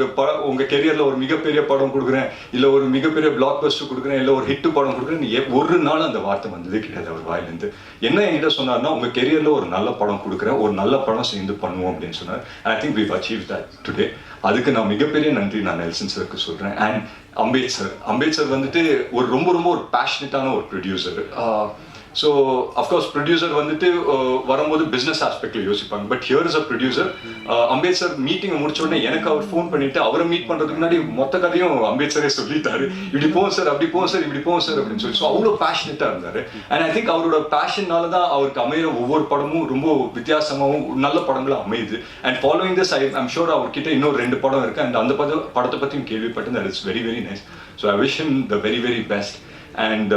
உங்கள் கெரியரில் ஒரு மிகப்பெரிய படம் கொடுக்குறேன், இல்லை ஒரு மிகப்பெரிய பிளாக் பஸ்டர் கொடுக்குறேன், இல்லை ஒரு ஹிட்டு படம் கொடுக்குறேன், ஒரு நாள் அந்த வார்த்தை வந்ததே கிடையாது அவர் வாயிலேருந்து. என்ன என்கிட்ட சொன்னார்னா, உங்கள் கெரியரில் ஒரு நல்ல படம் கொடுக்குறேன், ஒரு நல்ல படம் சேர்ந்து பண்ணுவோம் அப்படின்னு சொன்னார். I think we've achieved that today. அதுக்கு நான் மிகப்பெரிய நன்றி நான் நெல்சன் சருக்கு சொல்கிறேன். அண்ட் அம்பேத் சார் வந்துட்டு ஒரு ரொம்ப ரொம்ப ஒரு பேஷனட்டான ஒரு ப்ரொடியூசர். ஸோ அஃப்கோர்ஸ் ப்ரொடியூசர் வந்துட்டு வரும்போது பிஸ்னஸ் ஆஸ்பெக்டில் யோசிப்பாங்க. But here is a producer. அம்பேத் sir மீட்டிங்கை முடிச்ச உடனே எனக்கு அவர் ஃபோன் பண்ணிட்டு அவரை மீட் பண்ணுறதுக்கு முன்னாடி மொத்த கதையும் அம்பேத் சாரே சொல்லிட்டாரு. இப்படி போவோம் சார், அப்படி போவோம் சார், இப்படி போவோம் சார் அப்படின்னு சொல்லி. ஸோ அவ்வளோ பேஷனட்டாக இருந்தார். அண்ட் ஐ திங்க் அவரோட பேஷன்னால தான் அவருக்கு அமைகிற ஒவ்வொரு படமும் ரொம்ப வித்தியாசமாகவும் நல்ல படங்களும் அமையுது. And following this I'm sure அவர்கிட்ட இன்னொரு 2 படம் இருக்குது. அண்ட் அந்த படத்தை பற்றியும் கேள்விப்பட்டேன். That it's very very nice. So I wish him the very very best. And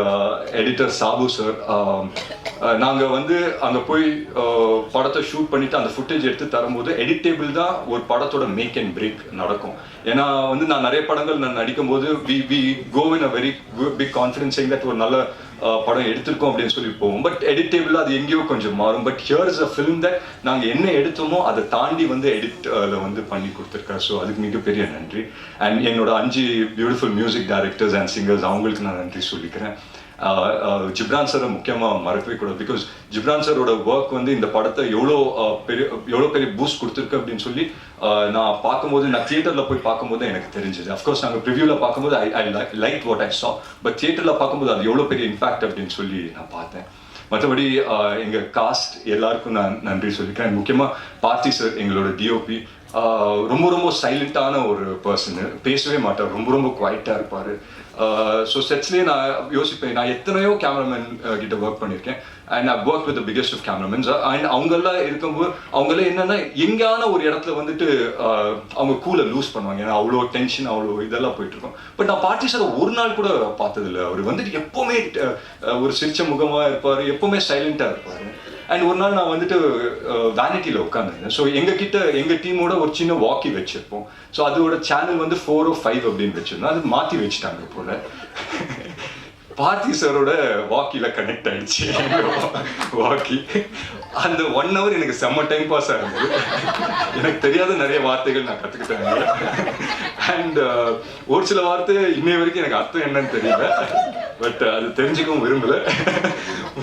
editor Sabu sir, நாங்கள் வந்து அங்கே போய் படத்தை ஷூட் பண்ணிவிட்டு அந்த ஃபுட்டேஜ் எடுத்து தரும்போது எடிட்டேபிள் தான் ஒரு படத்தோட மேக் அண்ட் பிரேக் நடக்கும். ஏன்னா வந்து நான் நிறைய படங்கள் நான் நடிக்கும்போது we go in a very big confidence saying that ஒரு நல்ல படம் எடுத்திருக்கோம் அப்படின்னு சொல்லி போவோம். பட் எடிட்டேபிள் அது எங்கேயோ கொஞ்சம் மாறும். But here is a film that நாங்கள் என்ன எடுத்தோமோ அதை தாண்டி வந்து எடிட்டில் வந்து பண்ணி கொடுத்துருக்காரு. ஸோ அதுக்கு மிகப்பெரிய நன்றி. அண்ட் என்னோட 5 beautiful music directors and singers, அவங்களுக்கு நான் நன்றி சொல்லிக்கிறேன். ஜிப்ரான் சாரை முக்கியமாக மறக்கவே கூடாது. பிகாஸ் ஜிப்ரான் சாரோட ஒர்க் வந்து இந்த படத்தை எவ்வளோ பெரிய பூஸ்ட் கொடுத்துருக்கு அப்படின்னு சொல்லி நான் பார்க்கும்போது, நான் தியேட்டரில் போய் பார்க்கும்போது எனக்கு தெரிஞ்சது. அஃப்கோர்ஸ் நாங்கள் ப்ரிவியூவில் பார்க்கும்போது ஐ லைக் வாட் ஐ சா. பட் தியேட்டரில் பார்க்கும்போது அது எவ்வளோ பெரிய இம்பாக்ட் அப்படின்னு சொல்லி நான் பார்த்தேன். மற்றபடி எங்கள் காஸ்ட் எல்லாருக்கும் நான் நன்றி சொல்லிக்கிறேன். முக்கியமாக பார்த்தி சார், எங்களோட டிஓபி, ரொம்ப ரொம்ப சைலண்டான ஒரு பர்சனு, பேசவே மாட்டார், ரொம்ப ரொம்ப குவைட்டாக இருப்பார். ஸோ செட்ஸ்லேயே நான் யோசிப்பேன், நான் எத்தனையோ கேமராமேன் கிட்ட ஒர்க் பண்ணியிருக்கேன். And I work with the biggest of cameramans. And அவங்கெல்லாம் இருக்கும்போது அவங்களே என்னென்னா எங்கேயான ஒரு இடத்துல வந்துட்டு அவங்க கூலை லூஸ் பண்ணுவாங்க. ஏன்னா அவ்வளோ டென்ஷன், அவ்வளோ இதெல்லாம் போயிட்டுருக்கோம். பட் நான் பார்ட்டி சார் ஒரு நாள் கூட பார்த்ததில்லை. அவர் வந்துட்டு எப்போவுமே ஒரு சிரிச்ச முகமாக இருப்பார், எப்போவுமே சைலண்ட்டாக இருப்பார். அண்ட் ஒரு நாள் நான் வந்துட்டு வேனிட்டியில் உட்காந்துருந்தேன். ஸோ எங்கள் டீமோட ஒரு சின்ன வாக்கி வச்சுருப்போம். ஸோ அதோட சேனல் வந்து 4 or 5 அப்படின்னு வச்சுருந்தோம். அது மாற்றி வச்சுட்டாங்க போல. பார்த்தி சாரோட வாக்கியில் கனெக்ட் ஆகிடுச்சு வாக்கி. அந்த 1 hour எனக்கு செம்ம டைம் பாஸ் ஆகுது. எனக்கு தெரியாத நிறைய வார்த்தைகள் நான் கற்றுக்கிட்டேன். அண்ட் ஒரு சில வார்த்தை இன்னைய வரைக்கும் எனக்கு அர்த்தம் என்னன்னு தெரியல. பட் அது தெரிஞ்சுக்கவும் விரும்பல.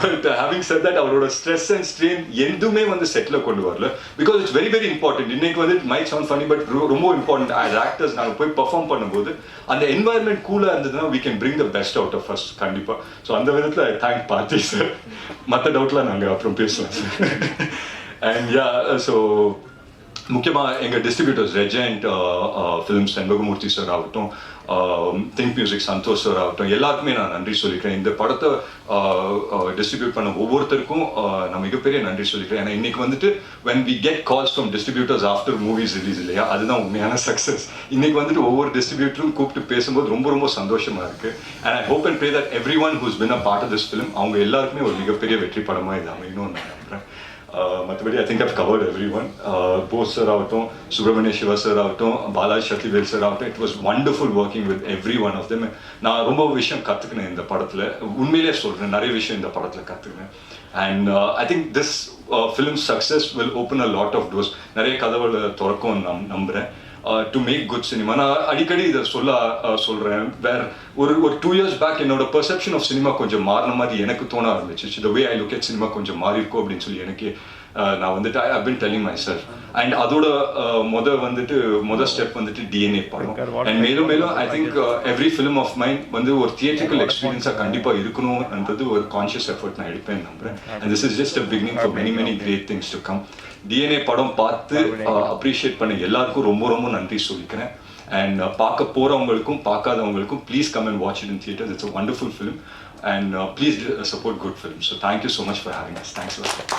பட் ஹேவிங் செட் தட், அவரோட ஸ்ட்ரெஸ் அண்ட் ஸ்ட்ரெயின் எதுவுமே வந்து செட்டில் கொண்டு வரல. Because it's very very important. இன்னைக்கு வந்து it might sound funny, but ரொம்ப இம்பார்ட்டன்ட். ஆஸ் ஆக்டர்ஸ் நாங்கள் போய் பெர்ஃபார்ம் பண்ணும்போது அந்த என்வாயர்மெண்ட் கூலாக இருந்ததுன்னா we can bring the best out of us கண்டிப்பாக. ஸோ அந்த விதத்தில் ஐ தேங்க் பார்த்தி சார். மற்ற டவுட்லாம் நாங்கள் அப்புறம் பேசலாம் சார். அண்ட் யா, ஸோ முக்கியமாக எங்கள் distributors Regent films Shenbagamoorthy sir ஆகட்டும், திங்க் மியூசிக் சந்தோஷ் சார் ஆகட்டும், எல்லாருக்குமே நான் நன்றி சொல்லிக்கிறேன். இந்த படத்தை டிஸ்ட்ரிபியூட் பண்ண ஒவ்வொருத்தருக்கும் நான் மிகப்பெரிய நன்றி சொல்லிக்கிறேன். ஏன்னா இன்னைக்கு வந்துட்டு when we get calls from distributors after movies release இல்லையா, அதுதான் உண்மையான சக்ஸஸ். இன்னைக்கு வந்துட்டு ஒவ்வொரு டிஸ்ட்ரிபியூட்டரும் கூப்பிட்டு பேசும்போது ரொம்ப ரொம்ப சந்தோஷமா இருக்கு. And I hope and pray that everyone who's been a part of this film அவங்க எல்லாருக்குமே ஒரு மிகப்பெரிய வெற்றி படமாக இது அமையணும்னு நான் நம்புறேன். மற்றபடி I think I've covered every one. Bose sir ஆகட்டும், சுப்பிரமணிய சிவா சார் ஆகட்டும், பாலாஜி சக்திவேல் சார் ஆகட்டும், it was wonderful working with every one of them. நான் ரொம்ப விஷயம் கற்றுக்கினேன் இந்த படத்தில், உண்மையிலே சொல்கிறேன், நிறைய விஷயம் இந்த படத்தில் கற்றுக்கினேன். And I think this film success will open a lot of doors. நிறைய கதவுகளை திறக்கும் நான் நம்புகிறேன். To make good cinema. நான் அடிக்கடி இதை சொல்கிறேன். ஒரு 2 years பேக் என்னோட பெர்செப்ஷன் ஆஃப் சினிமா கொஞ்சம் மாறின மாதிரி எனக்கு தோண ஆரம்பிச்சிச்சு. The way I look at cinema கொஞ்சம் மாறி இருக்கும் அப்படின்னு சொல்லி எனக்கு நான் வந்துட்டு I been telling my self. And அதோட மொதல் ஸ்டெப் வந்துட்டு டிஎன்ஏ படம். அண்ட் மேலும் மேலும் I think every film of mind வந்து ஒரு தியேட்ரிக்கல் எக்ஸ்பீரியன்ஸாக கண்டிப்பாக இருக்கணும்ன்றது ஒரு கான்ஷியஸ் எஃபர்ட் நான் எடுப்பேன் நம்புறேன். And this is just a beginning for many many great things to come. DNA படம் பார்த்து அப்ரிஷியேட் பண்ண எல்லாருக்கும் ரொம்ப ரொம்ப நன்றி சொல்லிக்கிறேன். அண்ட் பார்க்க போகிறவங்களுக்கும் பார்க்காதவங்களுக்கும் please come and watch it in theatres. It's a wonderful film. And please support good films. So thank you so much for having us. Thanks a lot.